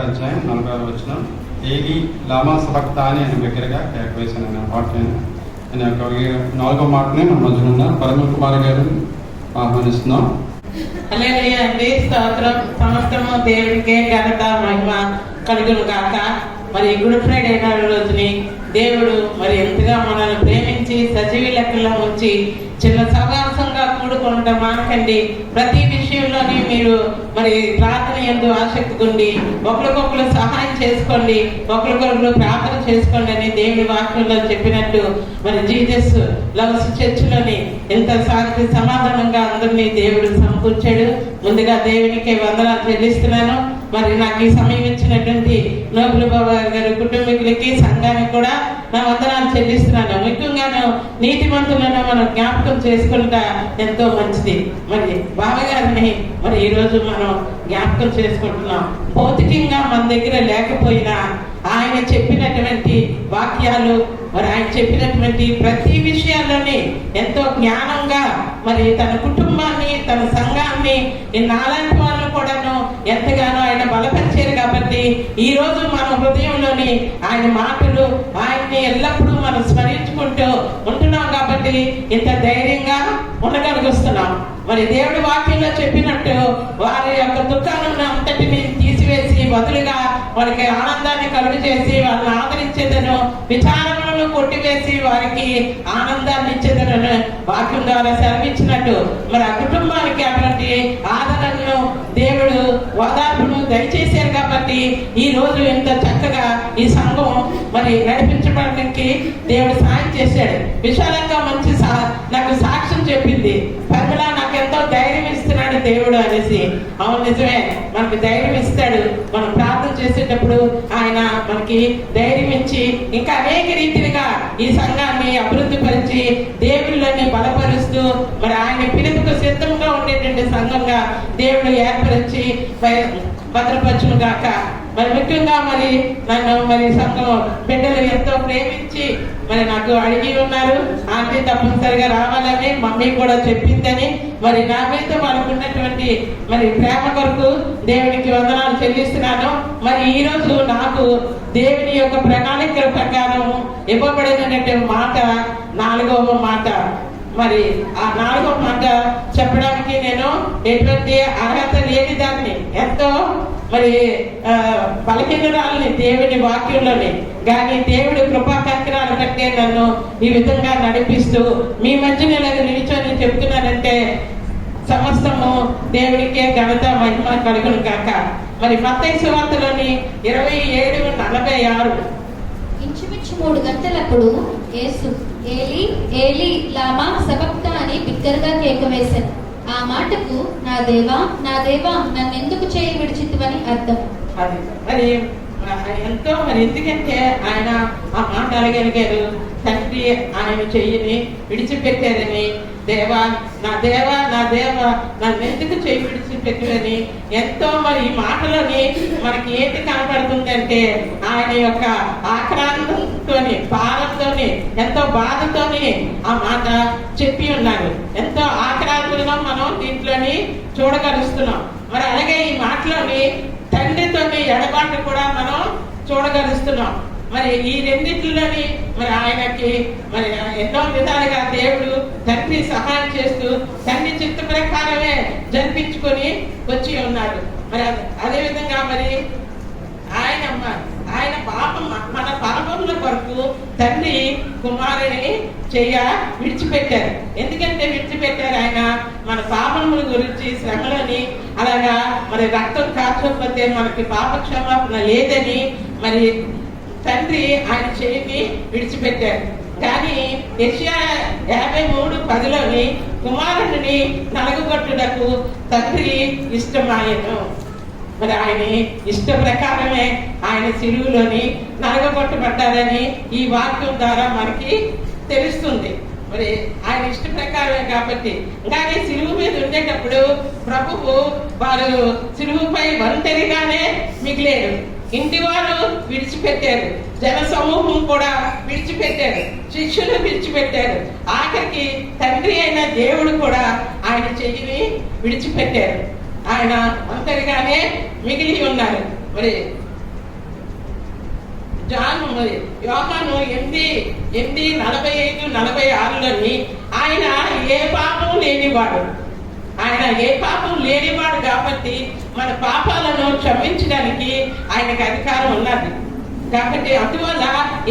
అధ్యాయం 46 ఏలీ లామా సబక్తాని అనే దగ్గరగా కేకవేశాను అనే వాక్యాన్ని అనే యొక్క 4వ మాటనే మన మధ్యన ఉన్న పరమ కుమార్ గారిని ఆహ్వానిస్తున్నాం. హల్లెలూయా అండి. స్తోత్రం. సమస్తము దేవుడికే ఘనత మహిమ కలుగును గాక. మరి గుడ్ ఫ్రైడే రోజుని దేవుడు మరి ఎంతగా మనల్ని ప్రేమించి సజీవి లెక్కల్లో ఉంచి చిన్న సహవాసంగా కూడుకుంటాం మానకండి. ప్రతి విషయంలోని మీరు మరి ప్రార్థన యందు ఆసక్తి ఉండి ఒకరికొకరు సహాయం చేసుకోండి, ఒకరికొకరు ప్రార్థన చేసుకోండి అని దేవుడి వాక్యంలో చెప్పినట్టు మరి జీసస్ లవ్స్ చర్చిలోని ఎంత శాంతి సమాధానంగా అందరినీ దేవుడు సమకూర్చాడు. ముందుగా దేవునికి వందనాలు చెల్లిస్తున్నాను. మరి నాకు ఈ సమయం ఇచ్చినటువంటి నోబుల్ బాబా గారి కుటుంబీకులకి సంఘానికి కూడా నా వందనాలు చెల్లిస్తున్నాను. ముఖ్యంగాను నీతిమంతులను మనం జ్ఞాపకం చేసుకుంటా ఎంతో మంచిది. మరి బాబా గారిని మరి ఈరోజు మనం జ్ఞాపకం చేసుకుంటున్నాం. భౌతికంగా మన దగ్గర లేకపోయినా ఆయన చెప్పినటువంటి వాక్యాలు మరి ఆయన చెప్పినటువంటి ప్రతి విషయాల్లోనే ఎంతో జ్ఞానంగా మరి తన కుటుంబాన్ని తన సంఘాన్ని నాలాంటి వాళ్ళను కూడాను ఎంతగానో ఆయన బలపరిచారు. కాబట్టి ఈ రోజు మన హృదయంలోని ఆయన మాటలు ఆయన్ని ఎల్లప్పుడూ మనం స్మరించుకుంటూ ఉంటున్నాం. కాబట్టి ఇంత ధైర్యంగా ఉండగలుగుతున్నాం. మరి దేవుడి వాక్యంలో చెప్పినట్టు వారి యొక్క దుఃఖాలను అంతటిని తీసివేసి బదులుగా వారికి ఆనందాన్ని కలుగు చేసి వాళ్ళని ఆదరించేదను, విచారణలను కొట్టివేసి వారికి ఆనందాన్ని ఇచ్చేదను వాక్యం ద్వారా సెలవిచ్చినట్టు మరి ఆ కుటుంబానికి అటువంటి ఆదరణను దేవుడు ఓదార్పును దయచేశారు. కాబట్టి ఈ రోజు ఎంత చక్కగా ఈ సంఘం మరి నడిపించడానికి దేవుడు సాయం చేశాడు. విశాలంగా మంచి నాకు సాక్ష్యం చెప్పింది, పర్మిలా నాకు ఎంతో ధైర్యం ఇస్తున్నాడు దేవుడు అనేసి. అవును, నిజమే, మనకి ధైర్యం ఇస్తాడు. మనం ప్రార్థన చేసేటప్పుడు ఆయన మనకి ధైర్యం ఇచ్చి ఇంకా అనేక రీతిగా ఈ సంఘాన్ని అభివృద్ధి పరిచి దేవుళ్ళని బలపరుస్తూ మరి ఆయన పిలుపుకు సిద్ధంగా ఉండేటువంటి సంఘంగా దేవుడు ఏర్పరిచి భద్రపరచును గాక. మరి ముఖ్యంగా మరి నన్ను మరి సంఘం బిడ్డలు ఎంతో ప్రేమించి మరి నాకు అడిగి ఉన్నారు, ఆంటీ తప్పనిసరిగా రావాలని మమ్మీ కూడా చెప్పిందని. మరి నా మీద వాళ్ళకు ఉన్నటువంటి మరి ప్రేమ కొరకు దేవునికి వందనాలు చెల్లిస్తున్నాను. మరి ఈ రోజు నాకు దేవుని యొక్క ప్రణాళికల ప్రకారం ఇవ్వబడినటువంటి మాట 4వ మాట. మరి ఆ 4వ మాట చెప్పడానికి నేను ఎటువంటి అర్హత లేని దాన్ని, ఎంతో మరి బలహీనురాలని దేవుని వాక్యంలోనే, కానీ దేవుడి కృపా కనికరాలు కట్టే నన్ను ఈ విధంగా నడిపిస్తూ మీ మధ్య నిలిచొని చెప్తున్నానంటే సమస్తము దేవుడికే ఘనత మహిమ కలుగును కాక. మరి మత్తయి సువార్తలోని 27:46 ఇంచుమించు 3 గంటలప్పుడు యేసు ఏలీ ఏలీ లామా సబక్తా అని బిగ్గరగా కేక వేశాను. ఆ మాటకు నా దేవా నా దేవా నన్నెందుకు చేయి విడిచితివని అర్థం. అది మరి ఎంతో మరి ఎందుకంటే ఆయన ఆ మాట అడగలిగారు, తండ్రి ఆయన చెయ్యిని విడిచిపెట్టారని. దేవా నా దేవా నా దేవా నన్నెందుకు చెయ్యి విడిచిపెట్టారని ఎంతో మరి ఈ మాటలోని మనకి ఏంటి కనపడుతుందంటే ఆయన యొక్క ఆక్రాంతంతోని భారంతోని ఎంతో బాధతోని ఆ మాట చెప్పి ఉన్నారు. ఎంతో ఆక్రాంతులను మనం దీంట్లోని చూడగలుస్తున్నాం. మరి అలాగే ఈ మాటలోని తండ్రితోని ఎడబాటు కూడా మనం చూడగలుస్తున్నాం. మరి ఈ రెండింటిలోని మరి ఆయనకి మరి ఎన్నో విధాలుగా దేవుడు తండ్రి సహాయం చేస్తూ తండ్రి చిత్త ప్రకారమే జరిపించుకొని వచ్చి ఉన్నారు. మరి అదేవిధంగా మరి ఆయన పాపం మన పాపముల కొరకు తండ్రి కుమారుని విడిచిపెట్టారు. ఎందుకంటే విడిచిపెట్టారు, ఆయన మన పాపముల గురించి శ్రమలని, అలాగా మరి రక్తం కాచకపోతే మనకి పాప క్షమాపణ లేదని మరి తండ్రి ఆయన చేయిని విడిచిపెట్టారు. కానీ యెషయా 53:10లోని కుమారుడిని నలగగొట్టుటకు తండ్రి ఇష్టమాయను. మరి ఆయన ఇష్ట ప్రకారమే ఆయన సిలువలోని నలగగొట్టబడ్డారని ఈ వాక్యం ద్వారా మనకి తెలుస్తుంది. మరి ఆయన ఇష్ట ప్రకారమే కాబట్టి. కానీ సిలువు మీద ఉండేటప్పుడు ప్రభువు వారు సిలువుపై ఒంటరిగానే మిగిలేరు. ఇంటి వారు విడిచిపెట్టారు, జన సమూహం కూడా విడిచిపెట్టారు, శిష్యులు విడిచిపెట్టారు, ఆఖరికి తండ్రి అయిన దేవుడు కూడా ఆయన చెయ్యిని విడిచిపెట్టారు. ఆయన ఒంటరిగానే మిగిలి ఉన్నారు. మరి యోహాను 8:45-46లోని ఆయన ఏ పాపం లేనివాడు, కాబట్టి మన పాపాలను క్షమించడానికి ఆయనకు అధికారం ఉన్నది. కాబట్టి అందువల్ల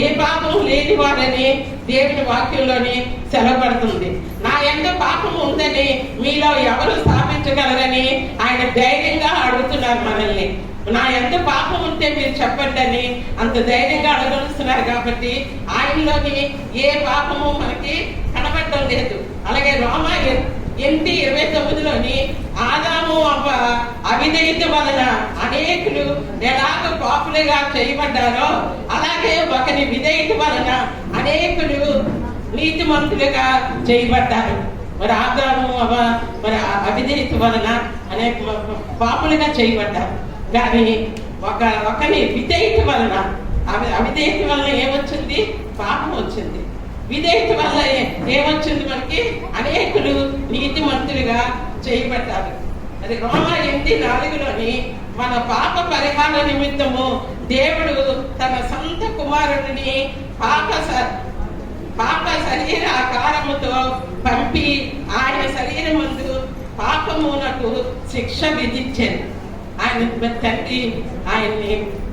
ఏ పాపం లేనివాడని దేవుని వాక్యంలోని సెలవుపడుతుంది. నా యందు పాపం ఉందని మీలో ఎవరు స్థాపించగలరని ఆయన ధైర్యంగా అడుగుతున్నారు మనల్ని. నా యందు పాపం ఉంటే మీరు చెప్పండి అని అంత ధైర్యంగా అడగలుస్తున్నారు. కాబట్టి ఆయనలోని ఏ పాపము మనకి కనబడటం లేదు. అలాగే రోమా 8:29లోని ఆదాము అవ్వ అవిధేయత వలన అనేకులు ఎలాగ పాపులుగా చేయబడ్డారో అలాగే ఒకరి విధేయత వలన అనేకులు నీతిమంతులుగా చేయబడ్డారు. మరి ఆదాము అవ్వ మరి అవిధేయత వలన అనేక పాపులుగా చేయబడ్డారు. కానీ ఒకరి విధేయత వలన అవిధేయత వలన ఏమొచ్చింది? పాపం వచ్చింది. విధేయత వల్ల ఏమొచ్చింది? మనకి అనేకులు నీతిమంతులుగా చేయబడ్డారు. అది రోమా 8:4లోని మన పాప పరిహార నిమిత్తము దేవుడు తన సొంత కుమారుడిని పాప శరీర ఆకారముతో పంపి ఆయన శరీరమందు పాపమునకు శిక్ష విధించారు. ఆయన తండ్రి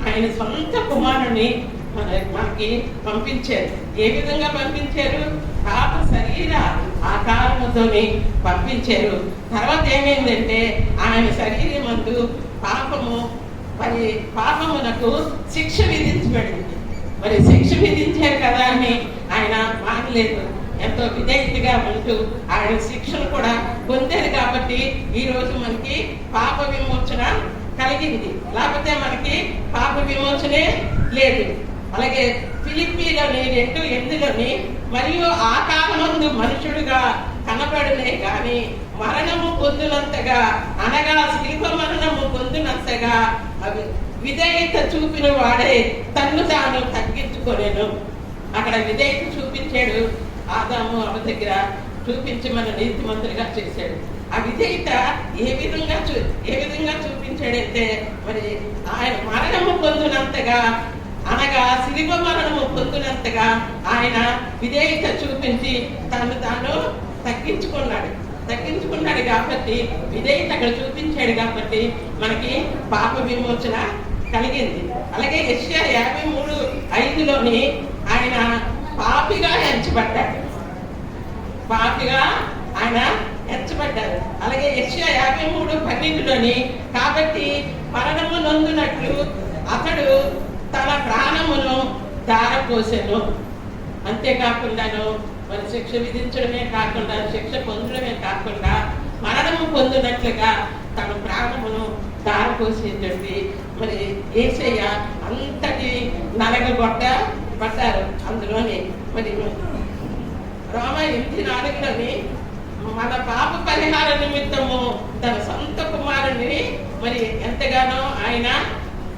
ఆయన సొంత కుమారుని మనకి పంపించారు. ఏ విధంగా పంపించారు? పాప శరీర ఆకారముతోని పంపించారు. తర్వాత ఏమైందంటే ఆయన శరీరమందు పాపమునకు శిక్ష విధించబడింది. మరి శిక్ష విధించారు కదా అని ఆయన మానలేదు. ఎంతో విధేయతగా ఉంటూ ఆయన శిక్షను కూడా పొందారు. కాబట్టి ఈ రోజు మనకి పాప విమోచన కలిగింది. లేకపోతే మనకి పాప విమోచనే లేదు. అలాగే ఫిలిప్పీలోని 2:8లోని మరియు ఆకారమందు మనుషుడుగా కనబడలే గాని మరణము పొందినంతగా, అనగా శిల్ప మరణము పొందినంతగా విధేయత చూపిన వాడే తన్ను తాను తగ్గించుకోలేను. అక్కడ విధేయత చూపించాడు. ఆదాము అవ్వ దగ్గర చూపించి మన నీతిమంతులుగా చేశాడు. ఆ విధేయత ఏ విధంగా చూపించాడంటే మరి ఆయన మరణము పొందినంతగా, అనగా శిలువ మరణము పొందినంతగా ఆయన విధేయత చూపించి తను తాను తగ్గించుకున్నాడు కాబట్టి విధేయత అక్కడ చూపించాడు. కాబట్టి మనకి పాప విమోచన కలిగింది. అలాగే యెషయా 53:5లోని ఆయన పాపిగా ఎంచబడ్డాడు. అలాగే యెషయా 53:12లోని కాబట్టి మరణము నొందునట్లు అతడు తన ప్రాణమును ధారపోసెను. అంతేకాకుండాను మరి శిక్ష విధించడమే కాకుండా, శిక్ష పొందడమే కాకుండా మరణము పొందినట్లుగా తన ప్రాణమును ధారపోసేటండి. మరి యేసయ్య అంతటి నలగగొట్టబడ్డారు. అందులోని మరి రోమా 8:4లోని మన పాప పరిహార నిమిత్తము తన సొంత కుమారుని మరి ఎంతగానో ఆయన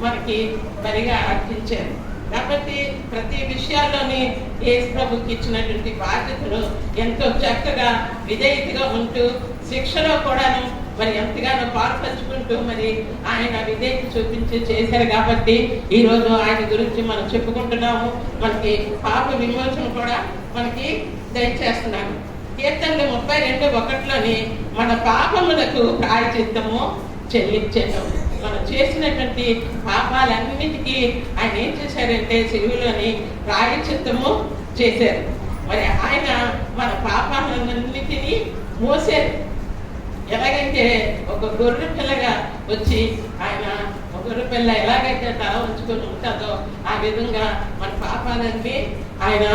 మనకి బలిగా అర్పించారు. కాబట్టి ప్రతి విషయాల్లోని యేసు ప్రభుకి ఇచ్చినటువంటి బాధ్యతలు ఎంతో చక్కగా విధేయతగా ఉంటూ శిక్షలో కూడాను మరి ఎంతగానో పాల్పంచుకుంటూ మరి ఆయన విధేయత చూపించి చేశారు. కాబట్టి ఈరోజు ఆయన గురించి మనం చెప్పుకుంటున్నాము. మనకి పాప విమోచన కూడా మనకి దయచేస్తున్నాను. కీర్తనలు 32:1లోని మన పాపములకు ప్రాయశ్చిత్తము చెల్లించాను. మనం చేసినటువంటి పాపాలన్నిటికీ ఆయన ఏం చేశారంటే సిలువలోని ప్రాయశ్చిత్తము చేశారు. మరి ఆయన మన పాపాలన్నిటినీ మోసారు. ఎలాగైతే ఒక గొర్రె పిల్లగా వచ్చి ఆయన గొర్రె పిల్ల ఎలాగైతే తల ఉంచుకొని ఉంటుందో ఆ విధంగా మన పాపాలన్నీ ఆయన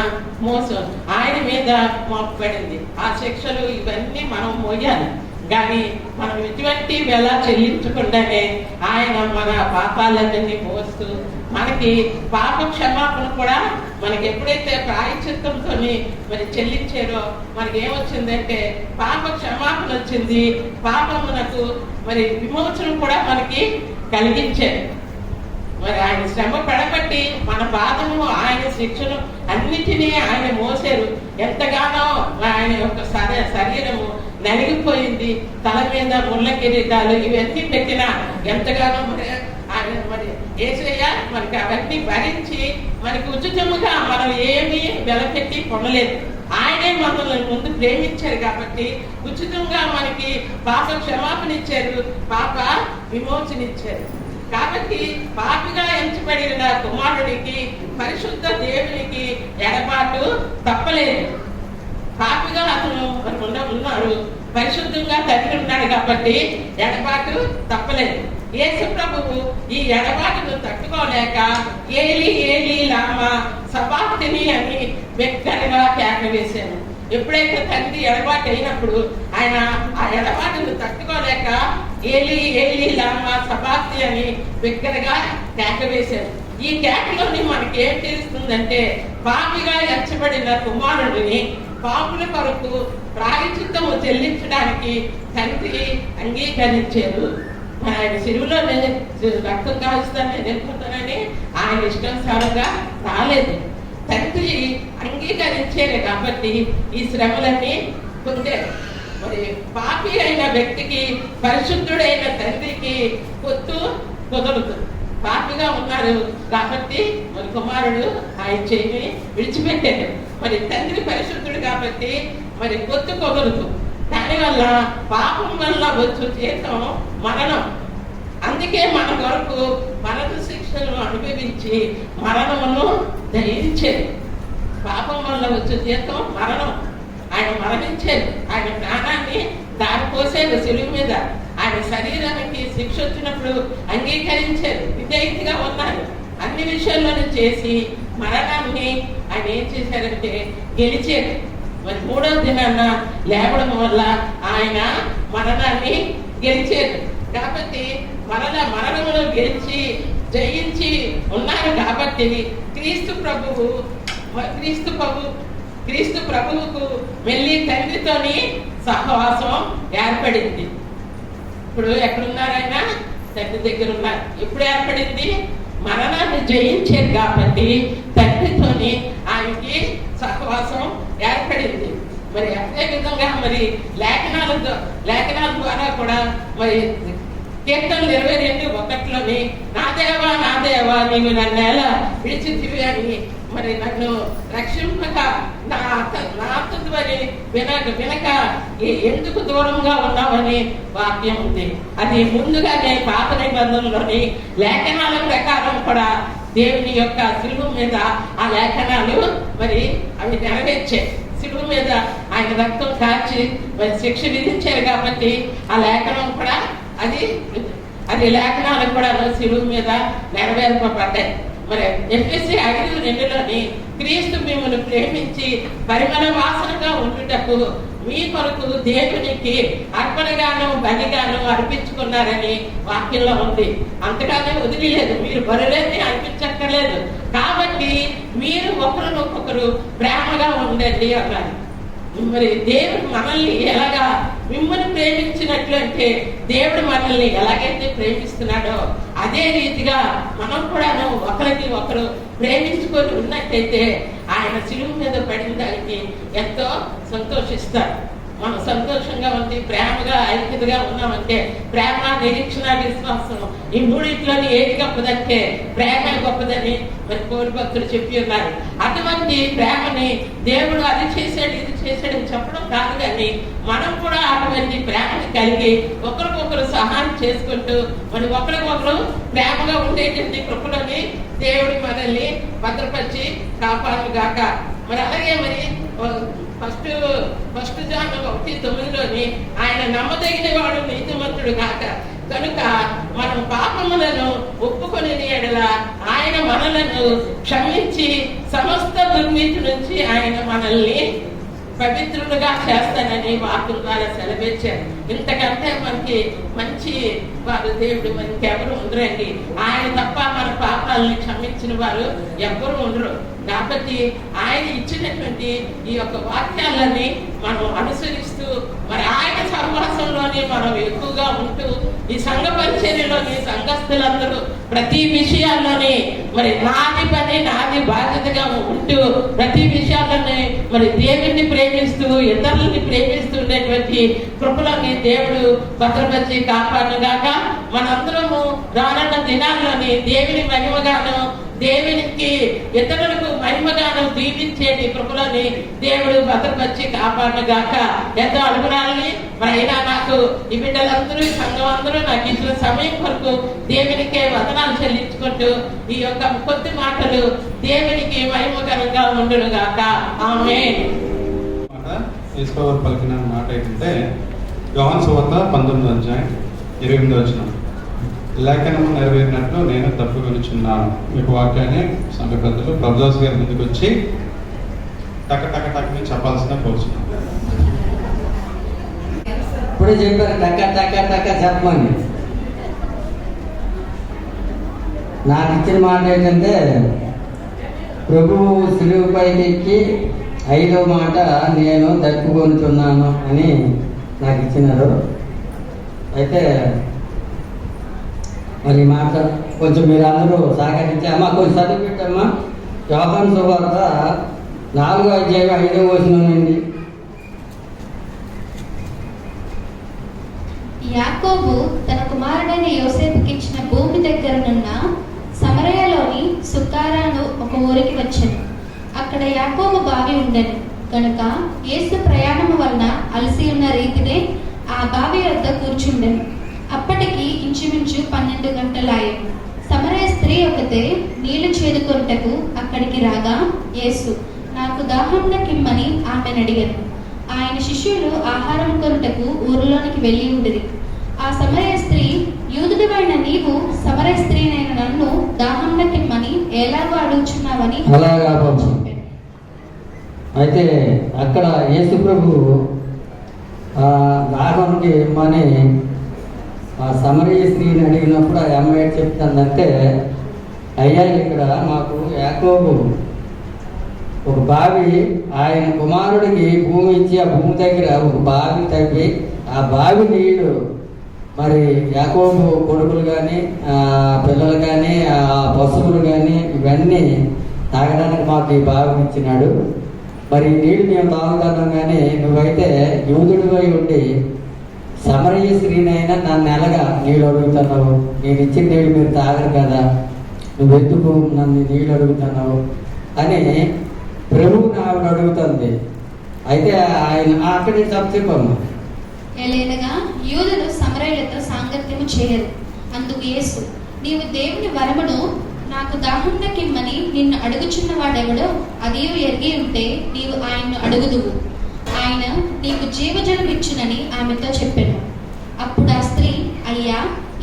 మోసం ఆయన మీద మోపబడింది. ఆ శిక్షలు ఇవన్నీ మనం మోయాలి. కానీ మనం ఇటువంటి వేళ చెల్లించకుండానే ఆయన మన పాపాలన్నీ మోస్తూ మనకి పాప క్షమాపణ కూడా మనకి ఎప్పుడైతే ప్రాయశ్చిత్తంతో మరి చెల్లించారో మనకి ఏమొచ్చిందంటే పాప క్షమాపణ వచ్చింది. పాపమునకు మరి విమోచన కూడా మనకి కలిగించారు. మరి ఆయన శ్రమ పడబట్టి మన బాధను, ఆయన శిక్షను అన్నిటినీ ఆయన మోసారు. ఎంతగానో ఆయన యొక్క శరీరము నలిగిపోయింది. తల మీద ముళ్ళ కిరీటాలు ఇవన్నీ పెట్టినా ఎంతగానో మరి ఆయన మరి యేసయ్య మనకి అవన్నీ భరించి మనకి ఉచితముగా మనం ఏమీ వెలపెట్టి కొనలేదు. ఆయనే మనల్ని ముందు ప్రేమించారు కాబట్టి ఉచితంగా మనకి పాప క్షమాపణ ఇచ్చారు, పాప విమోచన ఇచ్చారు. కాబట్టి పాపిగా ఎంచబడిన కుమారుడికి పరిశుద్ధ దేవునికి ఎడబాటు తప్పలేదు. పాపిగా అతను ఉన్నాడు, పరిశుద్ధంగా తండ్రి ఉన్నాడు కాబట్టి ఎడబాటు తప్పలేదు. యేసు ప్రభువు ఈ ఎడబాటును తట్టుకోలేక ఏలి ఏలి లామా సబాక్తిని అని బిగ్గరగా కేక వేశాను. ఎప్పుడైతే తండ్రి ఎడబాటు అయినప్పుడు ఆయన ఆ ఎడబాటును తట్టుకోలేక ఏలి ఏలి లామా సబాక్తి అని బిగ్గరగా కేక వేశాను. ఈ కేకలోని మనకి ఏం తెలుస్తుందంటే, పాపిగా ఎంచబడిన కుమారుడిని పాపుల కొరకు ప్రాయశ్చిత్తము చెల్లించడానికి తండ్రి అంగీకరించారు. ఆయన సిలువలో రక్తం కాల్చుతాను వెళ్ళిపోతానని ఆయన ఇష్టానుసారంగా రాలేదు. తండ్రి అంగీకరించారు కాబట్టి ఈ శ్రమలన్నీ పొందారు. మరి పాపి అయిన వ్యక్తికి పరిశుద్ధుడైన తండ్రికి పొత్తు కుదరదు. పాపిగా ఉన్నారు కాబట్టి మరి కుమారుడు ఆయన చేయి విడిచిపెట్టాడు. మరి తండ్రి పరిశుద్ధుడు కాబట్టి మరి పొత్తు కుదరదు. దానివల్ల పాపం వల్ల వచ్చు జీతం మరణం. అందుకే మన కొరకు మరణ శిక్షను అనుభవించి మరణమును ధరించారు. పాపం వల్ల వచ్చే జీతం మరణం. ఆయన మరణించారు, ఆయన ప్రాణాన్ని దారిపోసారు సిలువ మీద. ఆయన శరీరానికి శిక్ష వచ్చినప్పుడు అంగీకరించారు, విధేయతగా ఉన్నారు. అన్ని విషయాల్లోనూ చేసి మరణాన్ని ఆయన ఏం చేశారంటే గెలిచారు. మరి 3వ దినాన లేవడం వల్ల ఆయన మరణాన్ని గెలిచారు. కాబట్టి మరణమును గెలిచి జయించి ఉన్నారు. కాబట్టి క్రీస్తు ప్రభువుకు వెళ్ళి తండ్రితోని సహవాసం ఏర్పడింది. ఇప్పుడు ఎక్కడున్నారు ఆయన? తండ్రి దగ్గర ఉన్నారు. ఎప్పుడు ఏర్పడింది? మరణాన్ని జయించారు కాబట్టి తండ్రితోని ఆయనకి సహవాసం ఏర్పడింది. మరి అదే విధంగా మరి లేఖనాల ద్వారా కూడా మరి కీర్తనలు 22:1 నా దేవా నీవు నన్ను ఎలా విడిచితివి అని, మరి నన్ను రక్షింపక నా ఆత్మధ్వని వినక ఎందుకు దూరంగా ఉన్నామని వాక్యం ఉంది. అది ముందుగానే పాత నిబంధనలోని లేఖనాల ప్రకారం కూడా దేవుని యొక్క శిలువ మీద ఆ లేఖనాలు మరి అవి నెరవేర్చాయి. శిలువ మీద ఆయన రక్తం కాచి మరి శిక్ష విధించారు కాబట్టి ఆ లేఖనం కూడా అది లేఖనాలు కూడా శిలువ మీద నెరవేర్పబడ్డాయి. మరి ఎఫెసీ 5:2 క్రీస్తు మిమ్మల్ని ప్రేమించి పరిమళ వాసనగా ఉండుటకు మీ కొరకు దేవునికి అర్పణగాను బలిగాను అర్పించుకున్నారని వాక్యంలో ఉంది. అంతగానే వదిలేదు, మీరు బరులేని అర్పించక్కర్లేదు. కాబట్టి మీరు ఒకరినొకరు ప్రేమగా ఉండండి అన్నారు. మరి దేవుడు మనల్ని ఎలాగా మిమ్మల్ని ప్రేమించినట్లు అంటే, దేవుడు మనల్ని ఎలాగైతే ప్రేమిస్తున్నాడో అదే రీతిగా మనం కూడాను ఒకరికి ఒకరు ప్రేమించుకొని ఉన్నట్టయితే ఆయన శిలువ మీద పడిన దానికి ఎంతో సంతోషిస్తారు. మనం సంతోషంగా ఉంది, ప్రేమగా ఐక్యతగా ఉన్నామంటే ప్రేమ, నిరీక్షణ, విశ్వాసం ఈ మూడింటిలోని ఏది గొప్పదంటే ప్రేమ గొప్పదని మరి పౌలు భక్తులు చెప్పి ఉన్నారు. అటువంటి ప్రేమని దేవుడు అది చేశాడు ఇది చేశాడని చెప్పడం కాదు, కానీ మనం కూడా అటువంటి ప్రేమని కలిగి ఒకరికొకరు సహాయం చేసుకుంటూ మరి ఒకరికొకరు ప్రేమగా ఉండేటువంటి కృపలోని దేవుడు మనల్ని భద్రపరిచి కాపాడుగాక. మరి అలాగే మరి ఫస్ట్ జాన్ 1:9 ఆయన నమ్మదగిన వాడు నీతిమంతుడు కాక కనుక మనం పాపములను ఒప్పుకొని ఎడల ఆయన మనలను క్షమించి సమస్త దుర్నీతి నుంచి ఆయన మనల్ని పవిత్రులుగా చేస్తానని వాక్యం ద్వారా సెలవిచ్చారు. ఇంతకంటే మనకి మంచి వారు దేవుడు మనకి ఎవరు ఉండరండి. ఆయన తప్ప మన పాపాలని క్షమించి ఇచ్చిన వారు ఎవ్వరూ ఉండరు. కాబట్టి ఆయన ఇచ్చినటువంటి ఈ యొక్క వాక్యాలని మనం అనుసరిస్తూ మరి ఆయన సహవాసంలోనే మనం ఎక్కువగా ఉంటూ ఈ సంఘ పరిచర్యలోని సంఘస్థులందరూ ప్రతి విషయాల్లోని మరి నాది పని నాది బాధ్యతగా ఉంటూ ప్రతి విషయాల్లోని మరి దేవుడిని ప్రేమిస్తూ ఇతరులని ప్రేమిస్తుండేటువంటి కృపలోని దేవుడు భద్రపరిచి కాపాడుగాక. మనందరము రానున్న దినాల్లోని దేవుని మహిమగాను దేవునికి ఇతరులకు మహిమగాను దీవించేటి కృపలోని దేవుడు భద్రపరిచి కాపాడుగాక. ఎంతో అడుగునాలని మరి అయినా నాకు ఈ బిడ్డలందరూ ఈ సంఘం అందరూ నాకు ఇచ్చిన సమయం వరకు దేవునికే వదనాలు చెల్లించుకుంటూ ఈ యొక్క కొద్ది మాటలు దేవునికి మహిమకరంగా ఉండునుగాక. ఆమేన్. యేసుప్రభువు పలికిన మాట ఏంటంటే యోహాను సువార్త 19:28 లేఖనము నెరవేరినట్లు నేను తప్పుకొనుచున్నాను. మీకు వాక్యాన్ని సంఘ పెద్దలు ప్రభుదాస్ గారి ముందుకు వచ్చి టక టక టక్ని చెప్పాల్సిన కోరుచున్నాను. ఇప్పుడే చెప్పారు టక టక టక చెప్పమని. నాకు ఇచ్చిన మాట ఏంటంటే ప్రభువు శిలువపైకి ఎక్కి 5వ మాట నేను తప్పుకొనుచున్నాను అని నాకు ఇచ్చినారు. అయితే మరి మాట కొంచెం మీరు అందరూ సహకరించి అమ్మా కొంచెం చదివి పెట్టమ్మా. యోహాను సువార్త 4వ అధ్యాయం 5వ వచనండి. యాకోబు తన కుమారుడైన యోసేపుకి ఇచ్చిన భూమి దగ్గరనున్న సమరయలోని సుక్కారాను ఒక ఊరికి వచ్చెను. అక్కడ యాకోబు బావి ఉండెను కనుక యేసు ప్రయాణము వలన అలసి ఉన్న రీతినే ఆ బావి వద్ద కూర్చుండెను. అప్పటికి ఇంచుమించు 12 గంటలాయెను. సమరయ స్త్రీ ఒకతే నీళ్లు చేదుకొనుటకు అక్కడికి రాగా యేసు నాకు దాహమునకిమ్మని ఆమెను అడిగాను. ఆయన శిష్యులు ఆహారం కొనుటకు ఊరిలోనికి వెళ్ళి ఉండిరి. ఆ సమరయ స్త్రీ యూదుడివైన నీవు సమరయ స్త్రీనైన నన్ను దాహమునకిమ్మని ఎలాగో అడుగుచున్నావని అలాగా బాబు. అయితే అక్కడ యేసు ప్రభు దాహంకి ఇమ్మని ఆ సమరయ స్త్రీని అడిగినప్పుడు ఆ అమ్మాయి చెప్తుందంటే అయ్యా ఇక్కడ మాకు యాకోబు ఒక బావి ఆయన కుమారుడికి భూమి ఇచ్చి ఆ భూమి దగ్గర ఒక బావి తవ్వి ఆ బావి నీళ్లు మరి యాకోబు కొడుకులు కానీ పిల్లలు కానీ ఆ పశువులు కానీ ఇవన్నీ తాగడానికి మాకు ఈ బావి ఇచ్చినాడు. మరి నీళ్ళు మేము తాగుతున్నాం కానీ నువ్వైతే యూదుడిపై ఉండి సమరయ స్త్రీనైనా నన్ను ఎలాగా నీళ్ళు అడుగుతున్నావు? నేను ఇచ్చిన నీళ్ళు మీరు తాగరు కదా, నువ్వెందుకు నన్ను నీళ్ళు అడుగుతున్నావు అని ప్రభువుని ఆవిడ అడుగుతుంది. అయితే ఆయన అక్కడి చెప్పమ్మా. ఎలాగనగా యూదులు సమరయులతో సాంగత్యము చేయరు. అందుకు యేసు నీవు దేవుని వరమును నాకు దాహమునకిమ్మని నిన్ను అడుగుచున్న వాడెవడో అది ఎరిగి ఉంటే నీవు ఆయన్ను అడుగుదువు, ఆయన నీకు జీవజలం ఇచ్చునని ఆమెతో చెప్పాను. అప్పుడు ఆ స్త్రీ అయ్యా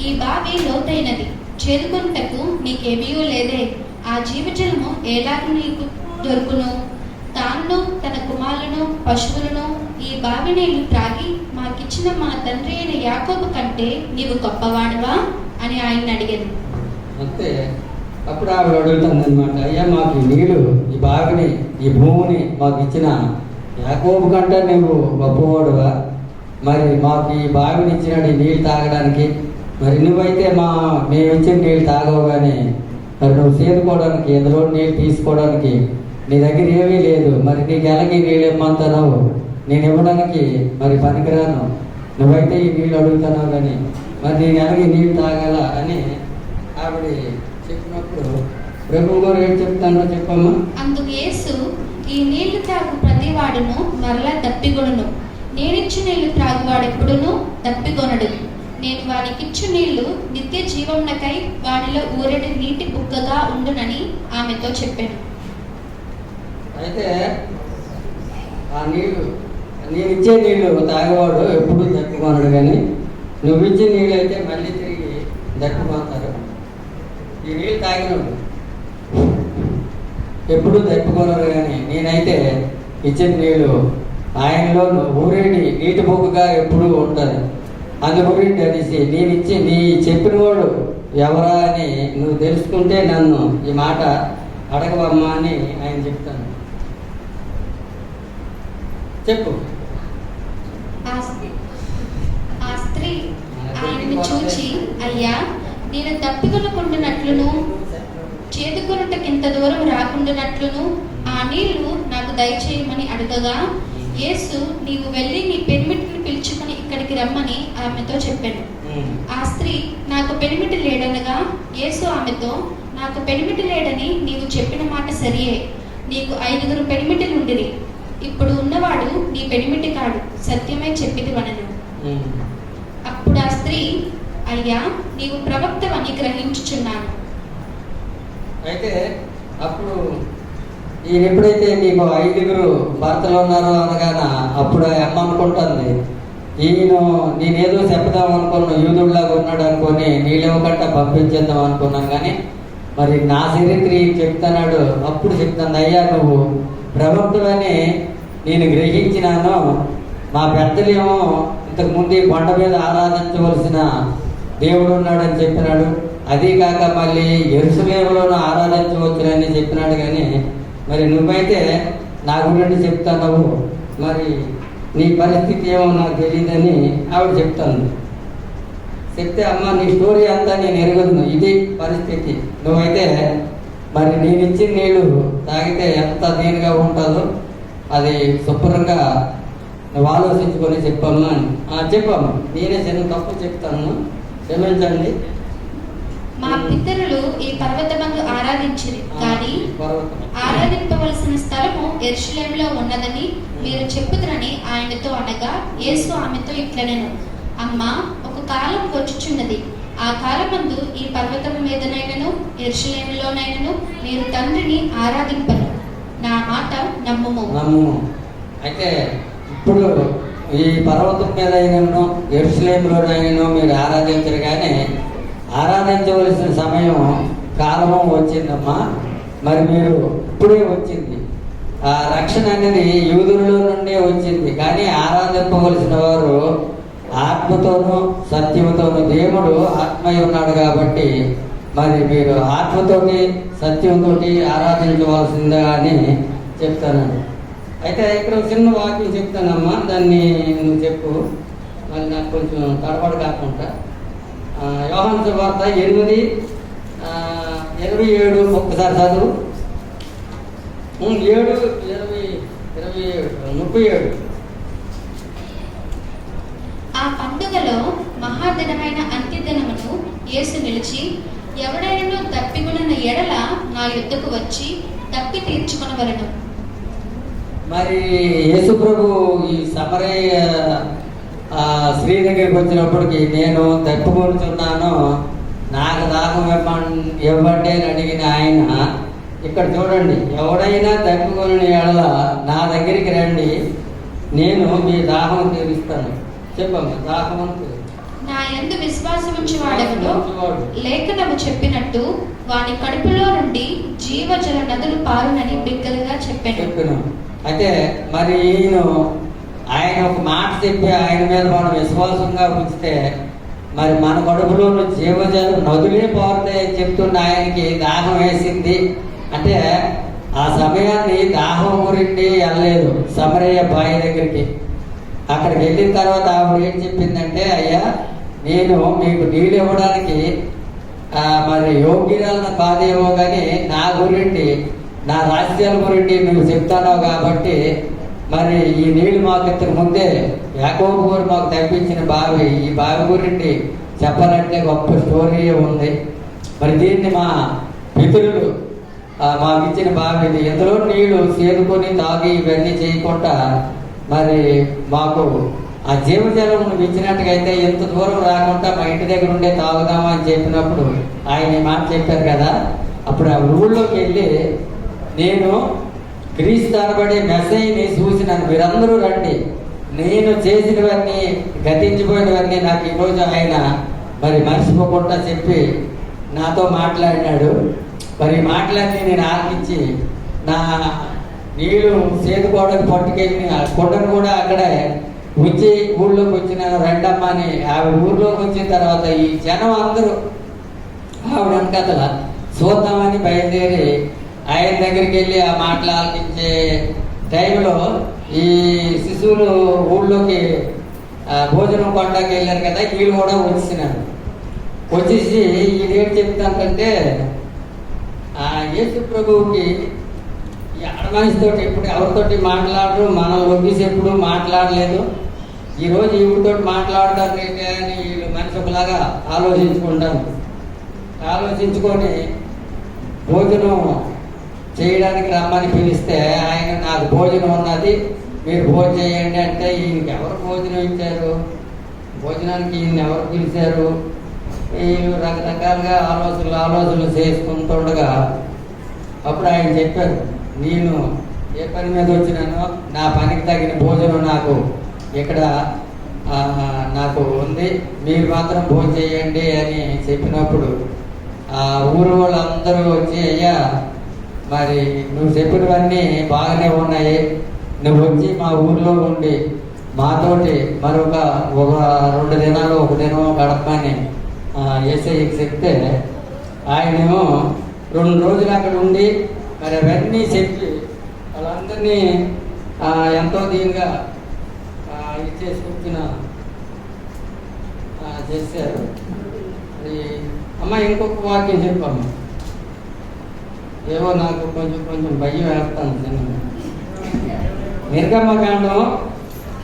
ఈ బావి లోతైనది, చేదుకొనుటకు నీకేమీ లేదే, ఆ జీవజలము ఎలాగూ నీకు దొరుకును? తాను తన కుమారులను పశువులను ఈ బావి నీళ్లు త్రాగి మాకిచ్చిన మా తండ్రి అయిన యాకోబు కంటే నీవు గొప్పవాడవా అని ఆయన అడిగాను. అంతే అప్పుడు ఆవిడ అడుగుతుంది అనమాట, అయ్యా మాకు ఈ నీళ్ళు ఈ బావిని ఈ భూమిని మాకు ఇచ్చిన యాకోబు కంటే నువ్వు గొప్పవాడువా? మరి మాకు ఈ బావిని ఇచ్చినాడు ఈ నీళ్ళు తాగడానికి, మరి నువ్వైతే మేము ఇచ్చిన నీళ్ళు తాగవు కానీ మరి నువ్వు చేరుకోవడానికి ఎందులో నీళ్ళు తీసుకోవడానికి నీ దగ్గర ఏమీ లేదు, మరి నీకు ఎలాగీ నీళ్ళు ఇమ్మంటున్నావు? నేను ఇవ్వడానికి మరి పనికిరాను, నువ్వైతే ఈ నీళ్ళు అడుగుతున్నావు కానీ మరి నేను ఎలాగీ నీళ్ళు తాగాల అని ఆవిడ చెప్పినప్పుడు ప్రభు గారు ఏం చెప్తానో చెప్పమ్మా. అందుకు యేసు ఈ నీళ్లు త్రాగు ప్రతి వాడును మరలా దప్పిగొనును, నేనిచ్చు నీళ్లు త్రాగువాడెప్పుడును దప్పిగొనడు. నేను వానికిచ్చు నీళ్లు నిత్య జీవమునకై వానిలో ఊరెడి నీటి బుగ్గగా ఉండునని ఆమెతో చెప్పాను. అయితే ఆ నీళ్ళు నేను ఇచ్చే నీళ్ళు తాగేవాడు ఎప్పుడు దప్పుకొనడు కానీ నువ్వు ఇచ్చే నీళ్ళు అయితే మళ్ళీ తిరిగి దప్పుకొస్తారు. ఈ నీళ్ళు తాగినప్పుడు ఎప్పుడు దప్పుకొనరు కానీ నేనైతే ఇచ్చిన నీళ్ళు ఆయనలో ఊరేడి నీటి బొగ్గుగా ఎప్పుడు ఉంటుంది. అందు గురించి అనేసి నేను నీ చెప్పిన వాడు ఎవరా అని నువ్వు తెలుసుకుంటే నన్ను ఈ మాట అడగవమ్మా అని ఆయన చెప్తాను. చెప్పు. ఆ స్త్రీ ఆయనను చూచి, అయ్యా, నేను తప్పికొనకుండానట్లును చేదుకొనుటకింత దూరం రాకుండానట్లును ఆ నీళ్లు నాకు దయచేయమని అడగగా, యేసు, నీవు వెళ్ళి నీ పెనిమిటిని పిలుచుకొని ఇక్కడికి రమ్మని ఆమెతో చెప్పాడు. ఆ స్త్రీ, నాకు పెనిమిటి లేడనగా, యేసు ఆమెతో, నాకు పెనిమిటి లేడని నీవు చెప్పిన మాట సరియే. నీకు 5 పెనిమిటిలుండిరి. ఇప్పుడు ఉన్నవాడు నీ పెనిమిటి కాడు, సత్యమై చెప్పిదివనెను. అప్పుడు ఆ స్త్రీ, అయ్యా, నీవు ప్రవక్తవని గ్రహించుచున్నాను. అయితే అప్పుడు ఈయన ఎప్పుడైతే నీకు 5 భర్తలు ఉన్నారో అనగాన అప్పుడు ఆ అమ్మ అనుకుంటుంది, నేనేదో చెప్దాం అనుకున్నాను, యూదుడిలాగా ఉన్నాడు అనుకొని నీళ్ళివ్వకుండా పంపించేద్దాం అనుకున్నాను, కానీ మరి నా చరిత్ర చెప్తున్నాడు. అప్పుడు చెప్తాను, అయ్యా, నువ్వు ప్రవక్తులని నేను గ్రహించినాను. మా పెద్దలేమో ఇంతకుముందు ఈ కొండ మీద ఆరాధించవలసిన దేవుడు ఉన్నాడని చెప్పినాడు. అదీ కాక మళ్ళీ యెరూషలేములోనూ ఆరాధించవచ్చునని చెప్పినాడు. కానీ మరి నువ్వైతే నా గురించి చెప్తావు, మరి నీ పరిస్థితి ఏమో నాకు తెలియదని ఆవిడ చెప్తాను. చెప్తే, అమ్మ, నీ స్టోరీ అంతా నేను ఎరగదును, ఇది పరిస్థితి. నువ్వైతే మరి నేను ఇచ్చిన నీళ్ళు తాగితే ఎంత దీనిగా ఉంటుందో అది శుభ్రంగా నువ్వు ఆలోచించుకొని చెప్పమ్మా అని. చెప్పమ్మా, నేనే చిన్న తప్పు చెప్తాను, క్షమించండి. మా పితరులు ఈ పర్వతమందు ఆరాధించిరి, కానీ ఆరాధింపవలసిన స్థలము యెరూషలేములో ఉన్నదని మీరు చెప్పుదురని ఆయనతో అనగా, యేసు ఆమెతో ఇట్లనెను, అమ్మా, ఒక కాలం వచ్చుచున్నది, ఆ కాలమందు ఈ పర్వతము మీదనైనను యెరూషలేములోనైనను మీరు తండ్రిని ఆరాధింపరు. నా మాట నమ్ముము. అయితే ఇప్పుడు ఈ పర్వతం మీద అయినను యెరూషలేములోనైనను మీరు ఆరాధించరు, కానీ ఆరాధించవలసిన సమయం కాలము వచ్చిందమ్మా. మరి మీరు ఇప్పుడే వచ్చింది. ఆ రక్షణ అనేది యూదుల్లో నుండే వచ్చింది, కానీ ఆరాధింపవలసిన వారు ఆత్మతోనూ సత్యముతోనూ. దేవుడు ఆత్మై ఉన్నాడు కాబట్టి మరి మీరు ఆత్మతోటి సత్యంతోటి ఆరాధించవలసిందా అని చెప్తాను. అయితే ఇక్కడ చిన్న వాక్యం చెప్తానమ్మా, దాన్ని నువ్వు చెప్పు, మళ్ళీ నాకు కొంచెం తడబడి కాకుండా. యోహాను సువార్త 8:27 ఒక్కసారి చదువు. 37. ఆ పండుగలో మహాదినమైన అంత్యదినమును యేసు నిలిచి, ఎవడైనా తప్పికొనిన ఎడల నా యుద్ధకు వచ్చి తప్పి తీర్చుకొనవలెను. మరి యేసు ప్రభు ఈ సమరయ స్త్రీ దగ్గరికి వచ్చినప్పటికి, నేను తప్పుకొనుచున్నాను, నాకు దాహం ఇవ్వండి అని అడిగిన ఆయన, ఇక్కడ చూడండి, ఎవడైనా తప్పుకొని ఎడల నా దగ్గరికి రండి, నేను మీ దాహం తీరుస్తాను. చెప్పమ్మా, దాహం నా యందు విశ్వాసం ఉంచి వాడెవడో లేఖనము చెప్పినట్టు వాని కడుపులో నుండి జీవజల నదులు పారునని బిగ్గరగా చెప్పాను. అయితే మరి ఆయన ఒక మాట చెప్పి ఆయన మీద మనం విశ్వాసంగా ఉంచితే మరి మన కడుపులో జీవజల నదులే పారుతాయని చెప్తున్న ఆయనకి దాహం వేసింది. అంటే ఆ సమయాన్ని దాహం గురించి వెళ్ళలేదు సమరయ్య బావి దగ్గరికి. అక్కడికి వెళ్ళిన తర్వాత ఆవిడ ఏం చెప్పిందంటే, అయ్యా, నేను మీకు నీళ్ళు ఇవ్వడానికి మరి యోగ్యురాలను కాదేమో, కానీ నా గురించి, నా రాజ్యాల గురించి నువ్వు చెప్తాను కాబట్టి మరి ఈ నీళ్ళు మాకు ఇంతకు ముందే యాకోబు గారు మాకు తెప్పించిన బావి, ఈ బావి గురించి చెప్పాలంటే గొప్ప స్టోరీ ఉంది. మరి దీన్ని మా పితరులు మాకు ఇచ్చిన బావి, ఎందులో నీళ్లు చేదుకొని తాగి ఇవన్నీ చేయకుండా మరి మాకు ఆ జీవజలం ఇచ్చినట్టుగైతే ఎంత దూరం రాకుండా మా ఇంటి దగ్గర ఉండే తాగుదామా అని చెప్పినప్పుడు ఆయన మాట చెప్పారు కదా. అప్పుడు ఆ ఊళ్ళోకి వెళ్ళి, నేను క్రీస్తు అనబడే మెస్సయ్యని చూసినాను, మీరందరూ రండి, నేను చేసినవన్నీ గతించిపోయినవన్నీ నాకు ఈరోజు ఆయన మరి మర్చిపోకుండా చెప్పి నాతో మాట్లాడినాడు. మరి మాట్లాడి నేను ఆలకించి నా నీళ్ళు చేదుకోవడానికి పట్టుకెళ్ళి కొండను కూడా అక్కడే వచ్చి ఊళ్ళోకి వచ్చిన రెండమ్మ అని ఆవిడ ఊళ్ళోకి వచ్చిన తర్వాత ఈ జనం అందరూ ఆవిడ వెనకతల చూద్దామని బయలుదేరి ఆయన దగ్గరికి వెళ్ళి ఆ మాటలు ఆలకించే టైంలో ఈ శిశువులు ఊళ్ళోకి భోజనం కొండకి వెళ్ళారు కదా, వీళ్ళు కూడా వచ్చినారు. వచ్చేసి ఇదేం చెప్తానంటే యేసు ప్రభువుకి ఈ ఆడమనిషితో ఎప్పుడు ఎవరితోటి మాట్లాడరు, మనం లొంగిసి ఎప్పుడు మాట్లాడలేదు. ఈరోజు ఈవిడితో మాట్లాడతారు ఏంటి అని వీళ్ళు మనిషి ఒకలాగా ఆలోచించుకొని భోజనం చేయడానికి రమ్మని పిలిస్తే ఆయన నాకు భోజనం ఉన్నది, మీరు భోజనం చేయండి అంటే ఈయనకి ఎవరు భోజనం ఇచ్చారు, భోజనానికి ఈయన ఎవరు పిలిచారు? వీళ్ళు రకరకాలుగా ఆలోచనలు చేసుకుంటుండగా అప్పుడు ఆయన చెప్పారు, నేను ఏ పని మీద వచ్చినానో నా పనికి తగిన భోజనం నాకు ఇక్కడ నాకు ఉంది, మీరు మాత్రం భోజనం చేయండి అని చెప్పినప్పుడు ఆ ఊరు వాళ్ళందరూ వచ్చి అయ్యా మరి నువ్వు చెప్పినవన్నీ బాగానే ఉన్నాయి, నువ్వు వచ్చి మా ఊర్లో ఉండి మాతోటి మరొక 2 దినాలు 1 దినం గడపని యేసయ్యకి చెప్తే ఆయనేమో 2 రోజులు అక్కడ ఉండి మరి అవన్నీ చెప్పి వాళ్ళందరినీ ఎంతో దీనిగా ఇచ్చేసి కూర్చున్న చేశారు. అమ్మ ఇంకొక వాక్యం చెప్పమ్మ, ఏవో నాకు కొంచెం భయం వేస్తాను. నిర్గమకాండం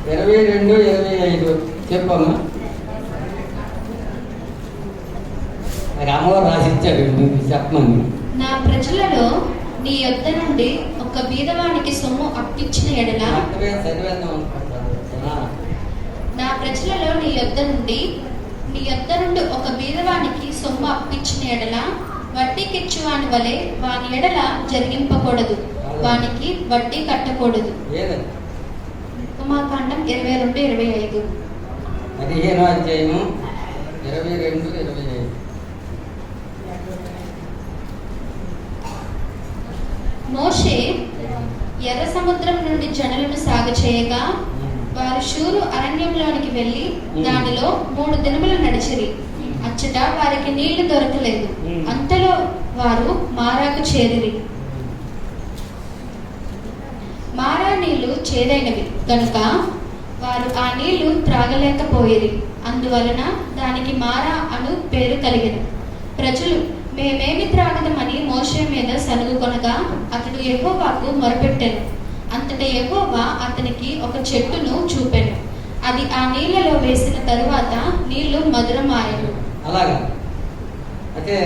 22-25 చెప్పమ్మా. రామవారు రాసిచ్చాడు మీకు చెప్పమని. నా ప్రజలలో నీ యొద్ద నుండి ఒక బీదవానికి సొమ్ము అప్పించిన ఎడల, నా ప్రజలలో నీ యొద్ద నుండి ఒక బీదవానికి సొమ్ము అప్పించిన ఎడల వడ్డీకిచ్చు వాని వలె వాని ఎడల జరిగింపకూడదు, వానికి వడ్డీ కట్టకూడదు. ఉపమాకాండం 22-25. 15వ అధ్యాయము 22-25. మోషే ఎర్ర సముద్రం నుండి జనులను సాగచేయగా వారు షూరు అరణ్యంలోనికి వెళ్ళి దానిలో 3 దినములు నడిచిరి. అచ్చట వారికి నీళ్లు దొరకలేదు. అంతలో వారు మారాకు చేరిరి. మారా నీళ్లు చేదైనవి కనుక వారు ఆ నీళ్లు త్రాగలేకపోయిరి. అందువలన దానికి మారా అను పేరు కలిగిన. ప్రజలు మేమేమి త్రాగదమని మోషే మీద సనుగుకొనగా అతడు యెహోవాకు మొరపెట్టెను. అంతటా యెహోవా అతనికి ఒక చెట్టును చూపెను. అది ఆ నీళ్లలో వేసిన తరువాత నీళ్లు మధురమాయను. అలాగా అయితే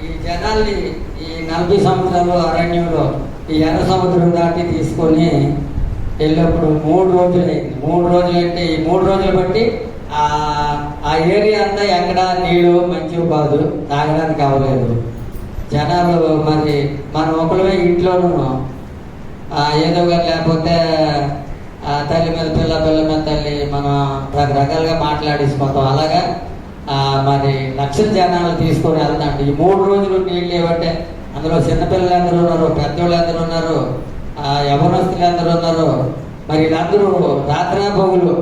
ఈ జనాల్ని ఈ 40 సంవత్సరాలు అరణ్యంలో ఈ ఎర్ర సముద్రం దాటి తీసుకొని వెళ్ళినప్పుడు 3 రోజులైంది. 3 రోజులు అంటే ఈ 3 రోజులు బట్టి ఆ ఏరియా అంతా ఎక్కడ నీళ్ళు మంచివి కాదు, తాగడానికి అవ్వలేదు. జనాలు మరి మనం ఒకళ్ళమే ఇంట్లోనూ ఏదో కానీ లేకపోతే తల్లి మీద పిల్ల మీద తల్లి మనం రకరకాలుగా మాట్లాడేసుకుంటాం. అలాగా మరి లక్షల జనాలు తీసుకొని వెళ్తాం. ఈ 3 రోజులు నీళ్ళు ఏమంటే అందులో చిన్నపిల్లలు ఎందరూ ఉన్నారు, పెద్దోళ్ళు ఎందరూ ఉన్నారు, యవనస్తులు ఎందరూ ఉన్నారు. మరి వీళ్ళందరూ రాత్రాపగులు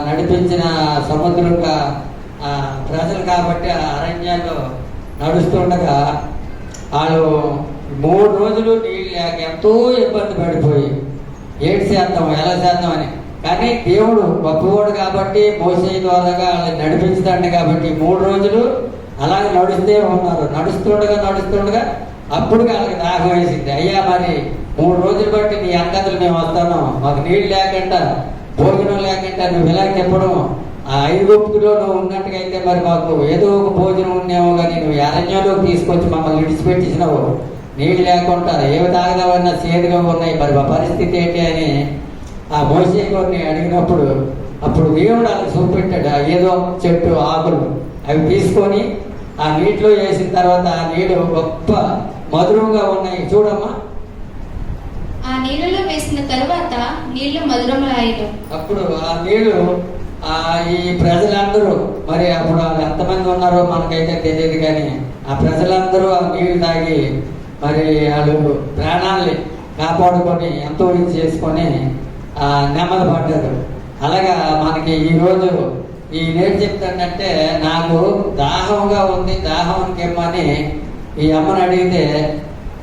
నడిపించిన సముద్రం ప్రజలు కాబట్టి ఆ అరణ్యాల్లో నడుస్తుండగా వాళ్ళు 3 రోజులు నీళ్ళు లేక ఎంతో ఇబ్బంది పడిపోయి ఎలా చేద్దాం అని. కానీ దేవుడు గొప్పవాడు కాబట్టి మోసే ద్వారాగా వాళ్ళని నడిపించుతాడు కాబట్టి 3 రోజులు అలాగే నడుస్తూ ఉన్నారు. నడుస్తుండగా అప్పుడు వాళ్ళకి దాహం వేసింది. అయ్యా మరి 3 రోజులు బట్టి నీ అంకతలు మేము వస్తాను, మాకు నీళ్ళు లేకుండా భోజనం లేకుండా నువ్వు ఇలా చెప్పడం ఐగుప్తులో నువ్వు ఉన్నట్టుగా అయితే మరి మాకు ఏదో ఒక భోజనం ఉన్నామో కానీ నువ్వు అరణ్యంలోకి తీసుకొచ్చి మమ్మల్ని విడిచిపెట్టించినావు, నీళ్ళు లేకుండా ఏవి తాగదామన్నా సేదుగా ఉన్నాయి, మరి మా పరిస్థితి ఏంటి అని ఆ మోసే గారిని అడిగినప్పుడు అప్పుడు దేవుడు అలా చూపెట్టాడు. ఏదో చెట్టు ఆకులు అవి తీసుకొని ఆ నీటిలో వేసిన తర్వాత ఆ నీళ్ళు గొప్ప మధురంగా ఉన్నాయి చూడమ్మా. ఆ నీళ్ళలో వేసిన తర్వాత నీళ్లు మధురములయ్యాయి. అప్పుడు ఆ నీళ్లు ఈ ప్రజలందరూ మరి అప్పుడు వాళ్ళు ఎంతమంది ఉన్నారో మనకైతే తెలియదు కానీ ఆ ప్రజలందరూ ఆ నీళ్లు తాగి మరి వాళ్ళు ప్రాణాలని కాపాడుకొని ఎంతో ఇది చేసుకొని నెమ్మది పడ్డారు. అలాగా మనకి ఈరోజు ఈయనేం చెప్తాడంటే, నాకు దాహంగా ఉంది, దాహానికి ఇమ్మని ఈ అమ్మని అడిగితే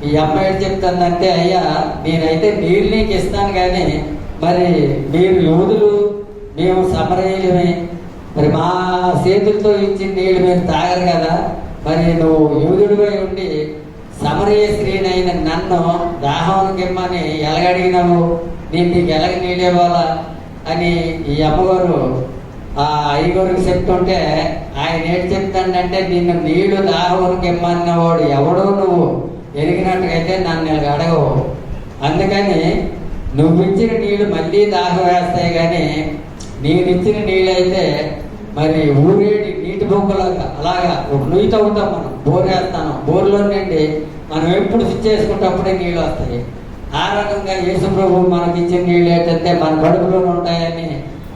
ఈ అమ్మ ఏం చెప్తుందంటే, అయ్యా నేనైతే నీళ్ళు నీకు ఇస్తాను కానీ మరి మీరు యూదులు, మేము సమరయులమే, మరి మా చేతులతో ఇచ్చిన నీళ్ళు మీరు తాగరు కదా, మరి నువ్వు యూదుడిపై ఉండి సమరయ స్త్రీనైన నన్ను దాహానికి ఇమ్మని ఎలాగడిగినావు, నేను నీకు ఎలాగ నీళ్ళు ఇవ్వాలా అని ఈ అమ్మగారు ఆ అయ్యగారికి చెప్తుంటే ఆయన ఏం చెప్తాడంటే, నిన్ను నీళ్లు దాహానికి ఇమ్మన్నవాడు ఎవడో నువ్వు ఎరిగినట్టుగైతే నన్ను ఇలాగ అడగవు, అందుకని నువ్వు ఇచ్చిన నీళ్లు మళ్ళీ దాహం వేస్తాయి, కానీ నేను ఇచ్చిన నీళ్ళు అయితే మరి ఊరేడి నీటి బొక్కలాగా అలాగా ఒక నుయ్యి తవ్వుతాం, మనం బోర్ వేస్తాను, బోర్లో నుండి మనం ఎప్పుడు స్విచ్ చేసుకుంటప్పుడే నీళ్ళు వస్తాయి. ఆ రకంగా యేసు ప్రభు మనకి ఇచ్చిన నీళ్ళు ఏంటంటే మన కడుపులో ఉంటాయని,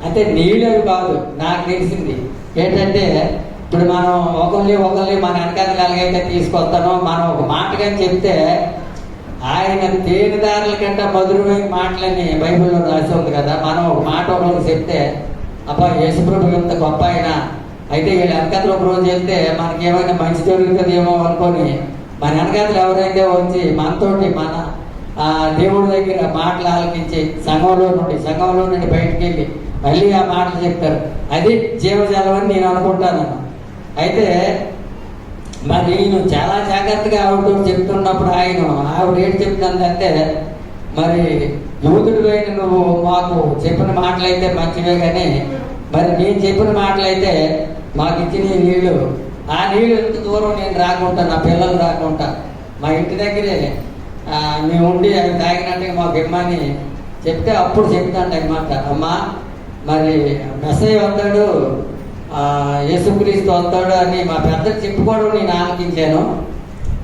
అంటే నీళ్ళు కాదు. నాకు తెలిసింది ఏంటంటే, ఇప్పుడు మనం ఒకరిని మన వెనకాల ఎలాగైతే తీసుకొస్తానో, మనం ఒక మాటగా చెప్తే ఆయన తేనెదారుల కంటే మధురమైన మాటలని బైబిల్లో రాసి ఉంది కదా, మనం ఒక మాట ఒకరికి చెప్తే అబ్బా యేసుప్రభు ఎంత గొప్ప ఆయన, అయితే వీళ్ళ వెనకాతలు ఒక రోజు వెళ్తే మనకేమైనా మంచి జరుగుతుందేమో అనుకొని మన వెనకాతలు ఎవరైతే వచ్చి మనతోటి మన దేవుడి దగ్గర మాటలు ఆలకించి సంఘంలో నుండి బయటికి వెళ్ళి మళ్ళీ ఆ మాటలు చెప్తారు, అది జీవజాలం అని నేను అనుకుంటాను. అయితే మరి నేను చాలా జాగ్రత్తగా ఆవిడతో చెప్తున్నప్పుడు ఆవిడ ఏంటి చెప్తుందంటే, మరి యూదుడివైన నువ్వు మాకు చెప్పిన మాటలైతే మంచివే, కానీ మరి నేను చెప్పిన మాటలైతే మాకు ఇచ్చిన నీళ్ళు, ఆ నీళ్ళు ఎంత దూరం నేను రాకుండా, నా పిల్లలు రాకుండా మా ఇంటి దగ్గరే మేము ఉండి అవి తాగినట్టుగా మాకు ఇమ్మని చెప్తే అప్పుడు చెప్తాను అనమాట, అమ్మా మరి మెస్సయ్య వస్తాడు, యేసుక్రీస్తు వస్తాడు అని మా పెద్దలు చెప్పుకోవడం నేను ఆలకించాను,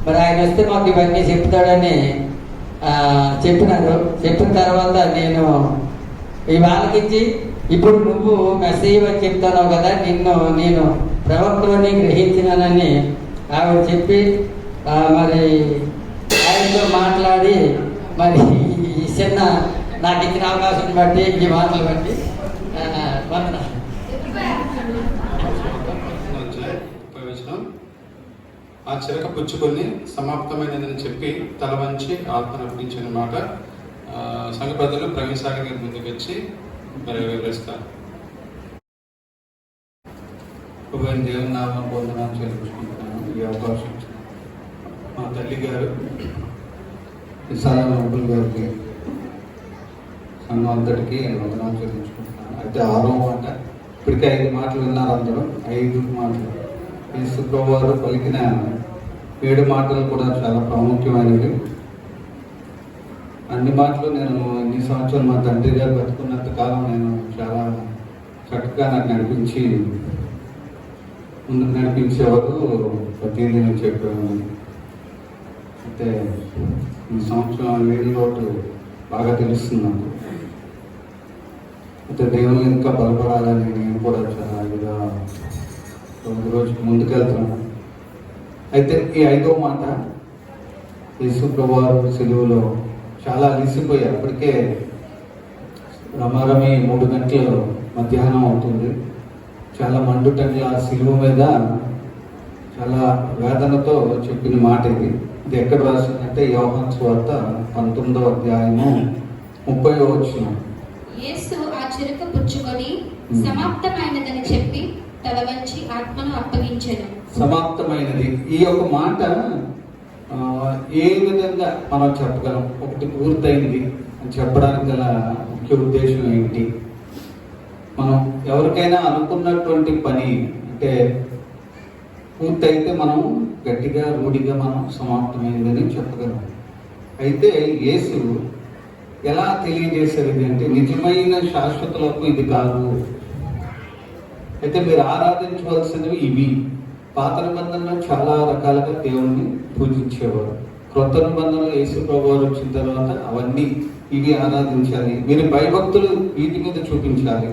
మరి ఆయన వస్తే మాకు ఇవన్నీ చెప్తాడని చెప్పినారు. చెప్పిన తర్వాత నేను ఇవి ఆలకించి, ఇప్పుడు నువ్వు మెస్సయ్య అని చెప్తున్నావు కదా, నేను ప్రవక్తని గ్రహించినానని ఆవిడ చెప్పి మరి ఆయనతో మాట్లాడి మరి ఈ చిన్న నాకు ఇచ్చిన అవకాశం బట్టి ఈ మాటలు బట్టి వందనాలు. ఆ చిరక పుచ్చుకొని సమాప్తమైనదని చెప్పి తల వంచి ఆత్మను అర్పించిన మాట సంఘ పెద్దలు ప్రవీణ్ సాగర్ గారి ముందుకు వచ్చి మరి వివరిస్తారు. దేవుని నామం వందనాలు చెల్లించుకుంటున్నాను. ఈ అవకాశం మా తల్లి గారు విశాలంబుల్ గారికి సంఘం అంతటికి వందనాలు చెల్లించుకుంటున్నాను. అయితే 6వ మాట, ఇప్పటికే 5 మాటలు విన్నారు అందరూ. 5 మాటలు యేసు ప్రభువు వారు పలికిన 7 మాటలు కూడా చాలా ప్రాముఖ్యమైనవి. అన్ని మాటలు నేను ఇన్ని సంవత్సరాలు మా తండ్రి గారు బతుకున్నంత కాలం నేను చాలా చక్కగా నాకు నడిపించి ముందుకు నడిపించేవారు, ప్రతిదీ నేను చెప్పేవాడిని. అయితే ఈ సంవత్సరం వేరే లోటు బాగా తెలుస్తుంది నాకు. అయితే దేవుని ఇంకా బలపడాలని నేను కూడా చాలా ఇదిగా రోజుకి ముందుకెళ్తున్నాను. అయితే ఈ 5వ మాట, యేసు ప్రభువారు సిలువలో చాలా అలిసిపోయారు. అప్పటికే రమారమి 3 గంటలు మధ్యాహ్నం అవుతుంది. చాలా మండుటంగా సిలువ మీద చాలా వేదనతో చెప్పిన మాట ఇది. ఇది ఎక్కడ రాసిందంటే యోహాను సువార్త 19వ అధ్యాయము 30వ వచనం. యేసు ఆ చిరక పుచ్చుకొని సమాప్తమైనదని చెప్పి తల వంచి ఆత్మను అప్పగించెను. సమాప్తమైనది. ఈ యొక్క మాట ఏ విధంగా మనం చెప్పగలం? ఒకటి పూర్తయింది అని చెప్పడానికి గల ముఖ్య ఉద్దేశం ఏంటి? మనం ఎవరికైనా అనుకున్నటువంటి పని అంటే పూర్తయితే మనం గట్టిగా రూఢిగా మనం సమాప్తమైందని చెప్పగలం. అయితే యేసు ఎలా తెలియజేశారు ఇది అంటే, నిజమైన శాశ్వతలకు ఇది కాదు, అయితే మీరు ఆరాధించవలసినవి ఇవి. పాత నిబంధనలో చాలా రకాలుగా దేవుణ్ణి పూజించేవారు. క్రొత్త నిబంధనలో యేసు ప్రభువారు వచ్చిన తర్వాత అవన్నీ ఇవి ఆరాధించాలి, మీరు భయభక్తులు వీటి మీద చూపించాలి,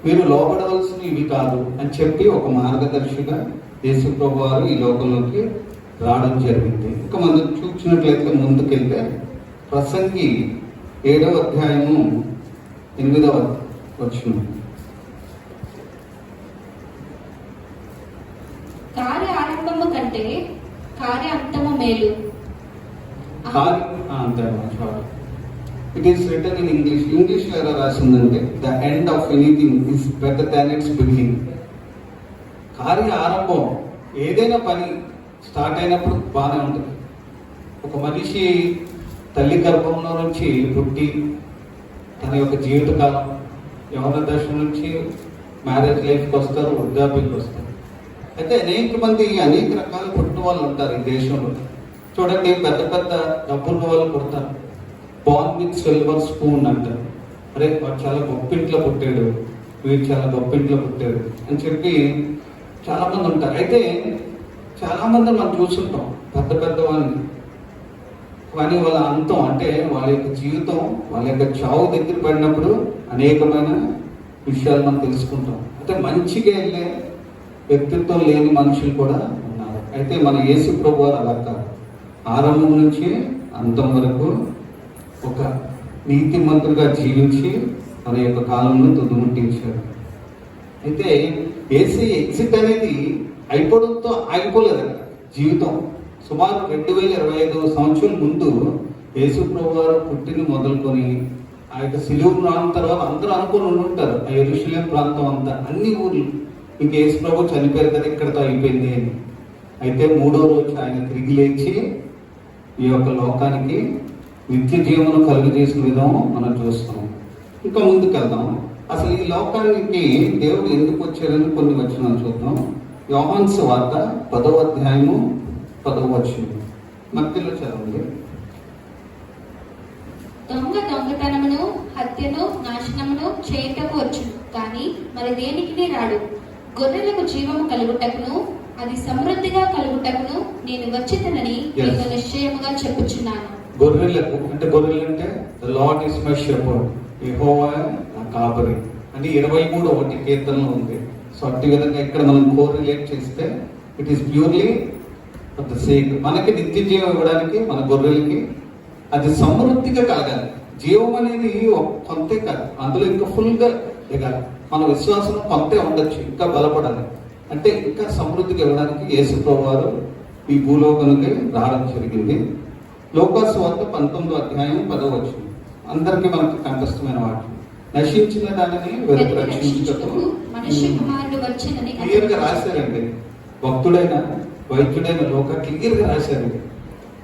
మీరు లోపడవలసినవి ఇవి కాదు అని చెప్పి ఒక మార్గదర్శిగా యేసు ప్రభువారు ఈ లోకంలోకి రావడం జరిగింది. ఇంకా మనం చూసినట్లయితే ముందుకెళ్తే ప్రసంగి 7వ అధ్యాయము 8వ వచనం. కార్య అంతము మేలు. It is written in English లో ఎలా రాసిందంటే the end of anything is better than its beginning. కార్య ఆరంభం ఏదైనా పని స్టార్ట్ అయినప్పుడు బాగానే ఉంటుంది. ఒక మనిషి తల్లి గర్భంలో నుంచి పుట్టి తన యొక్క జీవితకాలం యవన దశ నుంచి మ్యారేజ్ లైఫ్కి వస్తారు, వృద్ధాప్యకి వస్తారు. అయితే అనేక మంది అనేక రకాల పుట్టిన వాళ్ళు ఉంటారు ఈ దేశంలో. చూడండి, పెద్ద పెద్ద డబ్బున్న వాళ్ళు పుడతారు, బార్న్ విత్ సిల్వర్ స్పూన్ అంటారు. అరే వాడు చాలా గొప్పింట్లో పుట్టాడు, వీడు చాలా గొప్పింట్లో పుట్టాడు అని చెప్పి చాలామంది ఉంటారు. అయితే చాలామంది మనం చూస్తుంటాం పెద్ద పెద్ద వాళ్ళని, కానీ వాళ్ళ అంతం అంటే వాళ్ళ యొక్క జీవితం, వాళ్ళ యొక్క చావు దగ్గర పడినప్పుడు అనేకమైన విషయాలు మనం తెలుసుకుంటాం. అయితే మంచిగా వెళ్ళే వ్యక్తిత్వం లేని మనుషులు కూడా ఉన్నారు. అయితే మన యేసు ప్రభువు వారు అలా కాదు, ఆరంభం నుంచి అంతం వరకు ఒక నీతిమంతుడిగా జీవించి మన యొక్క కాలంలో తుదిముట్టించాడు. అయితే యేసు ఎగ్జిట్ అనేది అయిపోవడంతో ఆగిపోలేదు. జీవితం సుమారు 2025 సంవత్సరాల ముందు యేసు ప్రభు వారు పుట్టిన మొదలుకొని ఆ యొక్క సిలువ రాని తర్వాత అందరూ అనుకుని ఉంటారు, ఆ యెరూషలేం ప్రాంతం అంతా, అన్ని ఊర్లు ఇంక యేసు ప్రభు చనిపోయారు కదా, ఇక్కడతో అయిపోయింది అని. అయితే 3వ రోజు ఆయన తిరిగి లేచి ఈ యొక్క లోకానికి నిత్య జీవనం కలుగజేసిన విధం మనం చూస్తాం. ఇంకా ముందుకు వెళ్దాం. అసలు ఈ లోకానికి దేవుడు ఎందుకు వచ్చారని కొన్ని వచనాలు చూద్దాం. యోహాను సువార్త 10వ అధ్యాయము 10వ వచనం మధ్యలో చదవండి. దొంగ దొంగతనమును, హత్యను, నాశనమును చేయుటకు వచ్చును, కానీ మరి దేనికి రాడు. గొర్రెలకు జీవము కలుగుటకును, అది సమృద్ధిగా కలుగుటకును నేను వచ్చితనని మీకు నిశ్చయముగా చెప్పుచున్నాను. గొర్రెలకు అంటే, గొర్రెలు అంటే the Lord is my shepherd, యెహోవా నా కాపరి అని 23వ కీర్తనలో ఉంది. సో అట్టి విధంగా ఇక్కడ మనం కోరిలేట్ చేస్తే it is purely for the sake, మనకి నిత్య జీవం ఇవ్వడానికి మన గొర్రెలకి అది సమృద్ధిగా కలగాలి. జీవం అనేది కొంతే కాదు, అందులో ఇంకా ఫుల్గా దిగాలి. మన విశ్వాసం కొంతే ఉండొచ్చు, ఇంకా బలపడాలి. అంటే ఇంకా సమృద్ధిగా ఇవ్వడానికి యేసు ప్రభువు వారు ఈ భూలోకానికి రావడం జరిగింది. లోకాసు వార్త 19వ అధ్యాయం 10వ వచనం అందరికీ మనకి కంఠస్థమైన వాక్యం. నశించిన దానిని వెలుగు రక్షించుటకు క్లియర్గా రాశారండి. భక్తుడైన వైద్యుడైన లోక క్లియర్గా రాశారు.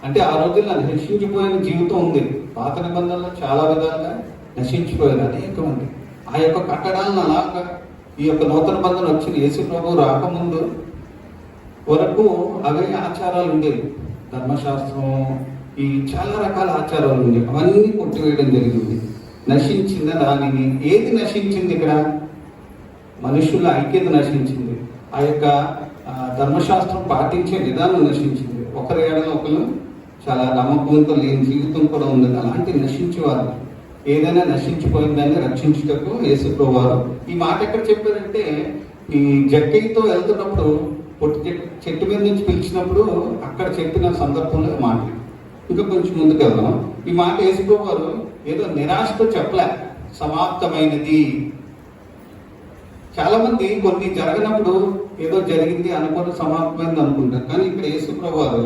అంటే ఆ రోజుల్లో నశించిపోయిన జీవితం ఉంది. పాత నిబంధనలో చాలా విధాలుగా నశించిపోయారు అనేక మంది. ఆ యొక్క కట్టడాలను అలాగా ఈ యొక్క నూతన బంధన వచ్చిన యేసు ప్రభువు రాకముందు వరకు అవే ఆచారాలు ఉండేవి. ధర్మశాస్త్రం, ఈ చాలా రకాల ఆచారాలు ఉండేవి. అవన్నీ కొట్టివేయడం జరిగింది. నశించిన దానిని, ఏది నశించింది ఇక్కడ? మనుషుల ఐక్యత నశించింది. ఆ యొక్క ధర్మశాస్త్రం పాటించే విధానం నశించింది. ఒకరి ఏడలో ఒకరు చాలా నమ్మకంతో లేని జీవితం కూడా ఉంది. అలాంటి నశించేవారు ఏదైనా నశించిపోయిందని రక్షించుటకు యేసు ప్రభువు వారు ఈ మాట ఎక్కడ చెప్పారంటే, ఈ జక్కయ్యతో వెళ్తున్నప్పుడు చెట్టు మీద నుంచి పిలిచినప్పుడు అక్కడ చెప్పిన సందర్భంలో మాట. ఇంకా కొంచెం ముందుకు వెళ్దాం. ఈ మాట యేసు ప్రభువు వారు ఏదో నిరాశతో చెప్పలే, సమాప్తమైనది. చాలా మంది కొన్ని జరగనప్పుడు ఏదో జరిగింది అనుకుని సమాప్తమైంది అనుకుంటారు. కానీ ఇక్కడ యేసు ప్రభువు వారు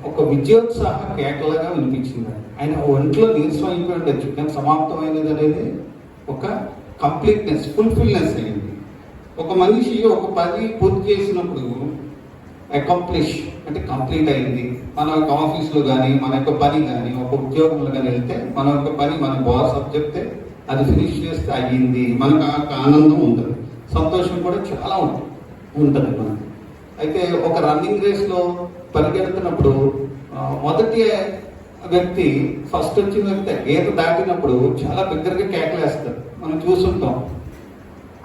ఒక విజయోత్సాహ కేకలాగా వినిపించింది. ఆయన ఒంట్లో నీరసం అయిపోయి ఉండొచ్చు, కానీ సమాప్తమైనది అనేది ఒక కంప్లీట్నెస్, ఫుల్ఫిల్నెస్ అయింది. ఒక మనిషి ఒక పని పూర్తి చేసినప్పుడు అకాంప్లిష్ అంటే కంప్లీట్ అయింది. మన యొక్క ఆఫీస్లో కానీ, మన యొక్క పని కానీ, ఒక ఉద్యోగంలో కానీ వెళ్తే మన యొక్క పని మన బాస్ అప్ చెప్తే అది ఫినిష్ చేస్తే అయ్యింది, మనకు ఆనందం ఉంటుంది, సంతోషం కూడా చాలా ఉంటుంది మనకు. అయితే ఒక రన్నింగ్ రేస్లో పరిగెడుతున్నప్పుడు మొదటి వ్యక్తి, ఫస్ట్ వచ్చిన వ్యక్తి గీత దాటినప్పుడు చాలా బిగ్గరగా కేకలేస్తారు, మనం చూస్తుంటాం.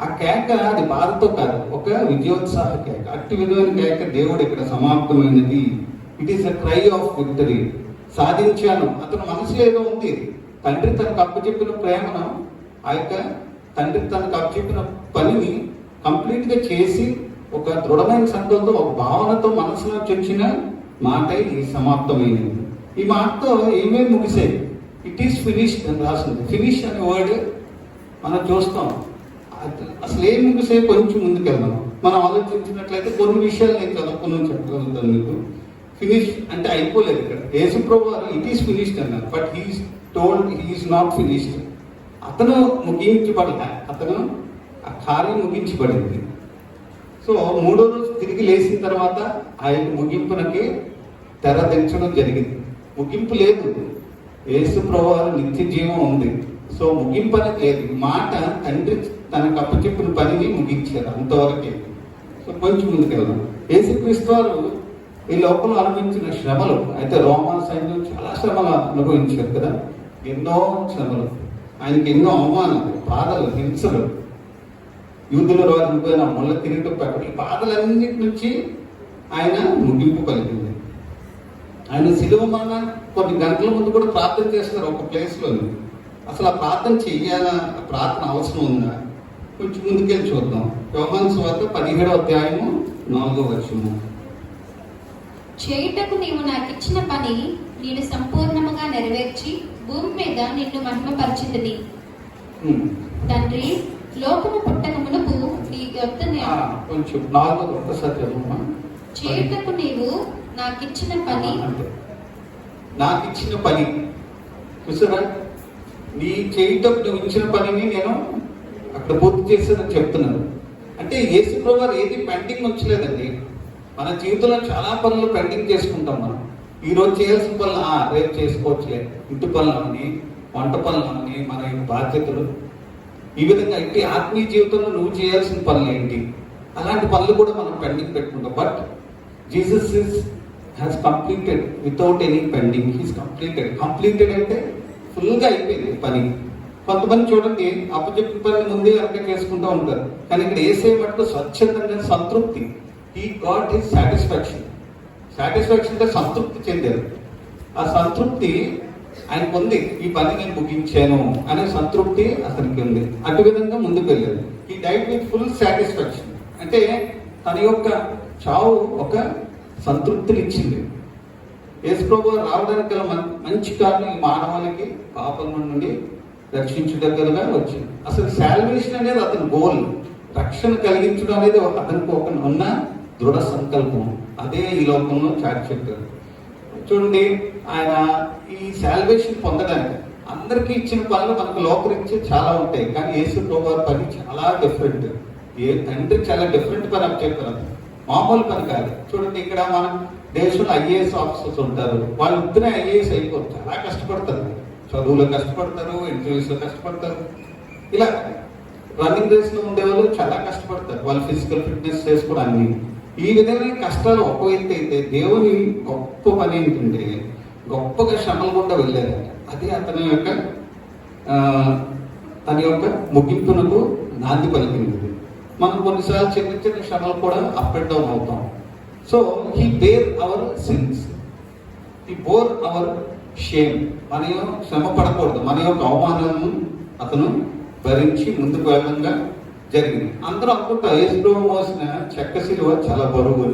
ఆ కేక అది బాధతో కాదు, ఒక విజయోత్సాహ కేక. అట్టి విధమైన కేక దేవుడు ఇక్కడ సమాప్తమైనది. It is a cry of victory. సాధించాను. అతను మనసులో ఏదో ఉంది. తండ్రి తనకు అప్పచెప్పిన ప్రేమను, ఆ యొక్క తండ్రి తనకు అప్పచెప్పిన పనిని కంప్లీట్గా చేసి ఒక దృఢమైన సంకల్పంతో, ఒక భావనతో మనసులో వచ్చిన మాట ఈ సమాప్తమైనది. ఈ మాటతో ఏమేమి ముగిసేది? ఇట్ ఈస్ ఫినిష్డ్ అని రాసింది. ఫినిష్ అనే వర్డ్ మనం చూస్తాం. అసలు ఏం ముగిసే కొంచెం ముందుకెళ్దాం. మనం ఆలోచించినట్లయితే కొన్ని విషయాలు నేను చదువుకున్నాను చెప్పగలుగుతాను మీకు. ఫినిష్ అంటే అయిపోలేదు ఇక్కడ. యేసు ప్రభు వారు ఇట్ ఈస్ ఫినిష్డ్ అన్నారు, but he is told he is not finished. అతను ముగించబడలే, అతను ఆ కార్యం ముగించబడింది. సో 3వ రోజు తిరిగి లేచిన తర్వాత ఆయన ముగింపునకి తెర దించడం జరిగింది. ముగింపు లేదు, యేసు ప్రభు వారు నిత్య జీవం ఉంది. సో ముగింపు అనేది లేదు. మాట తండ్రి తనకు అప్పచెప్పిన పనిని ముగించారు, అంతవరకే. సో కొంచెం ముందుకు వెళ్దాం. యేసుక్రీస్తు వారు ఈ లోకంలో అనుభవించిన శ్రమలు, అయితే రోమా సైన్యం చాలా శ్రమలు అనుభవించారు కదా, ఎన్నో శ్రమలు, ఆయనకి ఎన్నో అవమానాలు, బాధలు, హింసలు, యూదుల రోజు అనుకున్న ముళ్ళ తిరిగి పక్కన బాధలన్నిటి నుంచి ఆయన ముగింపు కలిగింది. ఆయన శిలువ మరణ కొన్ని గంటల ముందు కూడా ప్రార్థన చేస్తున్నారు ఒక ప్లేస్లో. అసలు ఆ ప్రార్థన చెయ్యాలా, ఆ ప్రార్థన అవసరం ఉందా? కొంచెం ముందుకెళ్ళి చూద్దాం. యోహాను సువార్త 17వ అధ్యాయము 4వ వచనము. చేయుటకు నీవు నాకు ఇచ్చిన పని నేను సంపూర్ణముగా నెరవేర్చి భూమి మీద నిన్ను మహిమపరచితిని. తండ్రి, లోకము పుట్టక మునుపు నీ యొద్ద కొంచెం 4వ ఒక్కసారి చదువుమా. చేయుటకు నీవు నాకిచ్చిన పని, నాకు ఇచ్చిన పని చూసారా, నీ చేయటం నువ్వు ఇచ్చిన పనిని నేను అక్కడ పూర్తి చేశానని చెప్తున్నాను. అంటే యేసు ప్రభు వారు ఏది పెండింగ్ ఉంచలేదండి. మన జీవితంలో చాలా పనులు పెండింగ్ చేసుకుంటాం మనం. ఈరోజు చేయాల్సిన పనులు రేపు చేసుకోవచ్చులే, ఇంటి పనులని, వంట పనులని, మన బాధ్యతలు, ఈ విధంగా ఇంటి ఆత్మీయ జీవితంలో నువ్వు చేయాల్సిన పనులు ఏంటి, అలాంటి పనులు కూడా మనం పెండింగ్ పెట్టుకుంటాం. But Jesus has completed without any pending. He's completed అంటే ఫుల్గా అయిపోయింది పని. కొంతమంది చూడండి అప్పచెప్పిన పని ముందే అర్థం చేసుకుంటూ ఉంటారు, కానీ ఇక్కడ ఏసే మటుకు స్వచ్ఛందంగా సంతృప్తి. He got his satisfaction. అంటే సంతృప్తి చెందారు. ఆ సంతృప్తి ఆయనకు ఉంది, ఈ పని నేను ముగించాను అనే సంతృప్తి అతనికి ఉంది. అటు విధంగా ముందుకు వెళ్ళారు. ఈ డైట్ విత్ ఫుల్ సాటిస్ఫాక్షన్ అంటే తన యొక్క చావు ఒక సంతృప్తిని ఇచ్చింది. యేసు ప్రభువు రావడానికి గల మంచి కారణం ఈ మానవాళికి పాపం నుండి రక్షించదగ్గరగా వచ్చింది. అసలు శాల్వేషన్ అనేది అతని గోల్, రక్షణ కలిగించడం అనేది అతనికి ఒక ఉన్న దృఢ సంకల్పం. అదే ఈ లోకంలో చాటి చెప్పారు. చూడండి, ఆయన ఈ శాల్వేషన్ పొందడానికి అందరికీ ఇచ్చిన పనులు మనకు లోకరిచ్చే చాలా ఉంటాయి, కానీ యేసు ప్రభువు పని చాలా డిఫరెంట్. తండ్రి చాలా డిఫరెంట్ పని అని చెప్పారు, మామూలు పని కాదు. చూడండి, ఇక్కడ మన దేశంలో ఐఏఎస్ ఆఫీసర్స్ ఉంటారు, వాళ్ళు ఇద్దరే ఐఏఎస్ అయిపోరు, చాలా కష్టపడతారు, చదువులో కష్టపడతారు, ఇంటర్వ్యూస్లో కష్టపడతారు. ఇలా రన్నింగ్ రేస్లో ఉండేవాళ్ళు చాలా కష్టపడతారు, వాళ్ళు ఫిజికల్ ఫిట్నెస్ చేసుకోవడానికి. ఈ విధమైన కష్టాలు ఒక ఎత్తు అయితే, దేవుని గొప్ప పని ఏంటంటే గొప్పగా శ్రమల గుండా వెళ్ళారు. అది తన యొక్క ముగింపునకు నాంది పలికింది. మనం కొన్నిసార్లు చిన్న చిన్న శ్రమలు కూడా అప్ అండ్ డౌన్ అవుతాం. So he bear our sins, he bore our shame. మన శ్రమ పడకూడదు, మన యొక్క అవమానాలను అతను భరించి ముందుకు వెళ్ళడంగా జరిగింది. అందరూ అనుకుంటా యేసు ప్రభువు మోసిన చెక్క సిలువ చాలా బరువు,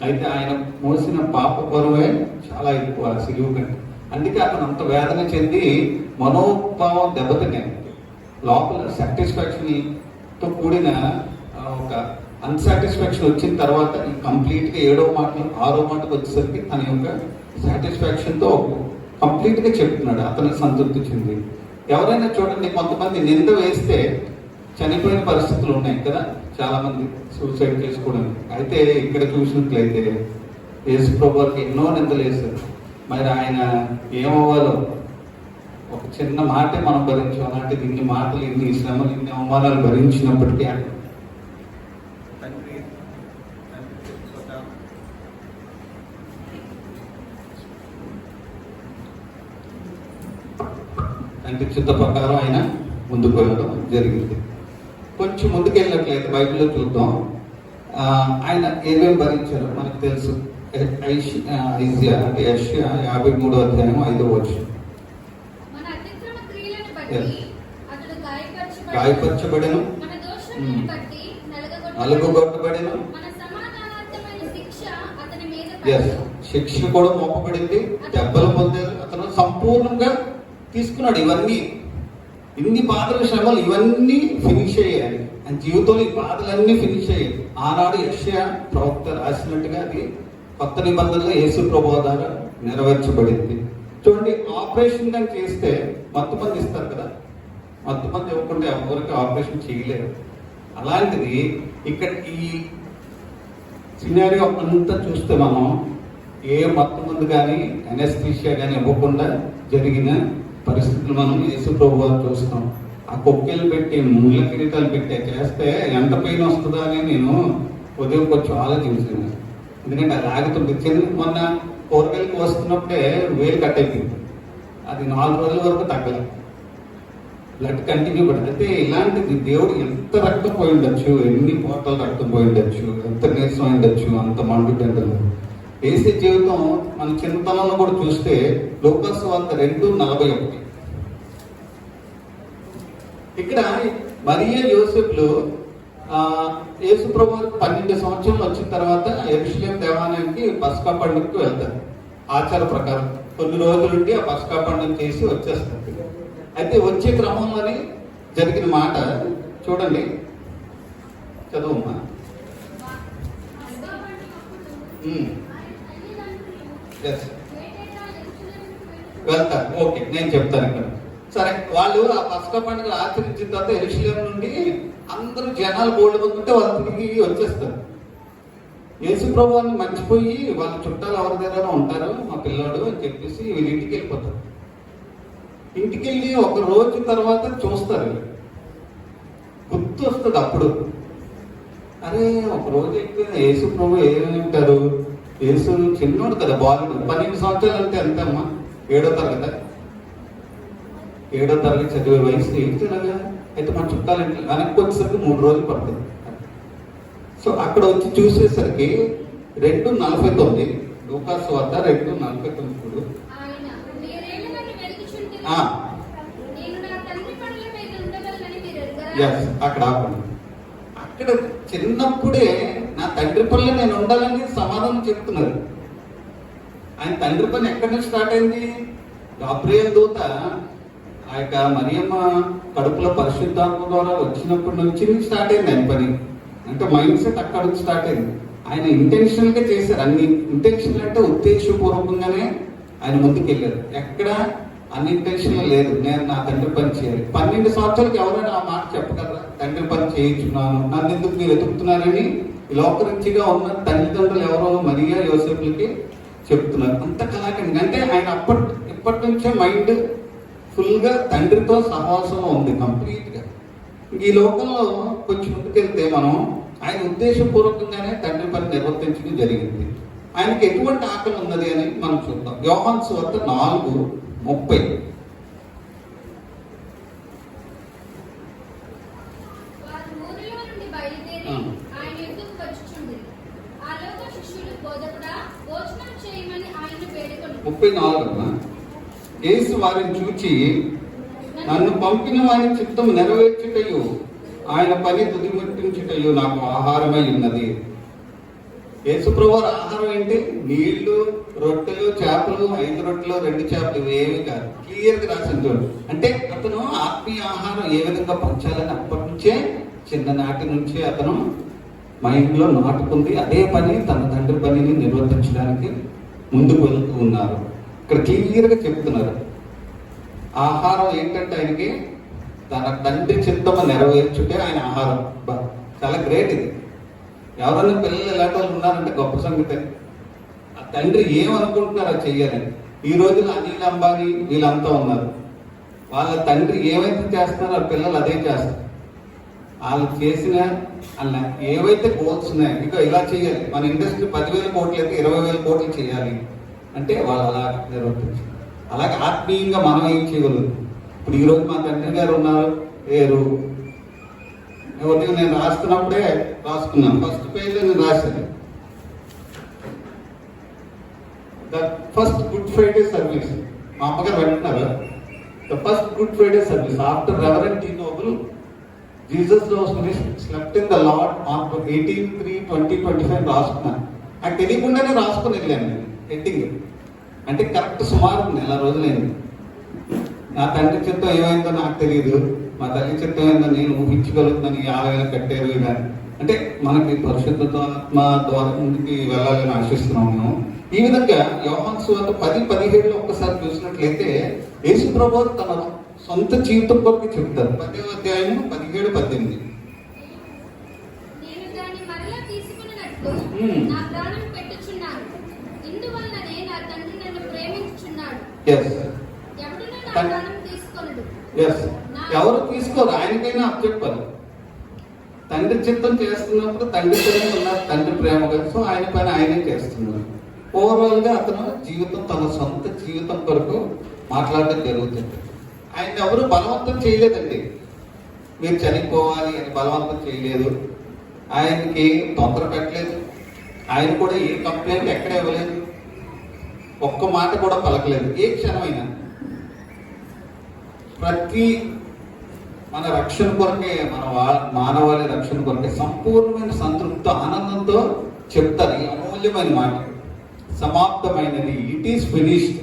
అయితే ఆయన మోసిన పాప బరువే చాలా ఎక్కువ సిలువ కంటే. అందుకే అతను అంత వేదన చెంది మనోభావం దెబ్బతిన్నాయి. లోపల సాటిస్ఫాక్షన్తో కూడిన ఒక అన్సాటిస్ఫాక్షన్ వచ్చిన తర్వాత ఈ కంప్లీట్గా 7వ మాట 6వ మాటకు వచ్చేసరికి తన యొక్క సాటిస్ఫాక్షన్తో కంప్లీట్గా చెప్తున్నాడు, అతను సంతృప్తి చెంది. ఎవరైనా చూడండి, కొంతమంది నింద వేస్తే చనిపోయిన పరిస్థితులు ఉన్నాయి కదా, చాలా మంది సూసైడ్ చేసుకోవడానికి. అయితే ఇక్కడ చూసినట్లయితే యేసు ప్రభువుకి ఎన్నో నిందలు వేశారు. మరి ఆయన ఏమవ్వాలో, ఒక చిన్న మాటే మనం భరించాం. అలాంటిది ఇన్ని మాటలు, ఇన్ని శ్రమలు, ఇన్ని అవమానాలు భరించినప్పటికీ తండ్రి చిత్త ప్రకారం ఆయన ముందుకు వెళ్ళడం జరిగింది. కొంచెం ముందుకెళ్ళినట్లయితే బైబిల్లో చూద్దాం, ఆయన ఏమేమి భరించారో మనకు తెలుసు. ఐజియా అంటే యెషయా 53వ అధ్యాయం 5వ వచనం. గాయపరచబడెను, నలుగుగొట్టబడెను, శిక్ష కూడా మోపబడింది, దెబ్బలు పొందారు. అతను సంపూర్ణంగా తీసుకున్నాడు ఇవన్నీ. ఇన్ని బాధల శ్రమలు ఇవన్నీ ఫినిష్ అయ్యాయి. ఆయన జీవితంలో ఈ బాధలన్నీ ఫినిష్ అయ్యాయి. ఆనాడు యెషయా ప్రవక్త రాసినట్టుగా అది కొత్త నిబంధనలో యేసు ప్రభువు ద్వారా నెరవేర్చబడింది. చూడండి, ఆపరేషన్ కానీ చేస్తే మత్తుమంది ఇస్తారు కదా, మత్తుమంది ఇవ్వకుండా ఎవరికి ఆపరేషన్ చేయలేరు. అలాంటిది ఇక్కడ ఈ సినారియో అంతా చూస్తే మనం ఏ మత్తుమందు కానీ అనెస్థీషియా కానీ ఇవ్వకుండా జరిగిన పరిస్థితులు మనం యేసు ప్రభు వారు చూస్తాం. ఆ కొక్కెలు పెట్టి ముళ్ళ కిరీటాలు పెట్టి చేస్తే ఎంత పెయిన్ వస్తుందా అని నేను ఉదయం కొంచెం ఆలోచించాను. ఎందుకంటే అది ఆగుతుంది. మొన్న కూరగాయలకు వస్తున్నప్పుడే వేలు కట్ అయిపోయింది. అది 4 రోజుల వరకు తగ్గలేదు, బ్లడ్ కంటిన్యూ పడుతుంది. అయితే ఇలాంటిది దేవుడు ఎంత రక్తం పోయి ఉండొచ్చు, ఎన్ని పోటలు రక్తం పోయి ఉండొచ్చు, ఎంత నీరసం అయి ఉండొచ్చు, అంత మండుటెండలు. ఏసీ జీవితం మన చిన్నతనంలో కూడా చూస్తే లూకాసు వార్త 2:41 ఇక్కడ మరియా యోసేపులు యేసు ప్రభువుకు 12 సంవత్సరాలు వచ్చిన తర్వాత యెరూషలేము దేవాలయానికి పస్కా పండుగకు వెళ్తారు. ఆచార ప్రకారం కొన్ని రోజులుండి ఆ పస్కా పండుగ చేసి వచ్చేస్తారు. అయితే వచ్చే క్రమంలోనే జరిగిన మాట చూడండి, చదువమ్మా. వెళ్తారు. ఓకే, నేను చెప్తాను ఇక్కడ. సరే, వాళ్ళు ఆ పస్కా పండుగ ఆచరించిన తర్వాత యెరూషలేము నుండి అందరూ జనాలు బోల్డ్ పొందుతుంటే వాళ్ళు తిరిగి వచ్చేస్తారు. యేసు ప్రభువుని మర్చిపోయి వాళ్ళ చుట్టాలు ఎవరి దగ్గర ఉంటారు, మా పిల్లాడు అని చెప్పేసి వీళ్ళు ఇంటికి వెళ్ళిపోతారు. ఇంటికి వెళ్ళి 1 రోజు తర్వాత చూస్తారు, గుర్తు వస్తుంది. అప్పుడు అరే 1 రోజు ఎక్కువ యేసు ప్రభు ఏమంటారు, యేసు చిన్నోడు కదా, బాలుడు, 12 సంవత్సరాలు అంటే ఎంతమ్మా, 7వ తరగతి చదివే వయసు ఏంటిలాగా. అయితే మన చుట్టాలు వెనక్కి వచ్చేసరికి 3 రోజులు పడుతుంది. సో అక్కడ వచ్చి చూసేసరికి 2:49 లూకాసు వార్త 2:49 చూడు. అక్కడ ఆపండి. అక్కడ చిన్నప్పుడే నా తండ్రి పనిలో నేను ఉండాలని సమాధానం చెప్తున్నారు. ఆయన తండ్రి పని ఎక్కడి నుంచి స్టార్ట్ అయింది? గాబ్రియేలు దూత ఆ యొక్క మరియమ్మ కడుపులో పరిశుద్ధాత్మ ద్వారా వచ్చినప్పటి నుంచి స్టార్ట్ అయింది ఆయన పని. అంటే మైండ్ సెట్ అక్కడ నుంచి స్టార్ట్ అయింది. ఆయన ఇంటెన్షనల్ గా చేశారు. అన్ని ఇంటెన్షనల్ అంటే ఉద్దేశపూర్వకంగానే ఆయన ముందుకు వెళ్ళారు. ఎక్కడ అన్ఇంటెన్షనల్ లేదు, నేను నా తండ్రి పని చేయాలి. 12 సంవత్సరాలకు ఎవరైనా ఆ మాట చెప్పగలరా? తండ్రి పని చేయించున్నాను, నన్ను ఎందుకు మీరు ఎదుగుతున్నారని లోకరిచిగా ఉన్న తల్లిదండ్రులు ఎవరో మరియా యోసేపులకి చెప్తున్నారు. అంత కళాకండి. అంటే ఆయన ఇప్పటి నుంచే మైండ్ ఫుల్ గా తండ్రితో సహవాసంలో ఉంది కంప్లీట్ గా. ఈ లోకంలో కొంచెం ముందుకెళ్తే మనం ఆయన ఉద్దేశపూర్వకంగానే తండ్రి పని నిర్వర్తించడం జరిగింది. ఆయనకి ఎటువంటి ఆకలి ఉన్నది అని మనం చూద్దాం. యోహాను సువార్త 4:30. యేసు వారిని చూచి, నన్ను పంపిన వారి చిత్తం నెరవేర్చుటయు ఆయన పని తుదిముట్టించుటయు నాకు ఆహారమై ఉన్నది. యేసుప్రభు ఆహారం ఏంటి? నీళ్లు, రొట్టెలు, చేపలు, 5 రొట్టెలు 2 చేపలు, ఇవేమి కాదు. క్లియర్ గా రాసింది చూడు. అంటే అతను ఆత్మీయ ఆహారం ఏ విధంగా పంచాలని అప్పటి నుంచే, చిన్ననాటి నుంచే అతను మైండ్ లో నాటుకుంది. అదే పని తన తండ్రి పనిని నిర్వర్తించడానికి ముందుకు వెళ్తూ ఉన్నారు. ఇక్కడ క్లియర్ గా చెప్తున్నారు. ఆహారం ఏంటంటే ఆయనకి తన తండ్రి చిత్తము నెరవేర్చుటే ఆయన ఆహారం. చాలా గ్రేట్ ఇది. ఎవరైనా పిల్లలు ఎలాంటి వాళ్ళు ఉన్నారంటే గొప్ప సంగతి. ఆ తండ్రి ఏమనుకుంటున్నారో చెయ్యాలని. ఈ రోజున అనిల్ అంబానీ వీళ్ళంతా ఉన్నారు. వాళ్ళ తండ్రి ఏవైతే చేస్తున్నారో ఆ పిల్లలు అదే చేస్తారు. వాళ్ళు చేసిన అలా ఏవైతే గోల్స్ ఉన్నాయో, ఇంకా ఇలా చేయాలి, మన ఇండస్ట్రీ 10,000 కోట్లు అయితే 20,000 కోట్లు చేయాలి అంటే వాళ్ళు అలా నిర్వర్తించారు. అలాగే ఆత్మీయంగా మనం ఏం చేయగలరు? ఇప్పుడు ఈరోజు మా తండ్రి గారు ఉన్నారు, లేరు. ఉదయం నేను రాస్తున్నప్పుడే రాసుకున్నాను. ఫస్ట్ పేజ్ నేను రాశాను, the first Good Friday service. మా అమ్మగారు వెంటున్నారు, the first Good Friday service after reverend T Noble Jesus was slept in the Lord on 18/3/2025 రాసుకున్నాను. నాకు తెలియకుండానే రాసుకుని వెళ్ళాను నేను హెడ్డింగ్. అంటే కరెక్ట్ సుమారు 1 నెల రోజులైంది. నా తండ్రి చిత్తం ఏమైందో నాకు తెలియదు, మా తల్లి చిత్తం ఏందో నేను ఊహించగలుగుతాను, 50,000 కట్టారు ఇలా. అంటే మనకి పరిశుద్ధాత్మ ద్వారా ముందుకి వెళ్ళాలని ఆశిస్తున్నాము మేము. ఈ విధంగా యోహాను సువార్త 10:17 ఒక్కసారి చూసినట్లయితే యేసు ప్రభువు తన సొంత జీవితం కొరకు చెప్తారు. 10వ అధ్యాయం 17-18. నేను దాన్ని మరలా తీసుకున్నట్లు నా ప్రాణం పెట్టుచున్నాను, ఇందువల్లనే నా తండ్రి నన్ను ప్రేమించుచున్నాడు. ఎవడునూ నా ప్రాణం తీసుకొనడు. ఎవరు తీసుకోరు, ఆయనకైనా అప్పచెప్పారు. తండ్రి చిత్తం చేస్తున్నప్పుడు తండ్రితోనే ఉన్నారు, తండ్రి ప్రేమగా. సో ఆయన పైన ఆయనే చేస్తున్నారు. ఓవరాల్ గా అతను జీవితం, తన సొంత జీవితం కొరకు మాట్లాడడం జరుగుతుంది. ఆయన ఎవరు బలవంతం చేయలేదండి, మీరు చనిపోవాలి అని బలవంతం చేయలేదు, ఆయనకి తొందర పెట్టలేదు, ఆయన కూడా ఏ కంప్లైంట్ ఎక్కడ ఇవ్వలేదు, ఒక్క మాట కూడా పలకలేదు. ఏ క్షణమైనా ప్రతి మన రక్షణ కొరకే, మన మానవాళి రక్షణ కొరకే సంపూర్ణమైన సంతృప్తితో, ఆనందంతో చెప్తారు ఈ అమూల్యమైన మాట, సమాప్తమైనది. It is finished.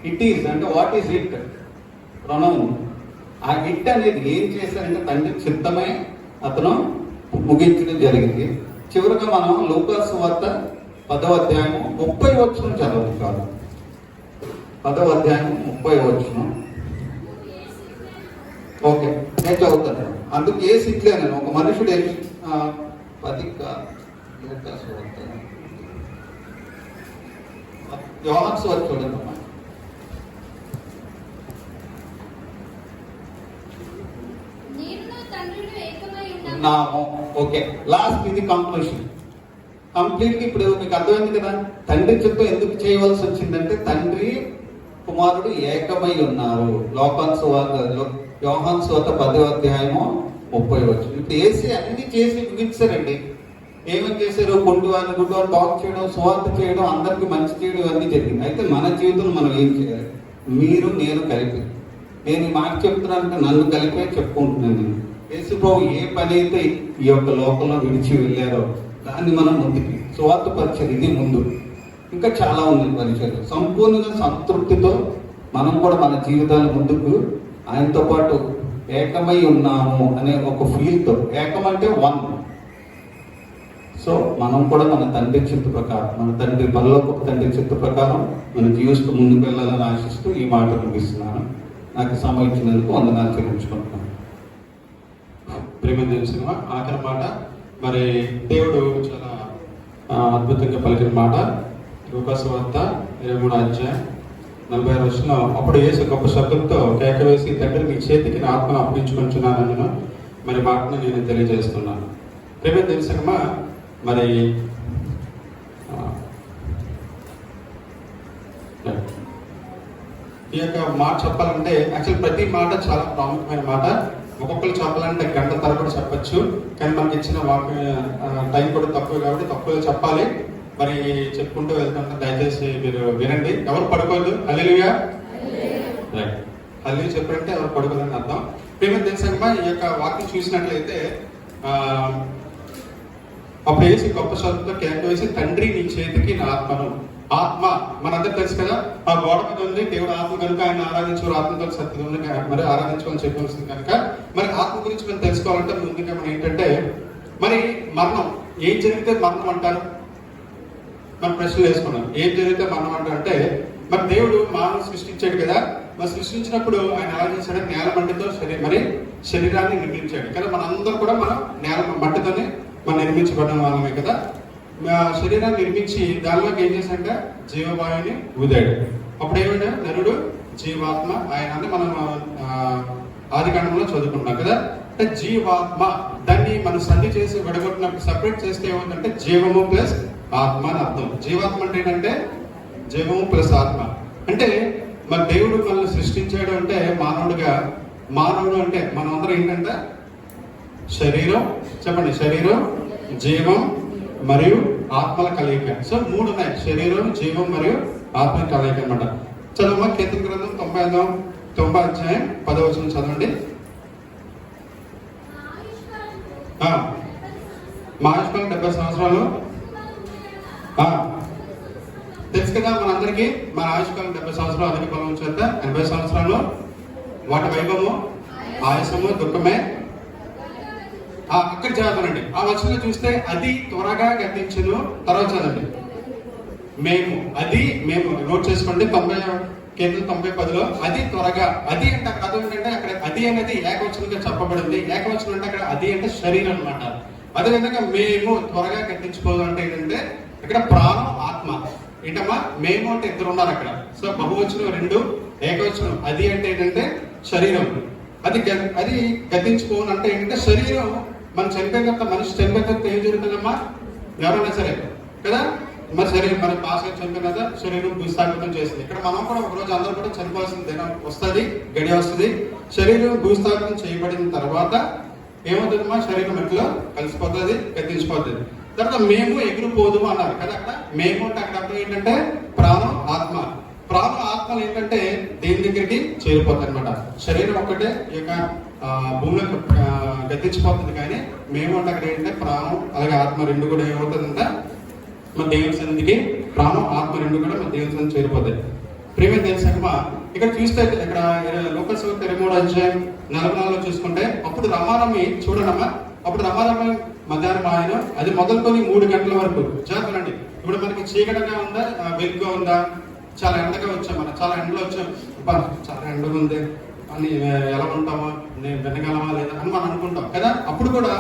It is అంటే వాట్ ఈస్ ఇట్ ప్రణవం. ఆ ఇట్ అనేది ఏం చేశారంటే తండ్రి చిత్తమే అతను ముగించడం జరిగింది. చివరిగా మనం లూకా సువార్త 10వ అధ్యాయం 30 వచనం చదువుతారు. 10వ అధ్యాయం 30 వచనం. ఓకే, నేను చదువుతాను. అందుకు ఏ సిట్లేను ఒక మనుషుడు 10 యోహాను సువార్త చూడండి అమ్మా. ఓకే, లాస్ట్ ఇది కంక్లూషన్. కంప్లీట్గా ఇప్పుడు మీకు అర్థమైంది కదా, తండ్రి చిత్తం ఎందుకు చేయవలసి వచ్చిందంటే తండ్రి కుమారుడు ఏకమై ఉన్నారు. యోహాను సువార్త 10వ అధ్యాయము 30 వచనం. ఇప్పుడు ఏసీ అన్ని చేసి ముగించారండి. ఏమని చేశారు? గుడ్డివారిని టాక్ చేయడం, సువార్త చేయడం, అందరికి మంచి చేయడం, ఇవన్నీ జరిగింది. అయితే మన జీవితంలో మనం ఏం చేయాలి? మీరు నేను కలిపి, నేను ఈ మాట చెప్తున్నానంటే నన్ను కలిపే చెప్పుకుంటున్నాను నేను. యేసు ప్రభు ఏ పని అయితే ఈ యొక్క లోకంలో విడిచి వెళ్ళారో దాన్ని మనం ముందుకి సువార్త పరిచయం ఇది ముందు, ఇంకా చాలా ఉంది పరిచయం. సంపూర్ణంగా సంతృప్తితో మనం కూడా మన జీవితాల ముందుకు ఆయనతో పాటు ఏకమై ఉన్నాము అనే ఒక ఫీల్తో, ఏకం అంటే వన్. సో మనం కూడా మన తండ్రి చిత్త ప్రకారం, మన తండ్రి పరలోకపు తండ్రి చిత్త ప్రకారం మనం జీవిస్తూ ముందుకు వెళ్ళాలని ఆశిస్తూ ఈ మాట ముగిస్తున్నాను. నాకు సమయం ఇచ్చినందుకు వందనాలు చెల్లించుకుంటున్నాను. ప్రేమ సినిమా ఆఖరి మాట, మరి దేవుడు చాలా అద్భుతంగా పలికిన మాట. లూకా సువార్త 23వ అధ్యాయం 46వ వచనంలో, అప్పుడు యేసు గొప్ప శబ్దంతో కేక వేసి, తండ్రి నీ చేతికి నా ఆత్మను అప్పగించుకుంటున్నానని మరి మాటను నేను తెలియజేస్తున్నాను. ప్రేమ తెలుసమ్మా, మరి ఈ యొక్క మాట చెప్పాలంటే యాక్చువల్ ప్రతి మాట చాలా ప్రాముఖ్యమైన మాట. ఒక్కొక్కరు చెప్పాలంటే గంట తరబడి చెప్పచ్చు, కానీ మనకి ఇచ్చిన టైం కూడా తక్కువ కాబట్టి తక్కువ చెప్పాలి. మరి చెప్పుకుంటూ వెళ్తుంటే దయచేసి మీరు వినండి. ఎవరు పడుకోవద్దు. హల్లెలూయా. రైట్, హల్లెలూయా చెప్పారంటే ఎవరు పడుకోదని అర్థం. ప్రేమ తెలుసమ్మా, ఈ యొక్క వాక్యం చూసినట్లయితే అప్పుడు వేసి గొప్ప శబ్దంతో కేక వేసి, తండ్రి నీ చేతికి నా ఆత్మను. ఆత్మ మనందరూ తెలుసు కదా, ఆ గోడ మీద ఉంది దేవుడు ఆత్మ కనుక ఆయన ఆరాధించు, ఆత్మతో సత్యం ఉంది మరి ఆరాధించుకోవాలని చెప్పవలసింది కనుక, మరి ఆత్మ గురించి మనం తెలుసుకోవాలంటే ముందుగా మనం ఏంటంటే, మరి మరణం ఏం జరిగితే మరణం అంటారు? మనం ప్రశ్నలు వేసుకున్నాం. ఏం జరిగితే మరణం అంటే, మరి దేవుడు మానవుని సృష్టించాడు కదా, మరి సృష్టించినప్పుడు ఆయన ఎలా చేశాడు? నేల మట్టితో మరి శరీరాన్ని నిర్మించాడు కదా. మనందరూ కూడా మనం నేల మట్టితోనే మనం నిర్మించబడిన వాళ్ళమే కదా. శరీరాన్ని నిర్మించి దానిలోకి ఏం చేశాక జీవవాయుని ఊదాడు. అప్పుడు ఏమైనా నరుడు జీవాత్మ ఆయన మనం ఆదికాండంలో చదువుకుంటున్నాం కదా. అంటే జీవాత్మ దాన్ని మనం సంధి చేసి విడగొట్టినప్పుడు సపరేట్ చేస్తే ఏమవుతుందంటే జీవము ప్లస్ ఆత్మ అని అర్థం. జీవాత్మ అంటే ఏంటంటే జీవము ప్లస్ ఆత్మ. అంటే మన దేవుడు మనల్ని సృష్టించాడు అంటే మానవుడుగా, మానవుడు అంటే మనందరం ఏంటంటే శరీరం, చెప్పండి, శరీరం, జీవం మరియు ఆత్మల కలయిక. సో 3 ఉన్నాయి, శరీరం, జీవం మరియు ఆత్మ కలయిక అనమాట. చదవమ్మా, కీర్తన గ్రంథం 90వ అధ్యాయం 10వ వచనం చదవండి. మా ఆయుష్కాలం 70 సంవత్సరాలు తెలుసు కదా మనందరికీ. మన ఆయుష్కాలం 70 సంవత్సరాలు, అధిక బలం చేత 80 సంవత్సరాలు వాటి వైభవము ఆయాసము దుఃఖమే. అక్కడ చదువుతానండి. ఆ వచనంలో చూస్తే అది త్వరగా గతించును. తర్వాత చదవండి. మేము నోట్ చేసుకోండి. 90:10 అది త్వరగా. అది అంటే అక్కడ అర్థం ఏంటంటే అక్కడ అది అనేది ఏకవచనంగా చెప్పబడింది. ఏకవచనం అంటే అక్కడ అది అంటే శరీరం అనమాట. అదేవిధంగా మేము త్వరగా గతించుకోదు అంటే ఏంటంటే ఇక్కడ ప్రాణం ఆత్మ. ఏంటమ్మా మేము అంటే ఇద్దరు ఉన్నారు అక్కడ. సో బహువచనం 2, ఏకవచనం అది అంటే ఏంటంటే శరీరం. అది గతించుకోను అంటే ఏంటంటే శరీరం మనం చనిపోయిన తర్వాత, మనిషి చనిపోయిన తర్వాత ఏం జరుగుతుందమ్మా? ఎవరైనా సరే కదా, మన శరీరం మన భాష చనిపోయిన తర్వాత శరీరం భూస్థాపితం చేస్తుంది. ఇక్కడ మనం కూడా ఒకరోజు అందరూ కూడా చనిపోవాల్సిన దినం వస్తుంది, గడియ వస్తుంది. శరీరం భూస్థాపితం చేయబడిన తర్వాత ఏమవుతుందమ్మా? శరీరం ఎట్లా కలిసిపోతుంది, గతించిపోతుంది. తర్వాత మేము ఎగిరిపోదుము అన్నారు కదా. అక్కడ మేము అంటే అక్కడ అర్థం ఏంటంటే ప్రాణం ఆత్మ. ప్రాణం ఆత్మలు ఏంటంటే దేని దగ్గరికి చేరిపోతుంది అనమాట. శరీరం ఒక్కటే ఈ యొక్క భూమిలో గతించిపోతుంది, కానీ మేము అంటే అక్కడ ఏంటంటే ప్రాణం అలాగే ఆత్మ రెండు కూడా ఏమవుతుందంటే మన దేవుని సన్నిధికి, ప్రాణం ఆత్మ రెండు కూడా మన దేవుని సన్నిధి చేరిపోతాయి. ప్రియమైన తెలుసమ్మా, ఇక్కడ చూస్తే ఇక్కడ లూకాసు 23:44 చూసుకుంటే అప్పుడు రమారమి చూడనమ్మా. అప్పుడు రమారమి మధ్యాహ్నం ఆయన అది మొదలుకొని 3 గంటల వరకు చేస్తానండి. ఇప్పుడు మనకి చీకటిగా ఉందా, వెలుగుగా ఉందా? చాలా ఎండగా వచ్చాం, మనం చాలా ఎండలో వచ్చాం. చాలా ఎండగా ఉంది అని ఎలా ఉంటామో, నేను వినగలమా లేదా అని మనం అనుకుంటాం కదా. అప్పుడు కూడా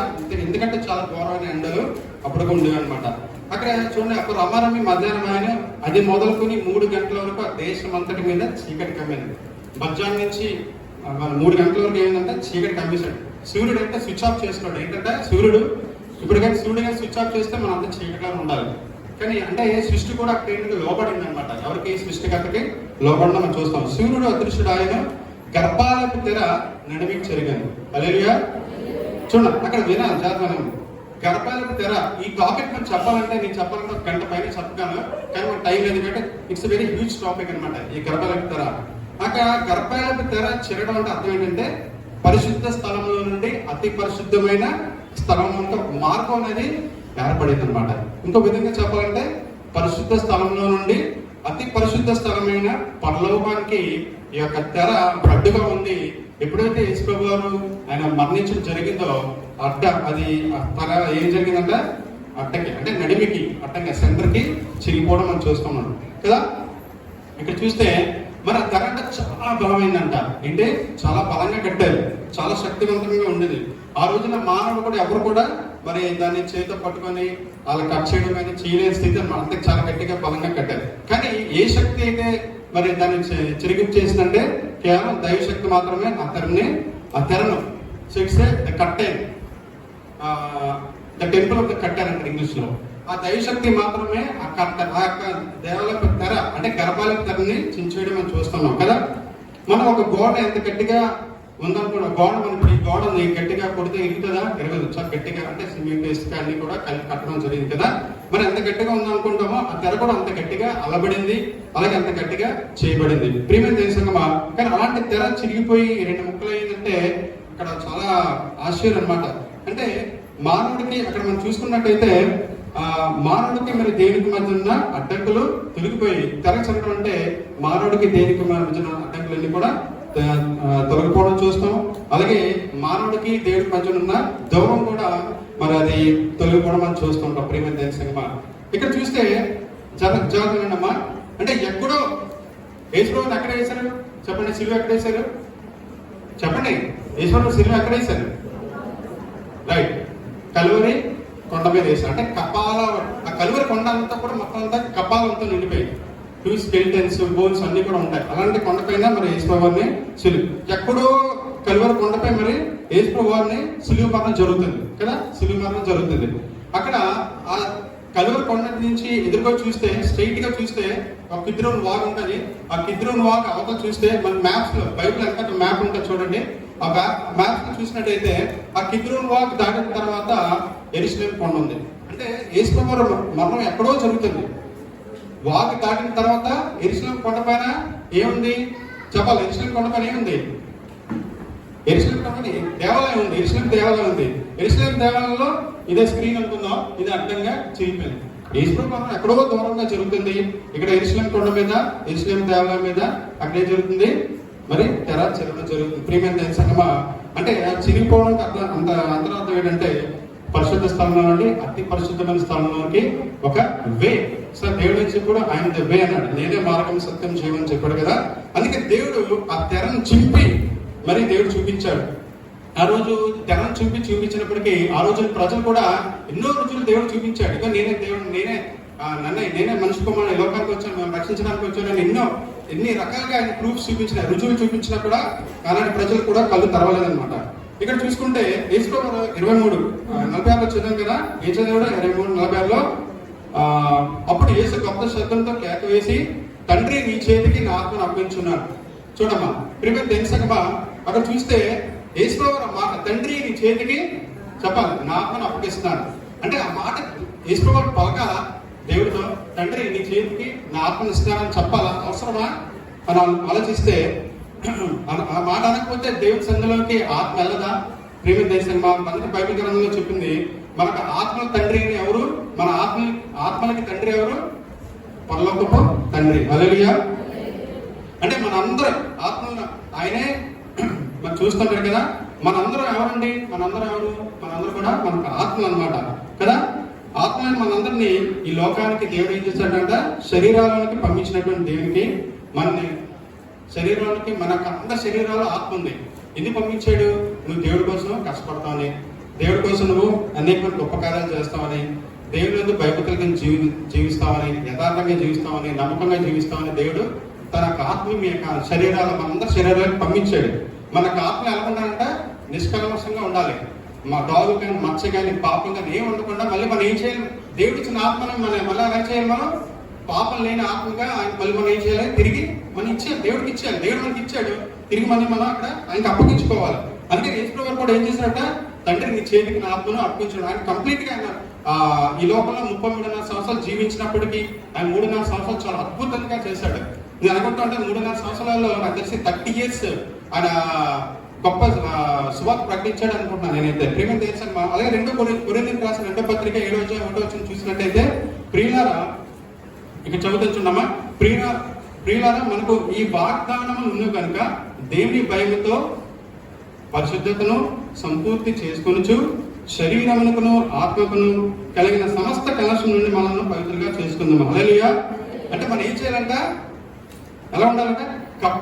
ఎందుకంటే చాలా ఘోరమైన ఎండలు అప్పుడు ఉండేవి అనమాట. అక్కడ చూడండి, అప్పుడు రమారమి మధ్యాహ్నం ఆయన అది మొదలుకొని 3 గంటల వరకు దేశం అంతటి మీద చీకటి కమ్మింది. మధ్యాహ్నం నుంచి 3 గంటల వరకు ఏంటంటే చీకటి కమ్మేశాడు. సూర్యుడు అంటే స్విచ్ ఆఫ్ చేసుకున్నాడు. ఏంటంటే సూర్యుడు ఇప్పుడు కానీ సూర్యుడు కానీ స్విచ్ ఆఫ్ చేస్తే మనం అంతా చీకటిగా ఉండాలి. కానీ అంటే సృష్టి కూడా అక్కడ లోబడింది అనమాట. ఎవరికి? సృష్టికర్తకి లోబడిన మనం చూస్తాం. సూర్యుడు అదృశ్యుడు ఆయన గర్భాలకు తెర నడిమికి చెరిగింది. హల్లెలూయా. చూడండి అక్కడ వినాలి జాగ్రత్త. గర్భాలకు తెర ఈ టాపిక్ మనం చెప్పాలంటే నేను చెప్పాలంటే 1 గంట పైన చెప్పగలను, కానీ మన టైం లేదు. ఎందుకంటే ఇట్స్ వెరీ హ్యూజ్ టాపిక్ అనమాట ఈ గర్భాలకు తెర. అక్కడ గర్భాలకు తెర చెరడం అంటే అర్థం ఏంటంటే పరిశుద్ధ స్థలంలో నుండి అతి పరిశుద్ధమైన స్థలం మార్గం అనేది ఏర్పడింది అనమాట. ఇంకో విధంగా చెప్పాలంటే పరిశుద్ధ స్థలంలో నుండి అతి పరిశుద్ధ స్థలమైన పరలోకానికి ఈ యొక్క తెర అడ్డుగా ఉంది. ఎప్పుడైతే యేసుప్రభు గారు ఆయన మరణించడం జరిగిందో అది తెర ఏం జరిగిందంటే అడ్డకి అంటే నడిమికి అడ్డంగా సెంటర్కి చిరిగిపోవడం మనం చూస్తున్నాం కదా. ఇక్కడ చూస్తే మరి ఆ తెర అంటే చాలా బలమైందంట. అంటే చాలా బలంగా కట్టారు, చాలా శక్తివంతంగా ఉండేది. ఆ రోజున మానవుడు కూడా ఎవరు కూడా మరి దాన్ని చేతితో పట్టుకొని అలా కట్ చేయడం కానీ చేయలేని స్థితి అంతే చాలా గట్టిగా బలంగా కట్టారు. కానీ ఏ శక్తి అయితే మరి దాన్ని చిరిగింపు చేసిందంటే కేవలం దైవశక్తి మాత్రమే ఆ తెరను చేస్తే కట్టే the temple of the cutter అంటారు ఇంగ్లీష్ లో. ఆ దైవశక్తి మాత్రమే ఆ యొక్క దేవాలయ తెర అంటే గర్భాలయ తెరని చించేయడం మనం చూస్తున్నాం కదా. మనం ఒక గోడ ఎంత గట్టిగా ఉందనుకున్న గోడ మనకి ఈ గోడ గట్టిగా కొడితే ఇరుగుతుందా? ఇరగదు. చాలా గట్టిగా అంటే సిమెంట్ ఇసుక అన్ని కూడా కలిపి కట్టడం జరిగింది కదా. మరి ఎంత గట్టిగా ఉందనుకుంటామో ఆ తెర కూడా అంత గట్టిగా అల్లబడింది, అలాగే అంత గట్టిగా చేయబడింది. ప్రియమైన దేశంగా కానీ అలాంటి తెర చిరిగిపోయి 2 ముక్కలు అయిందంటే అక్కడ చాలా ఆశ్చర్యం అనమాట. అంటే మానవుడికి అక్కడ మనం చూసుకున్నట్టయితే మానవుడికి మరి దేవునికి మధ్య ఉన్న అడ్డంకులు తొలగిపోయి తెర చెరగడం అంటే మానవుడికి దేవునికి మధ్య ఉన్న అడ్డంకులన్నీ కూడా తొలగిపోవడం చూస్తాం. అలాగే మానవుడికి దేవుడికి మధ్య ఉన్న దూరం కూడా మరి అది తొలగిపోవడం మనం చూస్తుంటాం. ప్రియమైన దేశంగా ఇక్కడ చూస్తే జాగ్రత్తమ్మా అంటే ఎక్కడో యేసుప్రభుని ఎక్కడ వేశారు చెప్పండి? సిలువ ఎక్కడ వేశారు చెప్పండి? యేసుప్రభు సిలువ ఎక్కడ వేశారు? రైట్, కలువరి కొండ మీద వేశారు. అంటే ఆ కలువరి కొండ అంతా కూడా మొత్తం అంతా కపాలంతో నిండిపోయింది. 2 స్కెలిటన్స్ బోన్స్ అన్ని కూడా ఉంటాయి. అలాంటి కొండపైన మరి యేసుప్రభుని సిలువ ఎక్కడో కలువరి కొండపై మరి యేసుప్రభుని సిలువ మరణం జరుగుతుంది కదా. సిలువ మరణం జరుగుతుంది అక్కడ. ఆ కలువరి కొండ నుంచి ఎదురుగా చూస్తే స్ట్రైట్ గా చూస్తే ఒక కిద్రోన్ వాగ్ ఉంటుంది. ఆ కిద్రోన్ వాగ్ అవతల చూస్తే మన మ్యాప్స్ లో బైబిల్ ఎంత మ్యాప్ ఉంటుంది చూడండి. ఆ మ్యాప్ చూసినట్టయితే ఆ కిద్రోన్ వాగ్ దాటిన తర్వాత యెరూషలేము కొండ ఉంది. అంటే యేసుప్రభు మరణం ఎక్కడో జరుగుతుంది. వాగ్ దాటిన తర్వాత యెరూషలేము కొండ పైన ఏముంది చెప్పాలి? యెరూషలేము కొండ పైన ఏముంది? యెరూషలేము కొండ దేవాలయం ఉంది. యెరూషలేము దేవాలయం ఉంది. యెరూషలేము దేవాలయంలో ఇదే స్క్రీన్ అనుకుందాం, ఇది అడ్డంగా చిరిగిపోయింది. యేసుప్రభు మరణం ఎక్కడో దూరంగా జరుగుతుంది. ఇక్కడ యెరూషలేము కొండ మీద యెరూషలేము దేవాలయం మీద అక్కడే జరుగుతుంది. మరి తెర చిరగడం జరుగుతుంది. ప్రియమైన దేవుని సంగమా, అంటే చిరిగిపోవడానికి అట్లా అంత అంతరార్థం ఏంటంటే పరిశుద్ధ స్థలంలో నుండి అతి పరిశుద్ధమైన స్థలంలోకి ఒక వే. సో దేవుడు వచ్చి కూడా ఆయన వే అన్నాడు, నేనే మార్గం సత్యం జీవని చెప్పాడు కదా. అందుకే దేవుడు ఆ తెరను చింపి మరి దేవుడు చూపించాడు. ఆ రోజు తెరను చూపించినప్పటికీ ఆ రోజు ప్రజలు కూడా ఎన్నో రోజులు దేవుడు చూపించాడు. ఇక నేనే దేవుడు, నేనే మనిషి కుమారుడు లోకానికి వచ్చాను, మేము రక్షించడానికి వచ్చాను, ఎన్ని రకాలుగా ఆయన ప్రూఫ్స్ చూపించిన, రుజువులు చూపించినా కూడా అలాంటి ప్రజలు కూడా కళ్ళు తెరవలేదన్నమాట. ఇక్కడ చూసుకుంటే యేసుప్రభు 23:46 చదివాం కదా. ఏం చదివాడు? 23:46లో అప్పుడు యేసు గొప్ప శబ్దంతో కేక వేసి, తండ్రి నీ చేతికి నా ఆత్మను అప్పగించున్నాడు. చూడమ్మా ప్రియమైన దేవుని సంగమా, అక్కడ చూస్తే యేసుప్రభు మాట తండ్రి నీ చేతికి చెప్పాలి, నా ఆత్మను అప్పగిస్తున్నాడు అంటే ఆ మాట యేసుప్రభు పలక దేవుడితో, తండ్రి నీ చేతికి నా ఆత్మను ఇస్తున్నానని చెప్పాలా? అవసరమా అని ఆలోచిస్తే ఆ మాట అనకపోతే దేవుడి సంఘంలోకి ఆత్మ వెళ్ళదా? ప్రియమైన దేవుని సంగమా, అందుకే బైబిల్ గ్రంథంలో చెప్పింది, మనకు ఆత్మల తండ్రి ఎవరు? మన ఆత్మలకి తండ్రి ఎవరు? పరలోకపు తండ్రి. హల్లెలూయా. అంటే మనందరం ఆత్మలను ఆయనే మనం చూస్తుంటాడు కదా. మనందరం ఎవరండి? మనందరం ఎవరు? మనందరూ కూడా మనకు ఆత్మలు అన్నమాట కదా. ఆత్మని మనందరినీ ఈ లోకానికి దేవుడు ఏం చేశాడంట? శరీరాలకి పంపించినటువంటి దేవునికి మనని శరీరానికి, మనకు అందరి శరీరాలు ఆత్మ ఉంది. ఎందుకు పంపించాడు? నువ్వు దేవుడి కోసం కష్టపడతావని, దేవుడి కోసం నువ్వు అనేకమైన గొప్ప కార్యాలు చేస్తావని, దేవుడి ఎందుకు భయభక్తులకి జీవిస్తావని, యథార్థంగా జీవిస్తావని, నమ్మకంగా జీవిస్తావని దేవుడు తన ఆత్మ మీ యొక్క శరీరాలు, మనందరి శరీరాలకు పంపించాడు. మనకు ఆత్మ ఎలా ఉండాలంటే నిష్కల్మషంగా ఉండాలి. మా డాగు కానీ, మచ్చ కానీ, పాపం కానీ ఏం ఉండకుండా మళ్ళీ మనం ఏం చేయాలి? దేవుడి ఇచ్చిన ఆత్మను మళ్ళీ ఎలా చేయాలి? మనం పాపం లేని ఆత్మగా ఆయన మళ్ళీ మనం ఏం చేయాలి? తిరిగి మనం ఇచ్చేయాలి, దేవుడికి ఇచ్చేయాలి. దేవుడు మనకి ఇచ్చాడు, తిరిగి మళ్ళీ మనం అక్కడ ఆయనకి అప్పగించుకోవాలి. అందుకే యేసుప్రభు కూడా ఏం చేశారట? తండ్రి నీ చేతికి నా ఆత్మను అప్పగించాడు. ఆయన కంప్లీట్ గా ఆయన ఈ లోపల 33.5 సంవత్సరాలు జీవించినప్పటికీ ఆయన 3.5 సంవత్సరాలు చాలా అద్భుతంగా చేశాడు. నేను అనుకుంటా అంటే 3.5 సంవత్సరాల్లో నాకు తెలిసి 30 years ఆయన గొప్ప సువార్త ప్రకటించాడు అనుకుంటున్నాను నేనైతే. ప్రియమైన దేవుని సంగమా, అలాగే 2 కొరింథీయులకు రాసిన 2వ పత్రిక 7వ అధ్యాయం 1వ వచనం చూసినట్టయితే, ప్రియులారా ఇక్కడ చదువుతున్నామా, ప్రియులారా మనకు ఈ వాగ్దానము ఉంది కనుక దేవుని భయముతో పరిశుద్ధతను సంపూర్తి చేసుకొనుచు శరీరమునకును ఆత్మకును కలిగిన సమస్త కలశం నుండి మనల్ని పవిత్రంగా చేసుకుందాం. హల్లెలూయా. అంటే మనం ఏం చేయాలంట? ఎలా ఉండాలంటే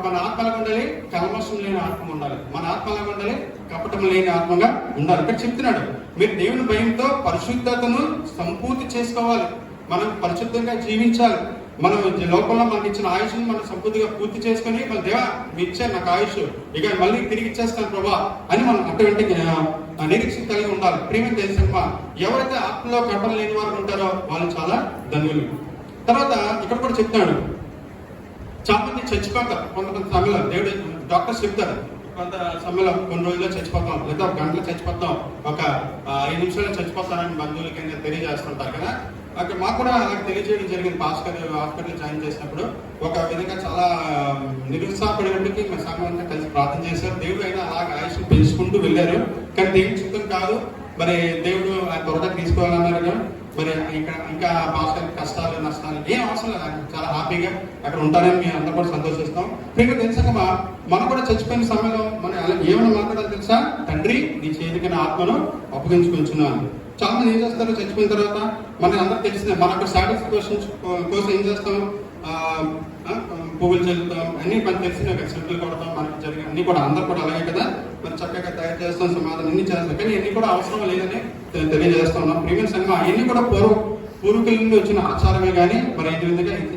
మన ఆత్మలాగా ఉండాలి, కల్మషం లేని ఆత్మ ఉండాలి. మన ఆత్మలాగా ఉండాలి, కపటం లేని ఆత్మగా ఉండాలి. ఇక్కడ చెప్తున్నాడు, మీరు దేవుని భయంతో పరిశుద్ధతను సంపూర్తి చేసుకోవాలి. మనం పరిశుద్ధంగా జీవించాలి. మనం లోకంలో మనకి ఇచ్చిన ఆయుష్ని మనం సంపూర్తిగా పూర్తి చేసుకుని, మన దేవా మీ ఇచ్చారు నాకు ఆయుష్, ఇక మళ్ళీ తిరిగి ఇచ్చేస్తాను ప్రభా అని మనం అటువంటి నిరీక్షణ కలిగి ఉండాలి. ప్రియమైన దేవుని సంగమా, ఎవరైతే ఆత్మలో కపటం లేని వారు ఉంటారో వాళ్ళు చాలా ధన్యులు. తర్వాత ఇక్కడ కూడా చెప్తున్నాడు, చాలా మంది చచ్చిపోతారు కొంత సమయంలో. దేవుడు డాక్టర్స్ చెప్తారు, కొంత సమయంలో కొన్ని రోజుల్లో చచ్చిపోతాం, లేదా 1 గంటలో చచ్చిపోతాం, ఒక 5 నిమిషాల్లో చచ్చిపోతానని బంధువులకి తెలియజేస్తుంటారు కదా. అక్కడ మాకు కూడా అలా తెలియజేయడం జరిగింది. హాస్పిటల్ జాయిన్ చేసినప్పుడు ఒక విధంగా చాలా నిరుత్సాహపడినప్పటికీ మా సంఘం అంతా కలిసి ప్రార్థన చేశారు. దేవుడు అయినా అలాగే ఆయుష్ పెంచుకుంటూ వెళ్ళారు. కానీ దేవుడి చిత్తం కాదు, మరి దేవుడు ఆయన త్వరగా తీసుకోవాలన్నారు. మరి ఇంకా పాస్టర్ కష్టాలు నష్టాలు ఏం అవసరం లేదు, చాలా హ్యాపీగా అక్కడ ఉంటారని మేము అందరూ కూడా సంతోషిస్తాం. ఇంకా తెలుసా మనం కూడా చచ్చిపోయిన సమయంలో మనం ఏమైనా మాట్లాడాలి తెలుసా? తండ్రి నీ చేతికి నా ఆత్మను అప్పగించుకుంటున్నాను. చాలా మంది ఏం చేస్తారు చచ్చిపోయిన తర్వాత? మనకి అందరికి తెలిసిందే, మనకు సాటిస్ఫాక్షన్ కోసం ఏం చేస్తాం? పువ్వులు చల్లుతాం, అన్ని మనకు తెలిసిన సెంట్లు కొడతాం, మనకి జరిగిన అన్ని కూడా అందరు కూడా అలాగే కదా. మరి చక్కగా తయారు చేస్తాం, సమాధానం అన్ని చేస్తాం. కానీ ఇవన్నీ కూడా అవసరం లేదని తెలియజేస్తా ఉన్నాం. ప్రీమియం సంఘం అవన్నీ కూడా పూర్వీకుల నుండి వచ్చిన ఆచారమే కానీ మరి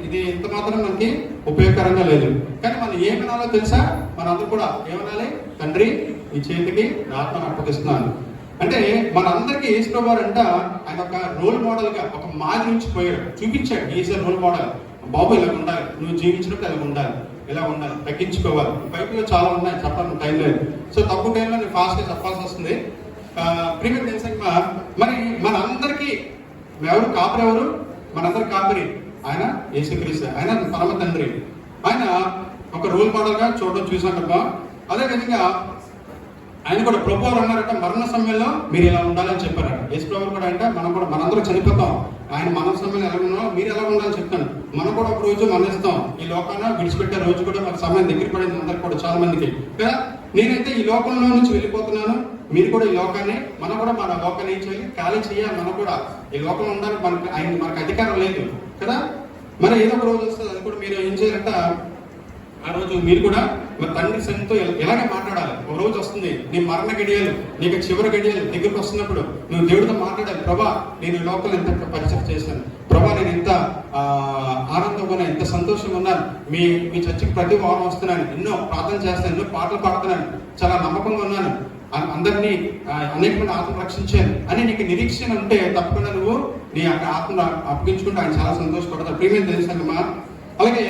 ఇది ఇంత మాత్రం మనకి ఉపయోగకరంగా లేదు. కానీ మనం ఏమనాలో తెలుసా? మనందరూ కూడా ఏమనాలి? తండ్రి ఈ చేతికి ఆత్మను అప్పగిస్తున్నాను అంటే మనందరికీ యేసుప్రభు అంట ఆయన ఒక రోల్ మోడల్ గా ఒక మాదిరి నుంచి పోయాడు, చూపించాడు. Is role model. బాబు ఇలా ఉండాలి, నువ్వు జీవించినప్పుడు ఇలా ఉండాలి, ఇలా ఉండాలి, తగ్గించుకోవాలి. బైబిల్లో చాలా ఉన్నాయి, చెప్పాలని టైం లేదు. సో తక్కువ టైంలో నేను ఫాస్ట్ గా చెప్పాల్సి వస్తుంది. ప్రీమియం తెలుసా, మరి మనందరికీ ఎవరు కాపరి? ఎవరు మనందరి కాపరి? ఆయన యేసుక్రీస్తు. ఆయన పరమ తండ్రి. ఆయన ఒక రోల్ మోడల్ గా చూడడం చూసాం కదా. అదే విధంగా ఆయన కూడా ప్రభు వారు అన్నారట, మరణ సమయంలో మీరు ఇలా ఉండాలని చెప్పారట. యేసు ప్రభు కూడా అంటే మనందరం చనిపోతాం, ఆయన మరణ సమయంలో ఎలా ఉన్నారో మీరు ఎలా ఉండాలని చెప్తాను. మనం కూడా ఒక రోజు మరణిస్తాం, ఈ లోకాన్ని విడిచిపెట్టే రోజు కూడా మన సమయం దగ్గర పడింది అందరికి కూడా, చాలా మందికి కదా. నేనైతే ఈ లోకంలో నుంచి వెళ్ళిపోతున్నాను, మీరు కూడా ఈ లోకాన్ని, మనం కూడా మన లోకాన్ని ఏం చేయాలి, ఖాళీ చేయాలి. మనం కూడా ఈ లోకంలో ఉండడానికి మనకు అధికారం లేదు కదా. మరి ఏదో ఒక రోజు వస్తుంది, అది కూడా మీరు ఏం చేయాలంట, ఆ రోజు మీరు కూడా మరి తండ్రి సన్నిధితో ఎలాగే మాట్లాడాలి. ఒక రోజు వస్తుంది, నీ మరణ గడియలు, నీకు చివరి గడియలు దగ్గరకు వస్తున్నప్పుడు నువ్వు దేవుడితో మాట్లాడాలి. ప్రభా, నేను ఈ లోకంలో ఎంత పరిచయం చేశాను, ప్రభా నేను ఎంత ఆనందంగా ఉన్నాను, ఎంత సంతోషంగా ఉన్నాను, మీ చర్చికి ప్రతి వారం వస్తున్నాను, ఎన్నో ప్రార్థన చేస్తాను, ఎన్నో పాటలు పాడుతున్నాను, చాలా నమ్మకంగా ఉన్నాను, అందరినీ అనేకమైన ఆత్మ రక్షించాను అని నీకు నిరీక్షణ ఉంటే తప్పకుండా నువ్వు నీ అక్కడ ఆత్మను అప్పగించుకుంటే ఆయన చాలా సంతోషపడతాడు. ప్రియమైన తెలుసమ్మా. అలాగే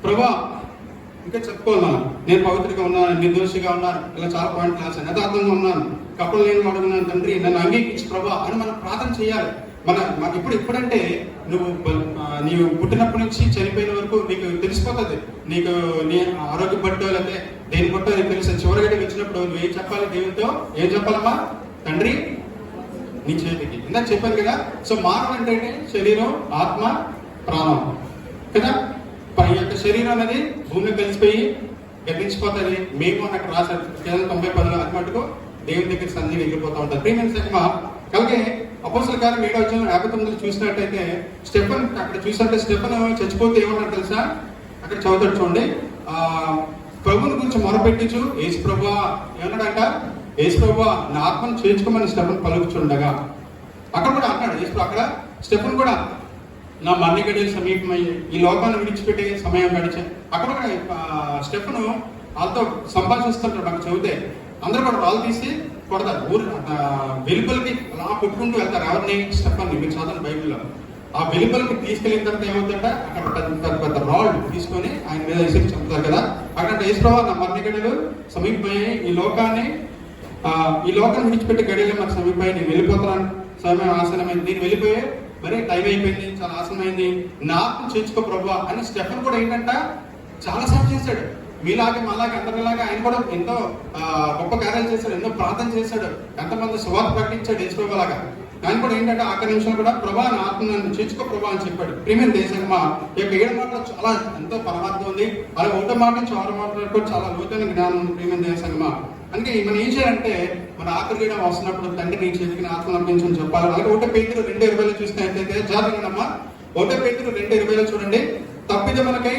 ప్రభా ఇంకా చెప్పుకోవాలి మనం, నేను పవిత్రంగా ఉన్నాను, నిర్దోషిగా ఉన్నాను, ఇలా చాలా పాయింట్లు రాశాను, యథార్థంగా ఉన్నాను, కప్పలు లేని వాడుకున్నాను తండ్రి, నన్ను అంగీకరించి ప్రభా అని మనం ప్రార్థన చేయాలి. మన ఇప్పుడంటే నీవు పుట్టినప్పటి నుంచి చనిపోయిన వరకు నీకు తెలిసిపోతుంది, నీకు నీ ఆరోగ్య పట్టో లేకపోతే దేని పట్టో నీకు తెలుసు. చివరి గడికి వచ్చినప్పుడు నువ్వు ఏం చెప్పాలి దేవునితో, ఏం చెప్పాలమ్మా, తండ్రి నీ చేతికి. ఇందాక చెప్పాను కదా. సో మానవ అంటే శరీరం, ఆత్మ, ప్రాణం కదా. ఈ యొక్క శరీరం అనేది భూమిలో కలిసిపోయి గతించిపోతుంది. మేము అక్కడ రాశారు 90 అది మటుకు దేవుని దగ్గర సంధి వెళ్ళిపోతూ ఉంటారు. ప్రియమైన సినిమా. అలాగే అపోస్తలుల కార్యం 7వ అధ్యాయం 59 చూసినట్టయితే స్టెఫెన్ అక్కడ చూసినట్టే స్టెఫెన్ చచ్చిపోతే ఏమన్నాడు తెలుసా, అక్కడ చదువుతాడు చూడండి. ప్రభుని గురించి మొరపెట్టించు, యేసు ప్రభువా ఏమన్నాడంట, యేసు ప్రభువా నా ఆత్మను చేర్చుకోమని స్టెఫెన్ పలుకుచుండగా అక్కడ కూడా అన్నాడు యేసు. అక్కడ స్టెఫెన్ కూడా నా మరణి గడియలు సమీపమయ్యి ఈ లోకాన్ని విడిచిపెట్టే సమయం గడిచే అక్కడ స్టెఫెన్ వాళ్ళతో సంభాషిస్తుంటాడు. నాకు చదివితే అందరూ కూడా వాళ్ళు తీసి కొడతారు, ఊరు వెలుపలికి అలా కొట్టుకుంటూ వెళ్తారు. ఎవరిని, స్టెఫెన్. మీరు చదవండి బైబిల్లో. ఆ వెలుపలికి తీసుకెళ్ళిన తర్వాత ఏమవుతుందంట, అక్కడ పెద్ద రాళ్ళు తీసుకొని ఆయన మీద విసిరి చంపుతారు కదా. అక్కడ యేసు ప్రభువా నా మరణి గడియలు సమీపమయ్యి ఈ లోకాన్ని విడిచిపెట్టే గడియలు మాకు సమీపమయ్యి నేను వెళ్ళిపోతున్నాను, సమయం ఆసనమైంది, నేను వెళ్ళిపోయే మరి టైం అయిపోయింది, చాలా ఆసనమైంది, నా ఆత్మ చేర్చుకో ప్రభువా అని స్టెఫెన్ కూడా ఏంటంట చాలా సార్లు చేశాడు. మీలాగే మళ్ళాగే అందరిలాగా ఆయన కూడా ఎంతో గొప్ప కార్యాలు చేశాడు, ఎన్నో ప్రార్థన చేశాడు, ఎంతమంది సువార్త ప్రకటించాడు యేసు ప్రభువు లాగా. ఆయన కూడా ఏంటంటే ఆఖరి నిమిషంలో కూడా ప్రభా నా ఆత్మ నన్ను చేర్చుకో ప్రభా అని చెప్పాడు. ప్రియమైన దేశంగా ఈ యొక్క 7 మాటలు చాలా ఎంతో పరమార్థం ఉంది. అలాగే 1వ మాట నుంచి 6వ మాట కూడా చాలా లోతైన జ్ఞానం ఉంది. ప్రియమైన దేశంగా అందుకే మనం ఏం చేయాలంటే మన ఆఖరి గడియ వస్తున్నప్పుడు తండ్రి నీ చేతికి నా ఆత్మ అర్పించని చెప్పాలి. అలాగే 1 పేతురు 2:20 చూసినట్టయితే జాగ్రత్తమ్మా. 1 పేతురు 2:20 చూడండి. తప్పిదములకై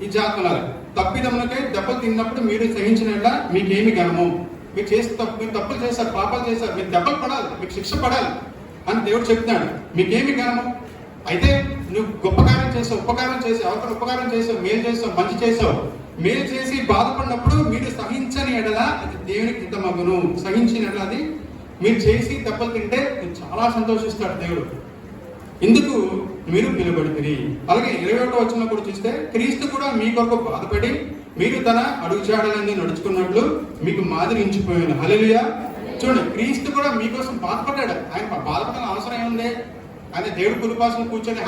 ఈ జాగ్రత్తలు, తప్పిదములకై దెబ్బలు తిన్నప్పుడు మీరు సహించినట్ల మీకేమి గర్వం, మీరు తప్పులు చేశారు, పాపాలు చేశారు, మీరు దెబ్బలు పడాలి, మీకు శిక్ష పడాలి అని దేవుడు చెప్తున్నాడు. మీకేమి గర్వం? అయితే నువ్వు గొప్ప కార్యం చేసావు, ఉపకారం చేసావు, అవతల ఉపకారం చేసావు, మేలు చేసావు, మంచి చేసావు, మేలు చేసి బాధపడినప్పుడు మీరు సహించని ఎడల అది దేవునికి హితమగును. సహించిన ఎడల అది మీరు చేసి దెబ్బలు తింటే చాలా సంతోషిస్తాడు దేవుడు. ఇందుకు మీరు పిలువబడితిరి. అలాగే 21వ వచనంలో కూడా చూస్తే క్రీస్తు కూడా మీ కొరకు బాధపడి మీరు తన అడుగుజాడలన్నీ నడుచుకున్నట్లు మీకు మాదిరి ఉంచిపోయాను. హల్లెలూయా. చూడండి, క్రీస్తు కూడా మీకోసం బాధపడ్డాడు. ఆయన బాధపడాల్సిన అవసరం ఏముంది? ఆయన దేవుడు కురుపాసన కూర్చొని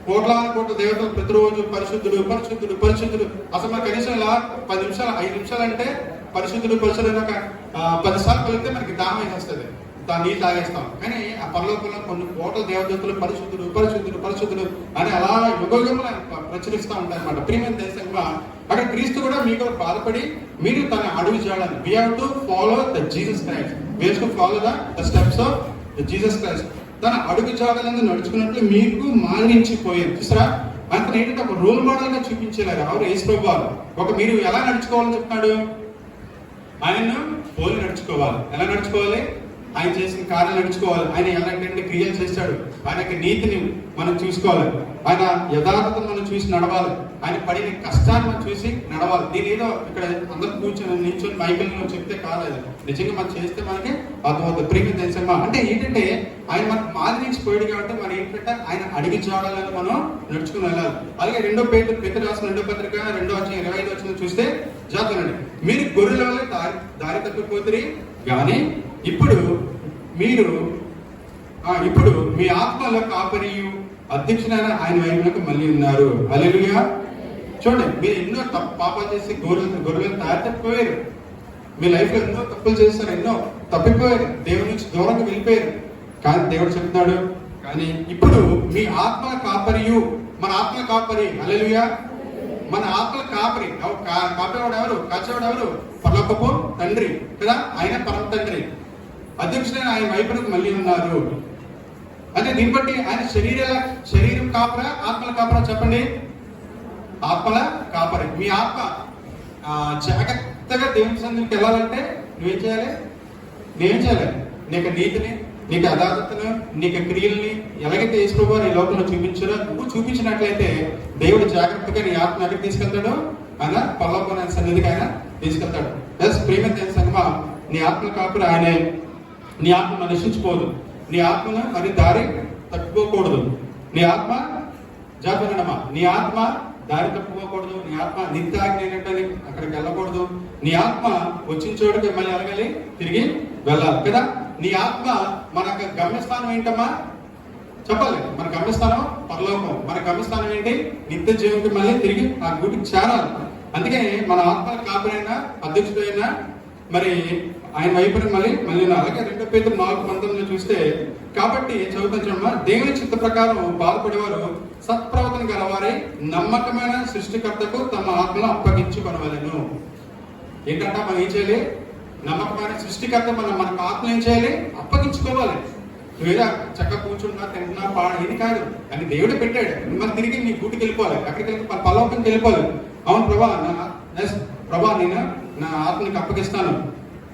కోట్ల దేవతలు ప్రతిరోజు పరిశుద్ధుడు పరిశుద్ధుడు పరిశుద్ధుడు. అసలు మనకు కనీసం ఇలా 10 నిమిషాలు 5 నిమిషాలు అంటే పరిశుద్ధుడు పరిశుద్ధుడు ఒక 10 సార్లు కలిగితే మనకి దాహం వేసేస్తుంది, దాన్ని నీళ్ళు తాగేస్తాం. కానీ ఆ పరలోకంలో కొన్ని కోట్ల దేవదూతలు పరిశుద్ధుడు పరిశుద్ధుడు పరిశుద్ధుడు అని అలా యుగయుగములు ప్రచురిస్తూ ఉంటాయి అన్నమాట. ప్రియమైన దేశంగా అక్కడ క్రీస్తు కూడా మీకు బాధపడి మీరు తన అడుగు చేయాలని. we have to follow the Jesus Christ, we have to follow the steps of the Jesus Christ. తన అడుగు జాడలను నడుచుకున్నట్లు మీకు మారించిపోయారు. చూసారా, అతను ఏంటంటే ఒక రోల్ మోడల్ గా చూపించలేరు. ఎవరు? యేసు ప్రభువు. ఒక మీరు ఎలా నడుచుకోవాలని చెప్తున్నాడు, ఆయనను పోలి నడుచుకోవాలి. ఎలా నడుచుకోవాలి? ఆయన చేసిన కార్యాలు నడుచుకోవాలి. ఆయన ఎలాంటి క్రియలు చేశాడు, ఆయన యొక్క నీతిని మనం చూసుకోవాలి, ఆయన యథార్థతను మనం చూసి నడవాలి, ఆయన పడిన కష్టాన్ని మనం చూసి నడవాలి. దీని ఏదో ఇక్కడ అందరూ కూర్చొని నిల్చొని మైకల్లో చెప్తే కాదు, అది నిజంగా మనం చేస్తే మనకి అర్థమవుతుంది. ప్రియమైన దేశమా అంటే ఏంటంటే ఆయన మనకు మాదిరి నుంచి పోయాడు కాబట్టి మనం ఏంటంటే ఆయన అడిగి చూడాలని మనం నడుచుకుని వెళ్ళాలి. అలాగే 2 పేతురు రాసిన 2వ పత్రిక 2వ అధ్యాయం 25వ వచనం చూస్తే జాగ్రత్త, మీరు గొర్రెల వల్ల దారి తప్పిపోతురి కానీ ఇప్పుడు మీ ఆత్మలో కాపరియు అధ్యక్షుడైన ఆయన వైపునకు మళ్ళీ ఉన్నారు. హల్లెలూయా. చూడండి, మీరు ఎన్నో పాపాలు చేసి గొర్రెలను దారి తప్పిపోయారు. మీ లైఫ్లో ఎన్నో తప్పులు చేస్తారు, ఎన్నో తప్పిపోయారు, దేవుడి నుంచి దూరంగా వెళ్ళిపోయారు. కానీ దేవుడు చెప్తున్నాడు, కానీ ఇప్పుడు మీ ఆత్మల కాపరియు, మన ఆత్మల కాపరి, హల్లెలూయా, మన ఆత్మల కాపరి. కాపేవాడు ఎవరు? కాచేవాడు ఎవరు? పరలోకపు తండ్రి కదా, ఆయన పరమ తండ్రి. అధ్యక్షుడైన ఆయన వైపునకు మళ్ళీ ఉన్నారు. అంటే దీన్ని బట్టి ఆయన శరీరం కాపరా, ఆత్మల కాపరా? చెప్పండి. ఆత్మల కాపరి. మీ ఆత్మ జాగ్రత్తగా దేవుని సన్నిధికి వెళ్ళాలంటే నువ్వేం చేయాలి? నేనేం చేయాలి? నీకు నీతిని, నీకు యథార్థతను, నీకు క్రియల్ని ఎలాగైతే యేసుప్రభువు ఈ లోకంలో చూపించారో నువ్వు చూపించినట్లయితే దేవుడు జాగ్రత్తగా నీ ఆత్మ ఎక్కడికి తీసుకెళ్తాడు? ఆయన పరలోకమైన సన్నిధికి ఆయన తీసుకెళ్తాడు. ప్రేమ సంగమా, నీ ఆత్మ కాపురా ఆయనే. నీ ఆత్మ నశించిపోదు, నీ ఆత్మను మరి దారి తప్పుకోకూడదు. నీ ఆత్మ జాగ్రత్తమా, నీ ఆత్మ దారి తప్పుకోకూడదు. నీ ఆత్మ నిత్యాజ్ఞ ఏంటంటే అక్కడికి వెళ్ళకూడదు. నీ ఆత్మ వచ్చిన చోటుకి మళ్ళీ వెళ్ళగాలి, తిరిగి వెళ్ళాలి కదా. నీ ఆత్మ మన గమ్యస్థానం ఏంటమ్మా? చెప్పాలి. మన గమ్యస్థానం పరలోకం. మన గమ్యస్థానం ఏంటి? నిత్య జీవునికి మళ్ళీ తిరిగి ఆ గూటికి చేరాలి. అందుకే మన ఆత్మ కాపురైనా అధ్యక్షుడైనా మరి ఆయన వైపున మళ్ళీ అలాగే 2 Pétరు 4:19 చూస్తే, కాబట్టి చదువుతాను చూడమ్మా, దేవుని చిత్త ప్రకారం బాధపడేవారు సత్ప్రవర్తన గలవారై నమ్మకమైన సృష్టికర్తకు తమ ఆత్మను అప్పగించుకొనవలెను. ఏంటంటే మనం ఏం చేయాలి? నమ్మకమైన సృష్టికర్త మనకు ఆత్మ ఏం చేయాలి? అప్పగించుకోవాలి. నువ్వేదా చక్కగా కూర్చుంటున్నా, తింటున్నా, ఇది కాదు, అని దేవుడే పెట్టాడు. మనం తిరిగి నీ గూటికి వెళ్ళిపోవాలి, అక్కడికి వెళ్ళి పరలోకంకి వెళ్ళిపోవాలి. అవును ప్రభా, నేను నా ఆత్మనికి అప్పగిస్తాను.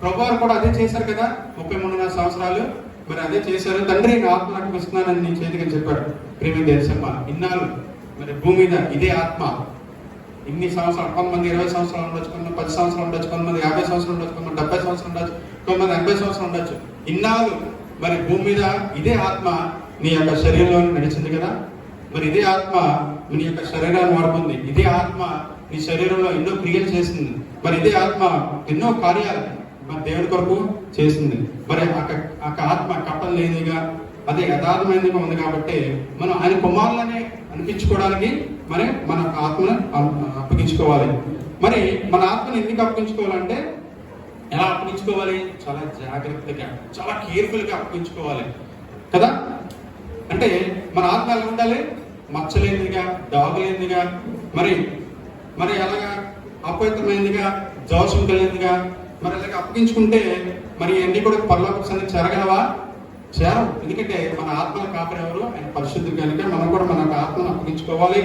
ప్రభువారు కూడా అదే చేశారు కదా, 33 సంవత్సరాలు మరి అదే చేశారు. తండ్రి నా ఆత్మ అప్పగిస్తున్నానని నీ చేతికి చెప్పాడు. ప్రేమ దేశమ్మ, ఇన్నాళ్ళు మరి భూమి మీద ఇదే ఆత్మ ఇన్ని సంవత్సరాలు, కొంతమంది 20 సంవత్సరాలు ఉండొచ్చు, కొంతమంది 10 సంవత్సరాలు ఉండొచ్చు, కొంతమంది 50 సంవత్సరాలు ఉండొచ్చు, కొంతమంది 70 సంవత్సరాలు ఉండొచ్చు, కొంతమంది 80 సంవత్సరాలు ఉండొచ్చు. ఇన్నాళ్ళు మరి భూమి మీద ఇదే ఆత్మ నీ యొక్క శరీరంలో నడిచింది కదా. మరి ఇదే ఆత్మ నీ యొక్క శరీరాన్ని వాడుకుంది. ఇదే ఆత్మ నీ శరీరంలో ఎన్నో క్రియలు చేసింది. మరి ఇదే ఆత్మ ఎన్నో కార్యాలు మరి దేవుని కొరకు చేసింది. మరి ఆ ఆత్మ కప్పలు లేనిగా అదే యథార్థమైనదిగా ఉంది. కాబట్టి మనం ఆయన కుమారులనే అనిపించుకోవడానికి మరి మన ఆత్మను అప్పగించుకోవాలి. మరి మన ఆత్మను ఎందుకు అప్పగించుకోవాలంటే, ఎలా అప్పగించుకోవాలి? చాలా జాగ్రత్తగా, చాలా కేర్ఫుల్గా అప్పగించుకోవాలి కదా. అంటే మన ఆత్మ ఎలా ఉండాలి? మచ్చలేనిదిగా, డాగులేనిదిగా, మరి ఎలాగా అపవిత్రమైనదిగా, దోషం కలిగినదిగా మరి అలాగే అప్పగించుకుంటే మరి అన్ని కూడా పరలోక సన్నిధికి చేరగలవా? చేరం. ఎందుకంటే మన ఆత్మల కాపరి ఎవరు? ఆయన పరిశుద్ధుడు కనుక మనం కూడా మన ఆత్మను అప్పగించుకోవాలి.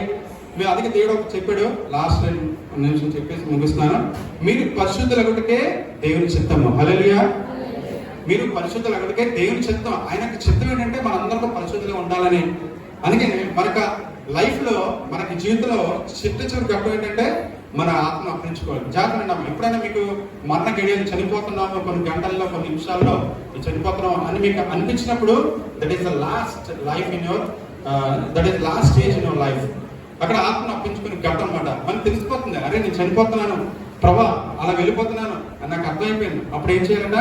మీరు అందుకే దేవుడు చెప్పాడు, లాస్ట్ నిమిషం చెప్పేసి ముగిస్తున్నాను, మీరు పరిశుద్ధులగుటకే దేవుని చిత్తము. హల్లెలూయా. మీరు పరిశుద్ధులగుటకే దేవుని చిత్తం. ఆయనకు చిత్తం ఏంటంటే మనందరికీ పరిశుద్ధులుగా ఉండాలని. అందుకని మనకు లైఫ్ లో, మనకి జీవితంలో చిట్ట ఘట్టం ఏంటంటే మన ఆత్మ అప్పగించుకోవాలి. జాగ్రత్త. ఎప్పుడైనా మీకు మరణ గడియలు, చనిపోతున్నాము, కొన్ని గంటల్లో, కొన్ని నిమిషాల్లో చనిపోతున్నాం అని మీకు అనిపించినప్పుడు, that is the last life in your that is lost stage in your life. అక్కడ ఆత్మను అప్పించుకుని ఘట్టం అనమాట. మనకు తెలిసిపోతుంది, అరే నేను చనిపోతున్నాను ప్రభా, అలా వెళ్ళిపోతున్నాను అని నాకు అర్థమైపోయింది. అప్పుడు ఏం చేయాలంట?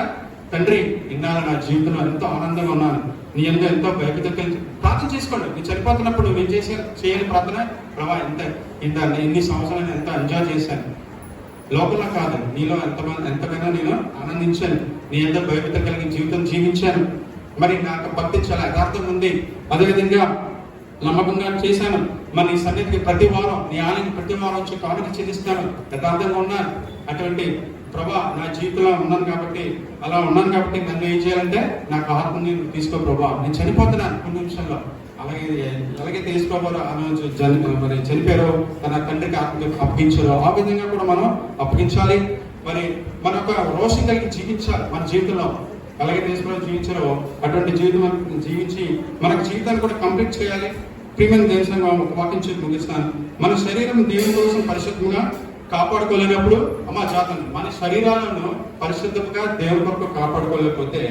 తండ్రి, ఇన్నాళ్ళు నా జీవితంలో ఎంతో ఆనందంగా ఉన్నాను, నీ ఎంతో భయభక్తులు ప్రార్థన చేసుకోండి. నేను చనిపోతున్నప్పుడు నేను చేయాలి ప్రార్థన, ప్రభా ఇన్ని సంవత్సరాలు నేను ఎంతో ఎంజాయ్ చేశాను, లోపల కాదు నీలో ఎంతగానో నేను ఆనందించాను, నీ ఎంతో భయభక్తులు కలిగిన జీవితం జీవించాను, మరి నాకు భక్తి చాలా యథార్థం ఉంది, అదేవిధంగా నమ్మకంగా చేశాను, మరి నీ సన్నిధికి ప్రతి వారం, నీ ఆలయానికి ప్రతి వారం వచ్చి కానుక చెల్లిస్తాను, యథార్థంగా ఉన్నాను. అటువంటి ప్రభా నా జీవితంలో ఉన్నాను కాబట్టి, అలా ఉన్నాను కాబట్టి నన్ను ఏం చేయాలంటే నాకు ఆత్మని తీసుకో ప్రభా, నేను చనిపోతున్నాను కొన్ని నిమిషాల్లో, అలాగే తీసుకోవాలో మరి చనిపోయారో తన తండ్రికి ఆత్మకి అప్పగించారో ఆ విధంగా కూడా మనం అప్పగించాలి. మరి మన యొక్క రోషం కలిగి జీవించాలి. మన జీవితంలో అలాగే తీసుకోవడం జీవించారో అటువంటి జీవితం జీవించి మనకు జీవితాన్ని కూడా కంప్లీట్ చేయాలి. ప్రియమైన దేశంగా ఒక వాక్యం చెప్పి ముగిస్తాను. మన శరీరం దేవుని కోసం పరిశుద్ధంగా కాపాడుకోలేనప్పుడు జాతను మన శరీరాలను పరిశుద్ధంగా దేవుని కొరకు కాపాడుకోలేకపోతే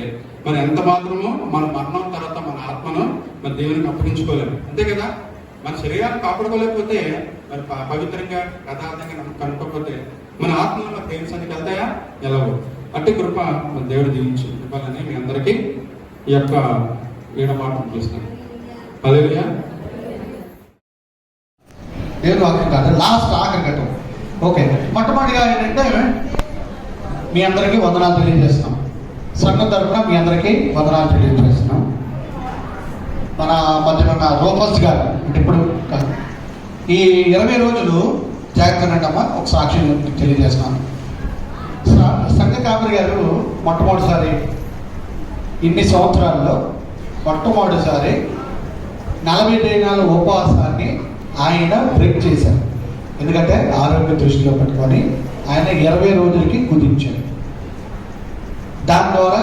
మనం ఎంత మాత్రమో మన మరణం తర్వాత మన ఆత్మను మన దేవునికి అప్పగించుకోలేము. అంతే కదా. మన శరీరాన్ని కాపాడుకోలేకపోతే మరి పవిత్రంగా యథార్థంగా కనుక్కోకపోతే మన ఆత్మను మన దేవుని సన్నిధికి వెళ్తాయా? ఎలాగో. అట్టి కృప మన దేవుడు దీవించి ఇవ్వాలని మీ అందరికీ ఈ యొక్క మాట చూస్తున్నాను. హల్లెలూయా. దేవుని వాక్యం కాదు, లాస్ట్ ఆఖరి ఘట్టం. ఓకే, మొట్టమొదటిగా ఏంటంటే మీ అందరికీ వందనాలు తెలియజేస్తున్నాం. సంఘం తరఫున మీ అందరికీ వందనాలు తెలియజేస్తున్నాం. మన మధ్యలో ఉన్న రూపస్ గారు అంటే ఇప్పుడు ఈ 20 రోజులు జాగ్రత్తగా ఒక సాక్ష్యం తెలియజేస్తున్నాను. సంఘ కాపరి గారు మొట్టమొదటిసారి ఇన్ని సంవత్సరాల్లో మొట్టమొదటిసారి 40 దినాల ఉపవాసాన్ని ఆయన బ్రేక్ చేశారు. ఎందుకంటే ఆరోగ్య దృష్టిలో పెట్టుకొని ఆయన 20 రోజులకి కుదించారు. దాని ద్వారా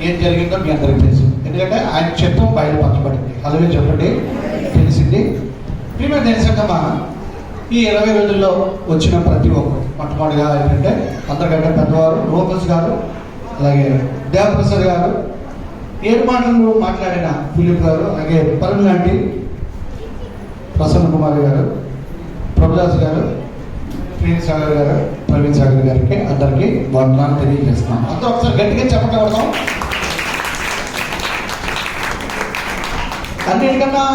ఏం జరిగిందో మీ అందరికీ తెలుసు. ఎందుకంటే ఆయన చిత్తం బయలుపరచబడింది. అలాగే చెప్పండి, తెలిసింది. ప్రియమైన దేశంగా ఈ 20 రోజుల్లో వచ్చిన ప్రతి ఒక్కరు మొట్టమొదటిగా ఏంటంటే అందరికంటే పెద్దవారు రూపస్ గారు, అలాగే దేవప్రసాద్ గారు, 7 మాటలు మాట్లాడిన ఫిలిప్ గారు, అలాగే పరమ లాంటి ప్రసన్న కుమార్ గారు, ప్రభుదాస్ గారు, ప్రిన్స్ సాగర్ గారు, ప్రవీణ్ సాగర్ గారికి అందరికీ వందనాలు తెలియజేస్తున్నాం. అందరూ ఒకసారి గట్టిగా చెప్పగలుగుతాం. అన్నిటికన్నా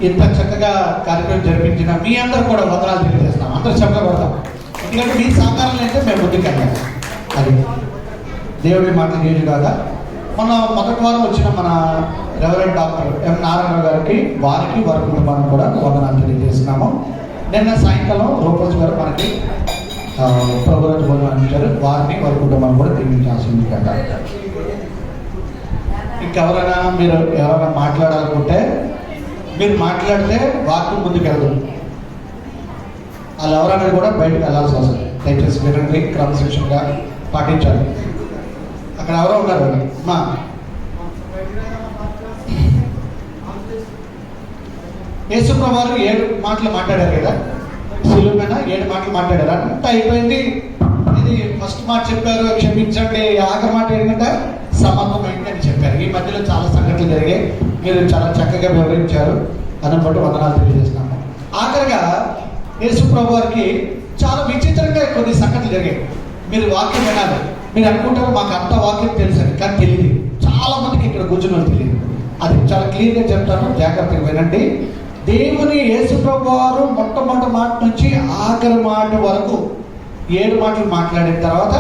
ఇంత చక్కగా కార్యక్రమం జరిపించిన మీ అందరూ కూడా వందనాలు తెలియజేస్తున్నాం. అందరూ చెప్పగలుగుతాం. ఎందుకంటే మీ సహకారం అయితే మేము ముందుకెళ్ళాలి. అది దేవుడి మాట నీళ్ళు కాదా. మన మొదటి వారం వచ్చిన మన రెవరెంట్ డాక్టర్ ఎం నారాయణ గారికి, వారికి, వారి కుటుంబానికి కూడా వందనాలు తెలియజేస్తున్నాము. నిన్న సాయంకాలం రూపస్ గారు మనకి ప్రభుత్వ భోజనం ఇచ్చారు. వారిని, వారి కుటుంబాన్ని కూడా దీవించాల్సింది కదా. ఇంకెవరైనా మీరు ఎవరైనా మాట్లాడాలనుకుంటే మీరు మాట్లాడితే వాక్యం ముందుకు వెళ్దాం. వాళ్ళు ఎవరైనా కూడా బయటకు వెళ్ళాల్సి వస్తుంది. దయచేసి వినండి, క్రమశిక్షణగా పాటించాలి. అక్కడ ఎవరో ఉన్నారు మా యేసుప్రభు వారు 7 మాటలు మాట్లాడారు కదా, సిలువ మీద 7 మాటలు మాట్లాడారు. అంతా అయిపోయింది. ఇది ఫస్ట్ మాట చెప్పారు క్షమించండి, ఆఖరి మాట ఏంటంటే సమత్వం ఏంటని చెప్పారు. ఈ మధ్యలో చాలా సంఘటనలు జరిగాయి. మీరు చాలా చక్కగా వివరించారు. దాన్ని బట్టి వందనాలు తెలియజేస్తున్నాము. ఆఖరిగా యేసుప్రభు వారికి చాలా విచిత్రంగా కొన్ని సంఘటనలు జరిగాయి. మీరు వాక్యం వినాలి. మీరు అనుకుంటారు మాకు అంత వాక్యం తెలుసండి, కానీ తెలియదు. చాలా మందికి ఇక్కడ కూర్చుని తెలియదు. అది చాలా క్లియర్గా చెప్తాను, జాగ్రత్తగా వినండి. దేవుని యేసుప్రభు వారు మొట్టమొదటి మాట నుంచి ఆఖరి మాట వరకు 7 మాటలు మాట్లాడిన తర్వాత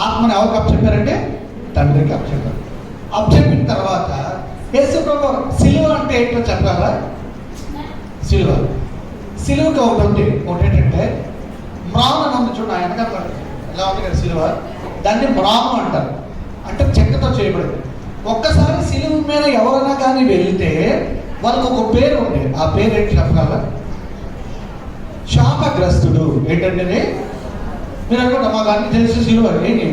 ఆత్మని ఎవరికి అప్పచెప్పారంటే తండ్రికి అప్పచెప్పారు. అప్పచెప్పిన తర్వాత యేసుప్రభు సిలువ అంటే ఏంటో చెప్పారా? సిలువకి ఒకటి ఉంది. ఒకటి ఏంటంటే మ్రాను ఉంది. చూడండి ఆయన ఎలా ఉంది కదా సిలువ, దాన్ని మ్రాను అంటారు. అంటే చెక్కతో చేయబడింది. ఒక్కసారి సిలువ మీద ఎవరైనా కానీ వెళ్తే వాళ్ళకి ఒక పేరు ఉంది. ఆ పేరు ఏంటి చెప్పగలరా? శాపగ్రస్తుడు. ఏంటంటే మీరు అనుకుంటా మాకు అన్ని తెలిసి సిలువ ఏంటి,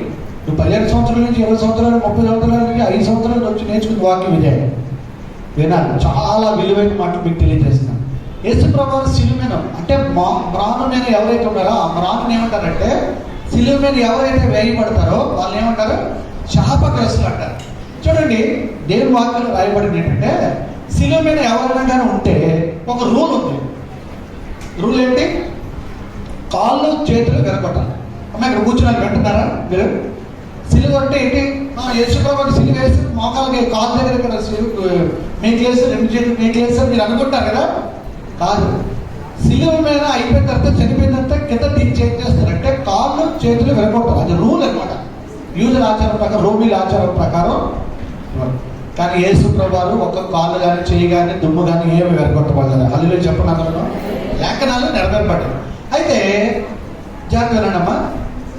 నువ్వు 15 సంవత్సరాల నుంచి 20 సంవత్సరాలు 30 సంవత్సరాల నుంచి 5 సంవత్సరాలు వచ్చి నేర్చుకుని వాక్యం ఇదే వినాలి. చాలా విలువైన మాటలు మీకు తెలియజేస్తున్నాను. యేసుప్రభు సిలువ మీద అంటే మ్రాను మీద ఎవరైతే ఉన్నారో ఆ మ్రాను ఏమంటారంటే, సిలువ మీద ఎవరైతే వేయబడతారో వాళ్ళు ఏమంటారు? శాపగ్రస్తులు అంటారు. చూడండి, దేవుని వాక్యంలో రాయబడింది ఏంటంటే సిలువ మీద ఎవరైనా కానీ ఉంటే ఒక రూల్ ఉంది. రూల్ ఏంటి? కాళ్ళు చేతులు విరగొట్టాలి. అమ్మ ఇక్కడ కూర్చున్నారు, వింటున్నారా మీరు? సిలువ అంటే ఏంటి? యేసుప్రభుకి సిలువ వేసి మోకాలకి కాళ్ళ దగ్గర ఇక్కడ మేకలేసి 2 చేతులు మేకలేస్తారు మీరు అనుకుంటారు కదా. కాదు, సిలువ మీద అయిపోయిన తర్వాత చనిపోయిన తర్వాత కింద దీన్ని చేంజ్ చేస్తారంటే కాళ్ళు చేతులు విరగొట్టాలి. అది రూల్ అనమాట. యూదుల ఆచారం ప్రకారం, రోమిల ఆచారం ప్రకారం. కానీ యేసుప్రభు వారు ఒక కాళ్ళు కానీ చెయ్యి కానీ దుమ్ము కానీ ఏమి విరగొట్టబడలేదు. హల్లెలూయా చెప్పండి అందరూ. లేఖనాలు నెరవేర్పడ్డాయి. అయితే జాగ్రత్తమ్మా.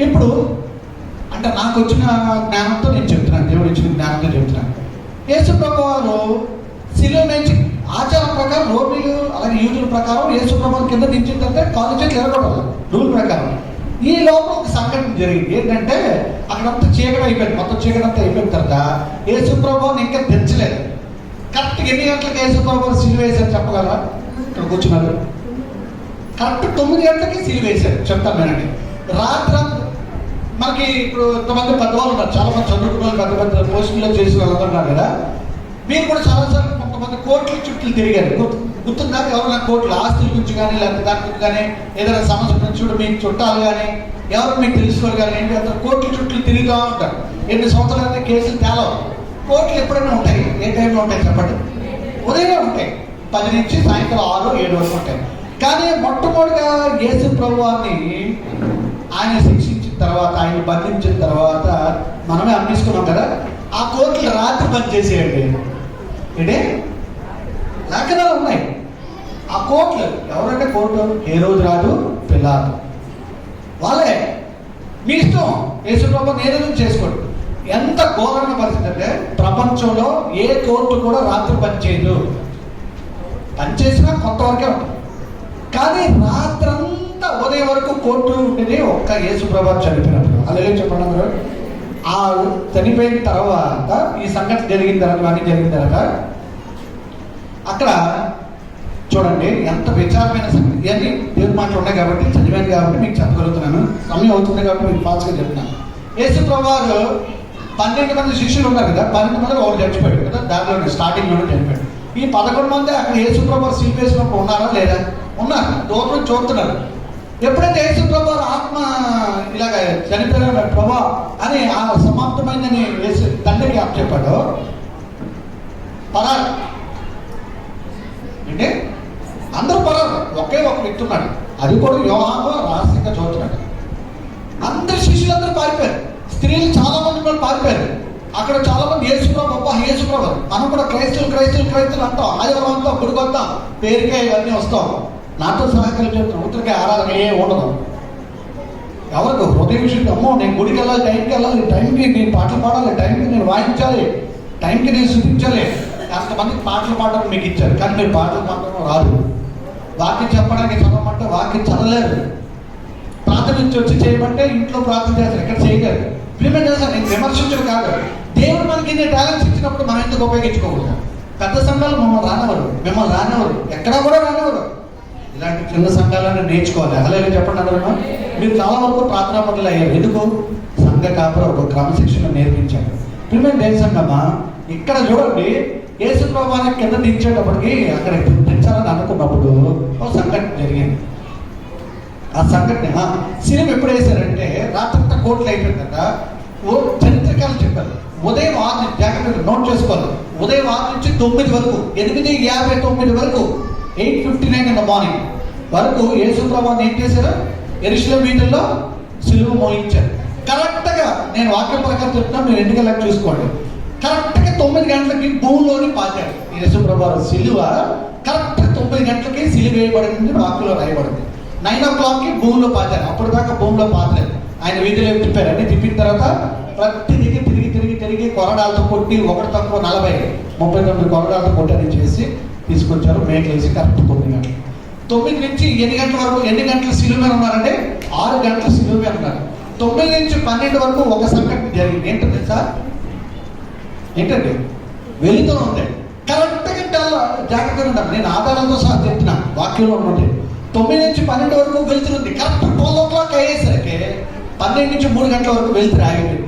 ఇప్పుడు అంటే నాకు వచ్చిన జ్ఞానంతో నేను చెప్తున్నాను, దేవుడు ఇచ్చిన జ్ఞానంతో చెప్తున్నాను. యేసుప్రభు వారు సిలువ నుంచి ఆచారం ప్రకారం రోమిలు అలాగే యూదుల ప్రకారం యేసుప్రభు కింద దించిన తర్వాత కాళ్ళు చేతులు ఎరగొట్టాలి రూల్ ప్రకారం. ఈ లోపల ఒక సంఘటన జరిగింది. ఏంటంటే అక్కడంతా చీకటి అయిపోయింది. మొత్తం చీకటి అంతా అయిపోయిన తర్వాత యేసుప్రభుని ఇంకా తెచ్చలేదు. కరెక్ట్గా ఎన్ని గంటలకు యేసుప్రభు సిలువ వేశారు చెప్పగలరా? ఇక్కడ కూర్చున్నారు. కరెక్ట్ 9 గంటలకి సిలువ వేశారు. చెప్తాను వినండి. రాత్రి మనకి ఇప్పుడు ఇంతమంది పెద్దవాళ్ళు ఉన్నారు, చాలా మంది చదువుకున్న పెద్ద పెద్ద పోస్టుల్లో చేసి వెళ్తున్నారు కదా. మీరు కూడా చాలాసార్లు కొంతమంది కోట్ల చుట్టూ తిరిగారు. గుర్తుందా? ఎవరైనా కోట్ల ఆస్తుల గురించి కానీ లేకపోతే దాని గురించి కానీ ఏదైనా సమస్య గురించి కూడా మీకు చుట్టాలు కానీ ఎవరు మీకు తెలుసుకోవాలి కానీ ఏంటి అందరూ కోట్ల చుట్టూ తిరుగుతూ ఉంటారు. ఎన్ని సంవత్సరాలైనా కేసులు తేలవు. కోట్లు ఎప్పుడైనా ఉంటాయి. ఏ టైంలో ఉంటాయి చెప్పండి? ఉదయమే ఉంటాయి. 10 నుంచి సాయంత్రం 6, 7 వరకు ఉంటాయి. కానీ మొట్టమొదటిగా యేసు ప్రభువాన్ని ఆయన శిక్షించిన తర్వాత, ఆయన బంధించిన తర్వాత మనమే అమ్మేసుకున్నాం కదా, ఆ కోర్టులు రాత్రి పని చేసేయండి. ఏంటి లేఖనాలు ఉన్నాయి. ఆ కోర్టులు ఎవరంటే కోర్టు హేరోదు రాజు, పిలాతు వాళ్ళే. మీ ఇష్టం, యేసుప్రభు నేరుగా చేసుకోండి. ఎంత ఘోరమైన పరిస్థితి అంటే ప్రపంచంలో ఏ కోర్టు కూడా రాత్రి పని చేయదు. పనిచేసినా కొంతవరకే ఉంటుంది, కానీ రాత్రంతా ఉదయం వరకు కోర్టు ఉండేది ఒక్క యేసుప్రభు చనిపోయినప్పుడు. అలా చెప్పండి మీరు. ఆ చనిపోయిన తర్వాత ఈ సంఘటన జరిగిన తర్వాత, అన్నీ జరిగిన తర్వాత అక్కడ చూడండి ఎంత విచారమైన సంగతి. ఇవన్నీ దేవుని మాటలు ఉన్నాయి కాబట్టి, చదివాను కాబట్టి మీకు చెప్పగలుగుతున్నాను. సమయం అవుతుంది కాబట్టి మీకు ఫాస్ట్గా చెప్తున్నాను. యేసుప్రభు వారు 12 మంది శిష్యులు ఉన్నారు కదా, 12 మంది ఒకరు చచ్చిపోయాడు కదా, దాంట్లోనే స్టార్టింగ్లోనే చనిపోయాడు. ఈ 11 మంది అక్కడ యేసుప్రభు సిలువ వేసినప్పుడు ఉన్నారా లేదా? ఉన్నారు, దూరం చూస్తున్నారు. ఎప్పుడైతే యేసుప్రభు వారు ఆత్మ ఇలాగ చనిపోయిన ప్రభా అని ఆ సమాప్తమైందని తండ్రికి అప్పచెప్పాడు, పరారు అంటే అందరూ పరారు. ఒకే ఒక వ్యక్తి ఉన్నాడు, అది కూడా యోహాను రహస్యంగా చూస్తున్నాడు. అందరు శిష్యులందరూ పారిపోయారు, స్త్రీలు చాలా మంది కూడా పారిపోయారు. అక్కడ చాలా మంది యేసుప్రభు యేసుప్రభు, మనం కూడా క్రైస్తులు అంటాం, ఆదివారం అంటాం, గుడికి వస్తాం, పేరుకే ఇవన్నీ వస్తాం. నాతో సహకారం చెప్తున్నాం, ఉత్తరకే ఆరాధన ఏ ఉండదు. ఎవరికి హృదయ విషయం, అమ్మో నేను గుడికి వెళ్ళాలి, టైంకి వెళ్ళాలి, టైంకి నేను పాటలు పాడాలి, టైంకి నేను వాయించాలి, టైంకి నేను శుద్ధించాలి. అంతమందికి పాటలు పాడడం మీకు ఇచ్చారు, కానీ మీరు పాటలు పాడడం రాదు. వాక్యం చెప్పడానికి చదవమంటే వాక్యం చదవలేరు. ప్రార్థన నుంచి వచ్చి చేయమంటే ఇంట్లో ప్రార్థన చేస్తారు, ఎక్కడ చేయలేరు. ప్రిపేర్ చేస్తారు. నేను విమర్శించడం కాదు, దేవుడు మనకి ఇన్ని టాలెంట్స్ ఇచ్చినప్పుడు మనం ఎందుకు ఉపయోగించుకోకూడదు? పెద్ద సంఘాలు మిమ్మల్ని రానివ్వరు, ఎక్కడా కూడా రానివ్వరు. ఇలాంటి చిన్న సంఘాలను నేర్చుకోవాలి. అలాగే చెప్పండి అందరూ. మీరు చాలా వరకు ప్రార్థనా పనులు అయ్యారు. ఎందుకు? సంఘ కాపురం ఒక క్రమశిక్షణ నేర్పించారు. ప్రిపేర్ దేశంగమ్మా ఇక్కడ చూడండి, యేసుప్రభు వారిని కింద దించేటప్పటికి అక్కడ దించాలని అనుకున్నప్పుడు ఒక సంఘటన జరిగింది. ఆ సంఘటన సినిమా ఎప్పుడు వేశారంటే రాత్రంతా కోట్లు అయిపోయింది కదా. చరిత్రకాలు చెప్పారు. ఉదయం 6 జాగ్రత్తగా నోట్ చేసుకోవాలి. ఉదయం 6 నుంచి 9 వరకు, 8:59 వరకు, 8:59 ఇన్ ద మార్నింగ్ వరకు యేసుప్రభుని ఏం చేశారు? యెరూషలేము వీధుల్లో సిలువ మోయించారు. కరెక్ట్గా నేను వాక్యం ప్రకారం చెప్తున్నాను, మీరు ఎన్నికల చూసుకోండి. కరెక్ట్గా 9 గంటలకి భూమిలోని పాతాడు యేసుప్రభు సిలువ. కరెక్ట్గా 9 గంటలకి సిలువ వేయబడింది, వాక్యంలో రాయబడింది. 9 o'clockకి భూమిలో పాతారు. అప్పుడు దాకా భూమిలో పాతలేదు. ఆయన వీధిలో తిప్పారు. అన్ని తిప్పిన తర్వాత ప్రతి తిరిగి కొరడాలతో కొట్టి, ఒకటి తక్కువ 39 కొరడాలతో కొట్టి అని చేసి తీసుకొచ్చారు. మేకలేసి కరెక్ట్ 9 గంటలు. 9 నుంచి ఎన్ని గంటల వరకు, ఎన్ని గంటల సిలువ మీద ఉన్నారంటే 6 గంటల సిలువ మీద ఉన్నారు. 9 నుంచి 12 వరకు ఒక సంఘటన జరిగింది. ఏంటంటే సార్, ఏంటండి వెళుతూ ఉంది. కరెక్ట్గా జాగ్రత్తగా ఉంటాను. నేను ఆధారాలతో సహా చెప్తున్నా, వాక్యంలో ఉన్నది. 9 నుంచి 12 వరకు వెళ్తుంది. కరెక్ట్ 12 o'clock అయ్యేసరికి 12 నుంచి 3 గంటల వరకు వెళ్తురు ఆగిపోయింది.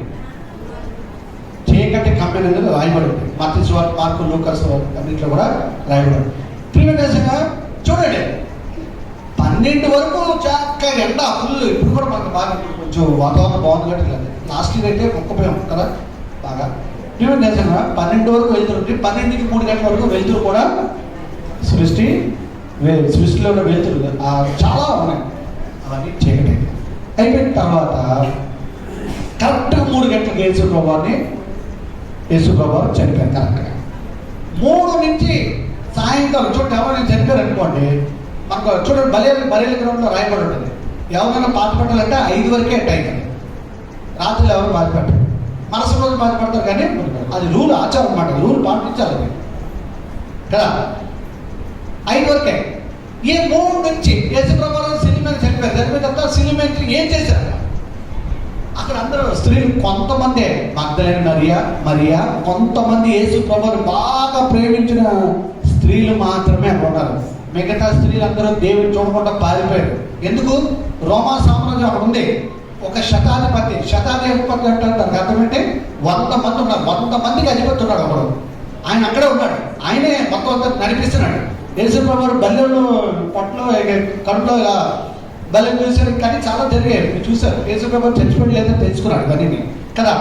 చీకటి కంపెనీ రాయబడింది. మత్తయి సువార్త, మార్కు, లూకాసు అన్నింటిలో కూడా రాయబడింది. ప్రియమైన చూడండి, 12 వరకు చక్కగా ఎండ ఫుల్. ఇప్పుడు కూడా మనకు బాగా కొంచెం వాతావరణం బాగుంది కాబట్టి లాస్ట్ ఇయర్ అయితే మొక్కపోయాం కదా బాగా. ప్రియమైన 12 వరకు వెళ్తుంటే 12 నుంచి 3 గంటల వరకు వెళ్తురు కూడా సృష్టిలో ఉన్న వెళ్తురు చాలా ఉన్నాయి. అవన్నీ చీకటి అయిపోయిన తర్వాత కరెక్ట్గా 3 గంటలకు యేసుప్రభు చనిపోయారు. కరెక్ట్గా 3 నుంచి సాయంకాలం చూడండి, ఎవరైనా చనిపోయారు అనుకోండి, మనకు చూడండి బరేల గ్రౌండ్లో రాయబడి ఉంటుంది. ఎవరైనా పాత పెట్టాలంటే 5 వరకే టైం అది. రాత్రులు ఎవరు బాధ పెట్టారు, మనసు రోజు బాధపడతారు, కానీ అది రూల్, ఆచారం అన్నమాట. రూల్ పాటించాలి అది కదా. 5 వరకే. ఈ 3 నుంచి యేసుప్రభు సినిమా చనిపోయారు. చనిపోయిన తర్వాత సినిమా ఏం చేశారు? అక్కడ అందరూ స్త్రీలు, కొంతమంది మగ్దలేని మరియా, కొంతమంది యేసుప్రభుని బాగా ప్రేమించిన స్త్రీలు మాత్రమే అక్కడ ఉన్నారు. మిగతా స్త్రీలు అందరూ దేవుని చూడకుండా పారిపోయారు. ఎందుకు? రోమా సామ్రాజ్యం అక్కడ ఉంది. ఒక శతాధిపతి అంటే దానికి అర్థం ఏంటి? 100 మంది ఉన్నారు. 100 మందికి అధిపతి ఉన్నాడు అప్పుడు. ఆయన అక్కడే ఉన్నాడు. ఆయనే మొత్తం అంతా నడిపిస్తున్నాడు. యేసుప్రభు బల్లెలు పొట్టలో కడుపులో ఇలా బలం చూశారు. కానీ చాలా జరిగాయి, మీరు చూశారు. యేసుప్రభు చచ్చిపోయి లేదని తెలుసుకున్నాడు ఇవన్నీ కదా.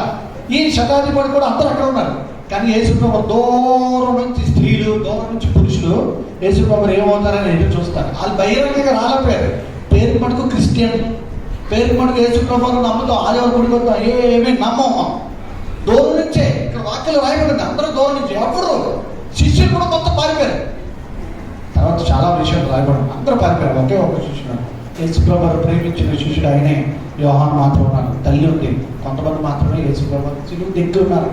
ఈ శతాధిపతి కూడా అందరూ అక్కడ ఉన్నారు. కానీ యేసుప్రభు దూరం నుంచి స్త్రీలు, దూరం నుంచి పురుషులు యేసుప్రభు ఏమవుతారని ఎదురు చూస్తారు. వాళ్ళు బహిరంగంగా రాలేకపోయారు. పేరు మటుకు క్రిస్టియన్ పేరు మనకు యేసు ప్రభువును నమ్ముతాం, ఆదివారం గుడికి వస్తాం, ఏమీ నమ్మం. దూరం నుంచే ఇక్కడ వాక్యాలు రాయబడింది, అందరూ దూరం నుంచి. అప్పుడు శిష్యులు కూడా మొత్తం పారిపోయారు. తర్వాత చాలా విషయాలు రాయబడి అందరూ పారిపోయారు. ఒకే ఒక శిష్యుడు, యేసు ప్రభువును ప్రేమించిన శిష్యుడు ఆయనే యోహాను మాత్రం ఉన్నారు. తల్లి ఉంది, కొంతమంది మాత్రమే యేసు ప్రభువు దగ్గర ఉన్నారు,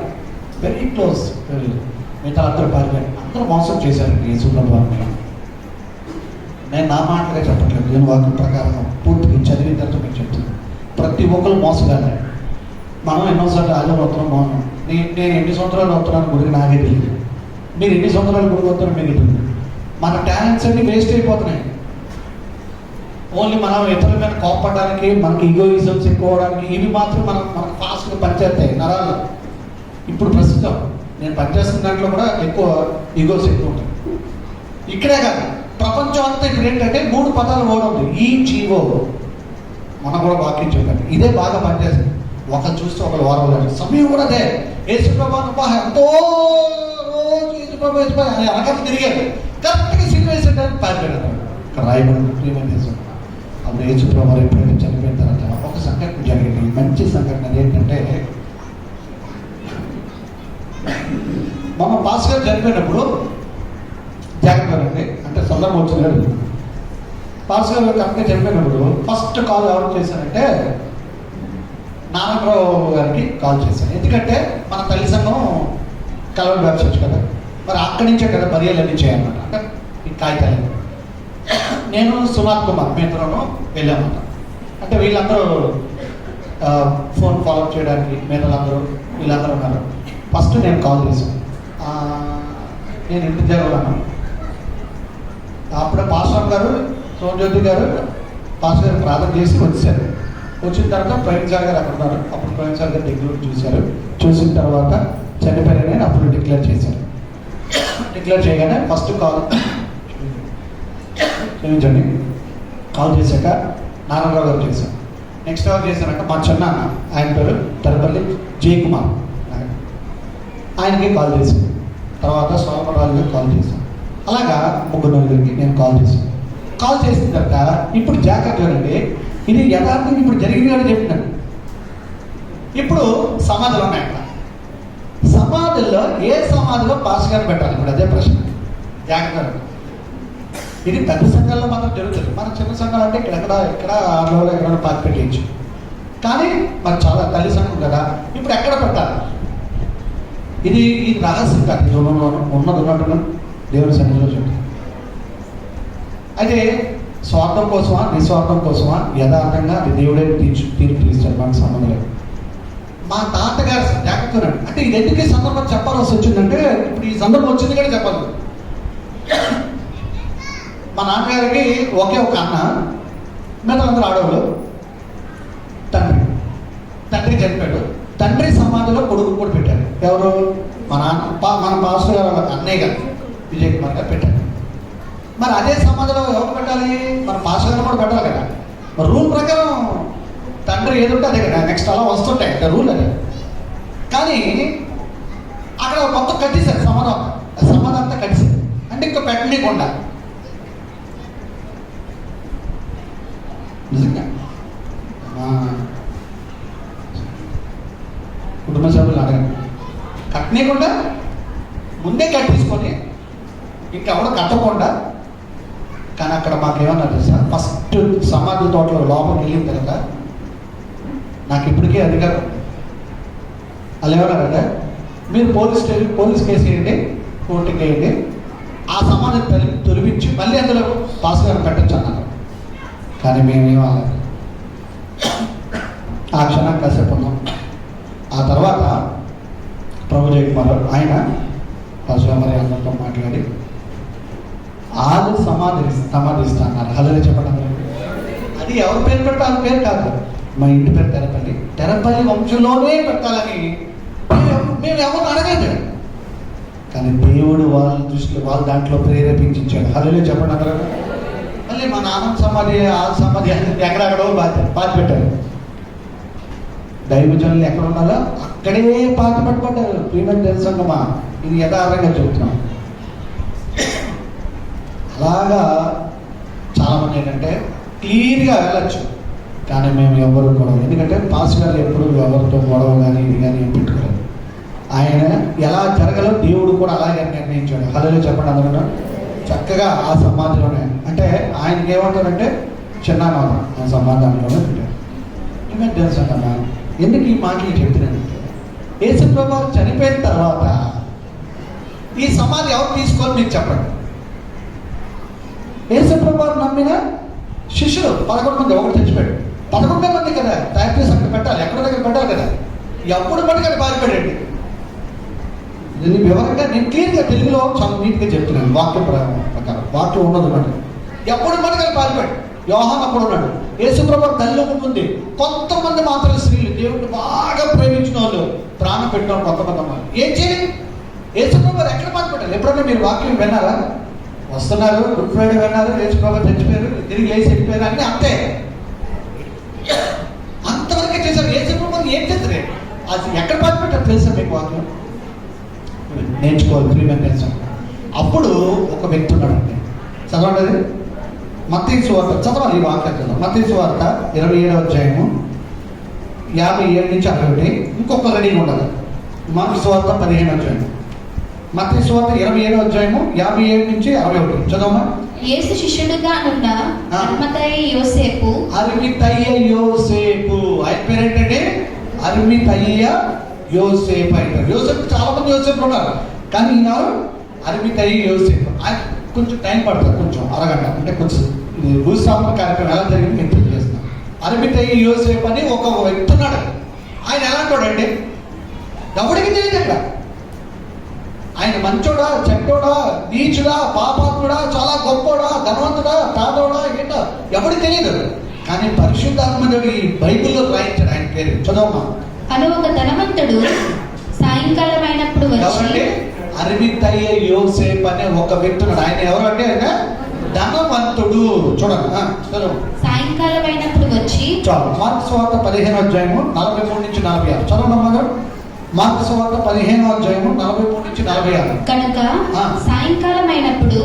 వెరీ క్లోజ్. మిగతా అందరూ పారిపోయారు, అందరూ మోసం చేశారు యేసు ప్రభువుని. నేను నా మాటలుగా చెప్పట్లేదు, నేను వాక్యం ప్రకారం పూర్తిగా చదివిన తర్వాత మీకు చెప్తున్నాను. ప్రతి ఒక్కరు మోసగానే. మనం ఎన్నోసార్లు ఆదివారం వస్తున్నాం. నేను ఎన్ని సంవత్సరాలు వస్తున్నాను గుడికి నాకే తెలియదు, మీరు ఎన్ని సంవత్సరాలు గుడికి వస్తున్నారో మీకు తెలియదు. మన టాలెంట్స్ అన్ని వేస్ట్ అయిపోతున్నాయి. ఓన్లీ మనం ఇతరుల మీద కోపడడానికి, మనకి ఈగోయిజమ్స్ ఎక్కువ అవడానికి, ఇవి మాత్రం మనకు ఫాస్ట్గా పనిచేస్తాయి నరాలు. ఇప్పుడు ప్రస్తుతం నేను పనిచేస్తున్న దాంట్లో కూడా ఎక్కువ ఈగోస్ ఎక్కువ ఉంటాయి. ఇక్కడే కాదు, ప్రపంచం అంతా ఇప్పుడు ఏంటంటే 3 పదాలు కూడా ఉంది, ఈ జీవో. మనం కూడా వాక్యం చెప్పండి, ఇదే బాగా పనిచేస్తుంది. ఒకరు చూస్తే ఒకరు వారం సమయం కూడా అదే. యేసు ప్రభువు ఎంతో రోజు యేసు ప్రభు అని అనగా తిరిగారు, కరెక్ట్గా సినిమా వేసేటానికి పారిపోయారు. ఇక్కడ రాయబడి ప్రియమైన అప్పుడు యేసు ప్రభు ఎప్పుడైతే చనిపోయిన తర్వాత ఒక సంఘటన జరిగింది, మంచి సంఘటన. ఏంటంటే మన పాస్ గారు చనిపోయినప్పుడు జాగ్రత్త అండి, అంటే సందర్భం వచ్చింది. పాస్ గారు కరెక్ట్గా చనిపోయినప్పుడు ఫస్ట్ కాల్ ఎవరు చేశారంటే నారాయణరావు గారికి కాల్ చేశాను. ఎందుకంటే మన తల్లి సంఘం కలవరి బ్యాప్చర్చ్ కదా, మరి అక్కడి నుంచే కదా పర్యాలన్నీ చేయాలన్నమాట. అంటే ఈ కాగితాలు నేను సుమాత్ కుమార్ మిత్రులను వెళ్ళామన్నమాట. అంటే వీళ్ళందరూ ఫోన్ ఫాలో చేయడానికి మిత్రులందరూ వీళ్ళందరూ ఉన్నారు. ఫస్ట్ నేను కాల్ చేశాను, నేను ఇంటి దగ్గర ఉన్నాను. అప్పుడే పాస్టర్ గారు, సోమజ్యోతి గారు పాస్టర్ గారు ప్రార్థన చేసి వచ్చారు. వచ్చిన తర్వాత ప్రవీణ్ సార్ గారు అక్కడ ఉన్నారు. అప్పుడు ప్రవీణ్ సార్ గారు డిక్లేర్ చూశారు. చూసిన తర్వాత చనిపోయారని అప్పుడు డిక్లేర్ చేశారు. డిక్లేర్ చేయగానే ఫస్ట్ కాల్ క్షమించండి, కాల్ చేశాక నారాయణరావు గారు చేశాను. నెక్స్ట్ ఎవరు చేశారంటే మా చిన్న ఆయన పేరు తెరపల్లి జయకుమార్, ఆయనకి కాల్ చేశాను. తర్వాత సోమరాజు గారికి కాల్ చేశాను. అలాగా 3-4 నేను కాల్ చేశాను. కాల్ చేసిన తర్వాత ఇప్పుడు జాగ్రత్త చూడండి, ఇది యథార్థం ఇప్పుడు జరిగింది అని చెప్తున్నాను. ఇప్పుడు సమాధులు ఉన్నాయి అక్కడ. సమాధుల్లో ఏ సమాధిలో పాస్ గారు పెట్టాలి? ఇప్పుడు అదే ప్రశ్న. జాగ్రత్త. ఇది పెద్ద సంఘాల్లో మాత్రం జరుగుతుంది. మన చిన్న సంఘాలు అంటే ఇక్కడ 6 రోజులు ఎక్కడ పాతి పెట్టేయచ్చు. కానీ మరి చాలా తల్లి సంఘం కదా, ఇప్పుడు ఎక్కడ పెట్టాలి? ఇది రహస్యం కాదు, ఇది ఉన్నట్టుగా దేవుని సన్నిధిలో చెప్తాను. అయితే స్వార్థం కోసమా నిస్వార్థం కోసమా యథార్థంగా అది దేవుడే తీర్పు తీస్తాడు, మనకు సంబంధం లేదు. మా తాతగారు జాగ్రత్త అంటే ఇది ఎందుకు ఈ సందర్భం చెప్పాల్సి వచ్చిందంటే, ఇప్పుడు ఈ సందర్భం వచ్చింది కానీ చెప్పాలి. మా నాన్నగారికి ఒకే ఒక అన్న, మిగతాలందరూ ఆడవాళ్ళు. తండ్రి చనిపోయాడు. తండ్రి సమాధిలో కొడుకు కూడా పెట్టారు. ఎవరు? మన పాస్టర్ గారు అన్నయ్య గారు విజయ్ కుమార్ గారు పెట్టారు. మరి అదే సమాధిలో ఎవరు పెట్టాలి? మన పాస్టర్ గారు కూడా పెట్టాలి కదా. మరి రూల్ ప్రకారం తండ్రి ఏదుంటే అదే కదా, నెక్స్ట్ అలా వస్తుంటాయి కదా రూల్ అది. కానీ అక్కడ మొత్తం కట్టేశారు, సమాధి అంతా కట్టేశారు. అంటే ఇంకా పెట్టనీయకుండా నిజంగా మా కుటుంబ సభ్యులు అడగండి, కట్టనీయకుండా ముందే కట్టేసుకొని ఇంకెవడ కట్టకుండా. కానీ అక్కడ మాకేమన్నా తెలుసా, ఫస్ట్ సమాధి తోటలో లోపలికి వెళ్ళిన తర్వాత నాకు ఇప్పటికీ అధికారం. వాళ్ళు ఏమన్నారంటే, మీరు పోలీస్ కేసు వేయండి, కోర్టుకి వేయండి, ఆ సమాధిని తొలగించి మళ్ళీ అందులో పాస్ గారు పెట్టచ్చు అన్నారు. కానీ మేమేమో ఆ క్షణం కాసేపు ఉన్నాం. ఆ తర్వాత ప్రభు జయకుమార్ ఆయన పరశురామరి అందరితో మాట్లాడి వాళ్ళు సమాధిస్తున్నారు. హలో చెప్పడం అది ఎవరి పేరు పెట్టాలి? వాళ్ళ పేరు కాదు, మా ఇంటి పేరు తెరపల్లి వంశంలోనే పెట్టాలని మేము ఎవరు అడగదు. కానీ దేవుడు వాళ్ళ దృష్టిలో వాళ్ళ దాంట్లో ప్రేరేపించాడు. హలో చెప్పండి అందరూ. మళ్ళీ మా నాన్న సమాధి సమాధి ఎక్కడెక్కడో పాతి పెట్టారు. దైవజనులు ఎక్కడ ఉన్నారో అక్కడే పాతి పట్టుకుంటారు. ప్రియమైన తెలుసమ్మా, ఇది యథార్థంగా చెప్తున్నాం. అలాగా చాలామంది ఏంటంటే క్లియర్గా వెళ్ళచ్చు, కానీ మేము ఎవరు గొడవ, ఎందుకంటే పాస్ గారు ఎప్పుడు ఎవరితో గొడవ కానీ ఇది కానీ ఏం పెట్టుకోలేదు. ఆయన ఎలా జరగలో దేవుడు కూడా అలాగే నిర్ణయించాడు. హలో చెప్పండి అందరూ. చక్కగా ఆ సమాధిలోనే, అంటే ఆయనకి ఏమంటారంటే చిన్నాన్న ఆ సమాధానంలోనే పెట్టారు. ఏమైనా తెలుసా కదా ఎందుకు ఈ మాటలు చెప్తున్నానంటే, యేసుప్రభు వారు చనిపోయిన తర్వాత ఈ సమాధి ఎవరు తీసుకోవాలి మీకు చెప్పండి. యేసుప్రభు వారు నమ్మిన శిష్యులు 11 మంది, ఒకటి తెచ్చిపోయాడు. 11 మంది కదా తయారు చేసి అక్కడ పెట్టాలి, ఎక్కడ దగ్గర పెట్టాలి కదా. ఎప్పుడు పట్టుకొని పారిపోయాడండి. దీన్ని వివరంగా నేను క్లియర్గా తెలుగులో చాలా నీట్గా చెప్తున్నాను, వాక్యం ప్రకారం. వాక్యం ఉన్నది మాట. ఎప్పుడు పట్టుకొని పారిపోయాడు. యోహాను అప్పుడు ఉన్నాడు. యేసుప్రభు తల్లి ఉంటుంది. కొంతమంది మాత్రం స్త్రీలు దేవుడిని బాగా ప్రేమించిన వాళ్ళు ప్రాణం పెట్టడం కొంతమంది అమ్మాయి ఏం చేయాలి. యేసుప్రభు ఎక్కడ పారిపోయారు? ఎప్పుడైనా మీరు వాక్యం విన్నారా? వస్తున్నారు, గుడ్ ఫ్రైడే విన్నారు, యేసుప్రభు చచ్చిపోయారు, తిరిగి లేచి వెళ్ళిపోయారు అంటే అంతే, అంతవరకే చేశారు. యేసుప్రభు ఏం చేస్తారు? అది ఎక్కడ పారిపోయారు తెలుసా మీకు? వాక్యం నేర్చుకోవాలి, ప్రియమైన నేర్చుకోవాలి. అప్పుడు ఒక వ్యక్తి ఉన్నాడండి, చదవండి మత్తయి సువార్త, చదవాలి ఈ వాక్యం చదవాలి. మత్తయి సువార్త 27వ అధ్యాయము 57 నుంచి 61. ఇంకొక రెడీగా ఉండదు. మార్కు సువార్త 15వ అధ్యాయం, మత్తయి సువార్త 27వ అధ్యాయము 57 నుంచి 61 చదవమా. యేసు శిష్యుడుగా ఉన్న అరిమతయి యోసేపు. అరిమతయి యోసేపు ఆయన పేరేంటంటే అరిమతయి యోసేపు అంటారు. యోసేపు చాలా మంది యోసేపులు ఉన్నారు, కానీ ఈయన అరిమతయి యోసేపు. ఆయన కొంచెం టైం పడుతుంది, కొంచెం అరగంట, అంటే కొంచెం భూస్థాపన కార్యక్రమం ఎలా జరిగింది మీకు తెలియజేస్తున్నాను. అరిమతయి యోసేపు అని ఒక వ్యక్తి ఉన్నాడు. ఆయన ఎలాంటోడండి ఎవడికి తెలియదు. అక్కడ ఆయన మంచోడా, చెడ్డోడా, నీచుడా, పాపాత్ముడా, చాలా గొప్పోడా, ధనవంతుడా, పేదోడా ఏంటో ఎవరికి తెలియదు. కానీ పరిశుద్ధాత్ముడు ఈ బైబిల్లో రాయించాడు ఆయన పేరు. చదవమా. అని ఒక ధనవంతుడు సాయంకాలం అయినప్పుడు వచ్చి, అరిమతయి యోసేపు అనే ఒక వ్యక్తి ఉన్నాడు. ఆయన ఎవరు అంటే ఆయన ధనవంతుడు. చూడండి చదువు. సాయంకాలం అయినప్పుడు వచ్చి, చాలు. మార్కు సువార్త 15వ అధ్యాయము 43 నుంచి 46 చదవమ్మా. మార్కు సువార్త 15వ అధ్యాయము 43 నుంచి 46. కనుక సాయంకాలం అయినప్పుడు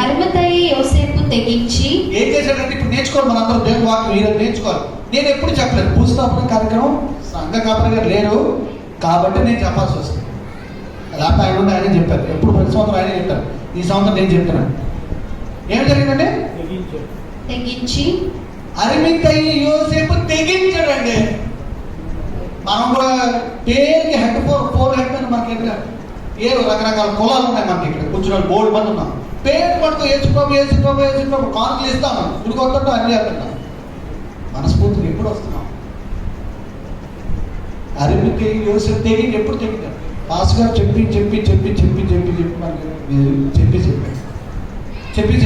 అరిమతయి యోసేపు తెగించి ఏం చేశాడంటే, ఇప్పుడు నేర్చుకోవాలి మనందరం దేవుని వాక్యం ఈరోజు నేర్చుకోవాలి. నేను ఎప్పుడు చెప్పలేదు, భూస్థాపన కార్యక్రమం సంఘ కాపరి గారు లేరు కాబట్టి నేను చెప్పాల్సి వస్తుంది. లేకపోతే ఆయన ఉండి ఆయనే చెప్పారు, ఎప్పుడు ప్రతి సంవత్సరం ఆయనే చెప్తారు. ఈ సంవత్సరం నేను చెప్తున్నాను. ఏం జరిగిందంటే తెగించి అరిమతయి యోసేపు తెగించాడండి. మనం కూడా పేరుకి హెడ్ 4 హెడ్ అని మనకి ఎక్కడ ఏ రకరకాల కులాలు ఉన్నాయి మనకి. ఇక్కడ కూర్చున్న బోర్డు మంది ఉన్నాం. పేరు పడుతూ యేసుప్రభు యేసుప్రభు యేసుప్రభు కానుకలు ఇస్తాను, ఇప్పుడు కొత్త అన్ని చేస్తున్నాం. మనస్ఫూర్తిగా ఎప్పుడు వస్తున్నాం. అరిమతయి యోసేపు తెగించి ఎప్పుడు తెగించాడు? పాస్ గారు చెప్పి చెప్పి చెప్పి చెప్పి చెప్పి చెప్పి మనకి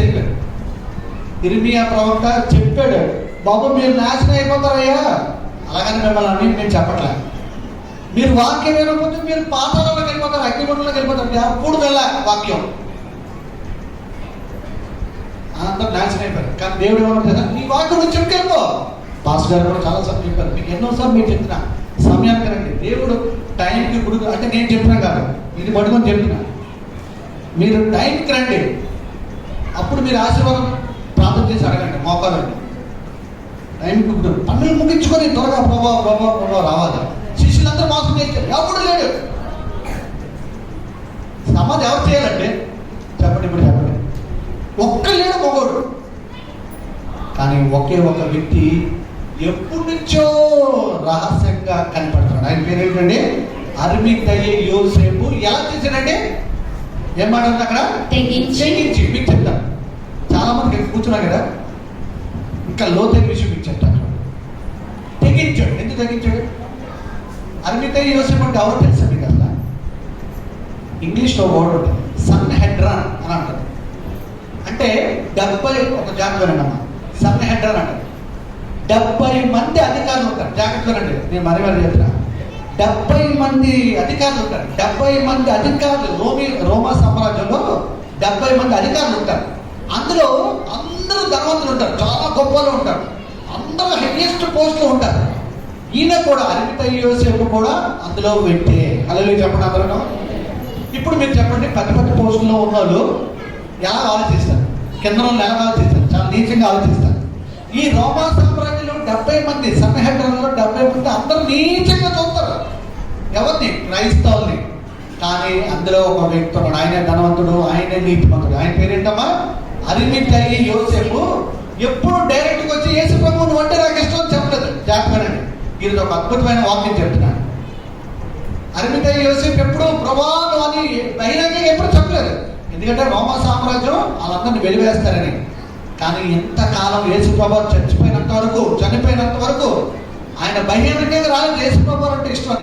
చెప్పాడు. ఇర్మియా ప్రవక్త చెప్పాడు, బాబు మీరు నాశనం అయిపోతారయ్యా. అలాగని మిమ్మల్ని అని నేను చెప్పట్లే. మీరు వాక్యం వినకపోతే మీరు పాతాళంలోకి వెళ్ళిపోతారు, అగ్నిగుండంలోకి వెళ్ళిపోతారు. అప్పుడు వెళ్ళా వాక్యం అందరూ నాశనం అయిపోయారు. కానీ దేవుడు ఏమంటారు, నీ వాక్యం నుంచి చెప్పుకెళ్ళిపో. పాస్ గారు కూడా చాలాసార్లు చెప్పారు, మీకు ఎన్నోసార్లు మీరు చెప్తున్నా సమయానికి రండి. దేవుడు టైంకి ఇప్పుడు అంటే నేను చెప్పినా కాదు, ఇది పట్టుకొని చెప్తున్నా. మీరు టైంకి రండి, అప్పుడు మీరు ఆశీర్వాదం ప్రార్థన చేసి అడగండి, మోకాలండి. టైంకి పన్నులు ముగించుకొని త్వరగా ప్రభావ రావాలి. శిష్యులందరూ మోసం చేశారు, ఎవడు లేడు. సమాధి ఎవరు చేయాలంటే చెప్పండి, ఇప్పుడు చెప్పండి. ఒక్కరు లేడు మగోడు. కానీ ఒకే ఒక వ్యక్తి ఎప్పటి నుంచో రహస్యంగా కనపడుతున్నాడు. ఆయన పేరు ఏంటంటే అరిమతయి యోసేపు. ఎలా చేశాడంటే ఏం మాట్లాడుతుంది అక్కడ? తెగించి. మీకు చెప్తాను, చాలా మంది కూర్చున్నా కదా, ఇంకా లోతైన విషయం మీకు చెప్తాను. తెగించాడు. ఎందుకు తెగించాడు? అరిమతయి యోసేపు అంటే ఎవరు తెలుసా మీకు? అసలు ఇంగ్లీష్లో వర్డ్ ఉంటుంది, సన్ హెడ్రాన్ అని అంటారు. అంటే 70 ఒక జాగ్రత్త సన్ హెడ్రాన్ అంటారు. 70 మంది అధికారులు ఉంటారు. జాగ్రత్తగా రండి, నేను మరీ చెప్తున్నా. 70 మంది అధికారులు ఉంటారు. 70 మంది అధికారులు రోమా సామ్రాజ్యంలో 70 మంది అధికారులు ఉంటారు. అందులో అందరూ ధనవంతులు ఉంటారు, చాలా గొప్పలు ఉంటారు, అందరూ హైయెస్ట్ పోస్ట్లో ఉంటారు. ఈయన కూడా అరిమతయి యోసేపు కూడా అందులో వ్యక్తే. హల్లెలూయా చెప్పండి అందరూ. ఇప్పుడు మీరు చెప్పండి, పెద్ద పెద్ద పోస్టుల్లో ఉన్న వాళ్ళు ఎలా ఆలోచిస్తారు, కింద వాళ్ళు ఎలా ఆలోచిస్తారు? చాలా నీచంగా ఆలోచిస్తారు. ఈ రోమా సామ్రాజ్యంలో 70 మంది నీచంగా చూస్తారు. ఎవరిని? క్రైస్తవుల్ని. కానీ అందులో ఒక వ్యక్తి ఉన్నాడు, ఆయనే ధనవంతుడు, ఆయనే నీతిమంతుడు. ఆయన పేరేంటమ్మా? అరిమితయి యోసేపు. ఎప్పుడు డైరెక్ట్గా వచ్చి యేసు ప్రభు నువ్వు అంటే నాకు ఇష్టం అని చెప్పలేదు. జాగ్రత్తగానండి, ఇది ఒక అద్భుతమైన వాక్యం చెప్తున్నాను. అరిమితయి యోసేపు ఎప్పుడు ప్రభావం అని బహిరంగంగా ఎప్పుడు చెప్పలేదు. ఎందుకంటే రోమా సామ్రాజ్యం వాళ్ళందరినీ వెలివేస్తారని. కానీ ఎంతకాలం యేసు ప్రభు చనిపోయినంత వరకు ఆయన బహిరంగంగా రాలేదు యేసు ప్రభు అంటే ఇష్టం.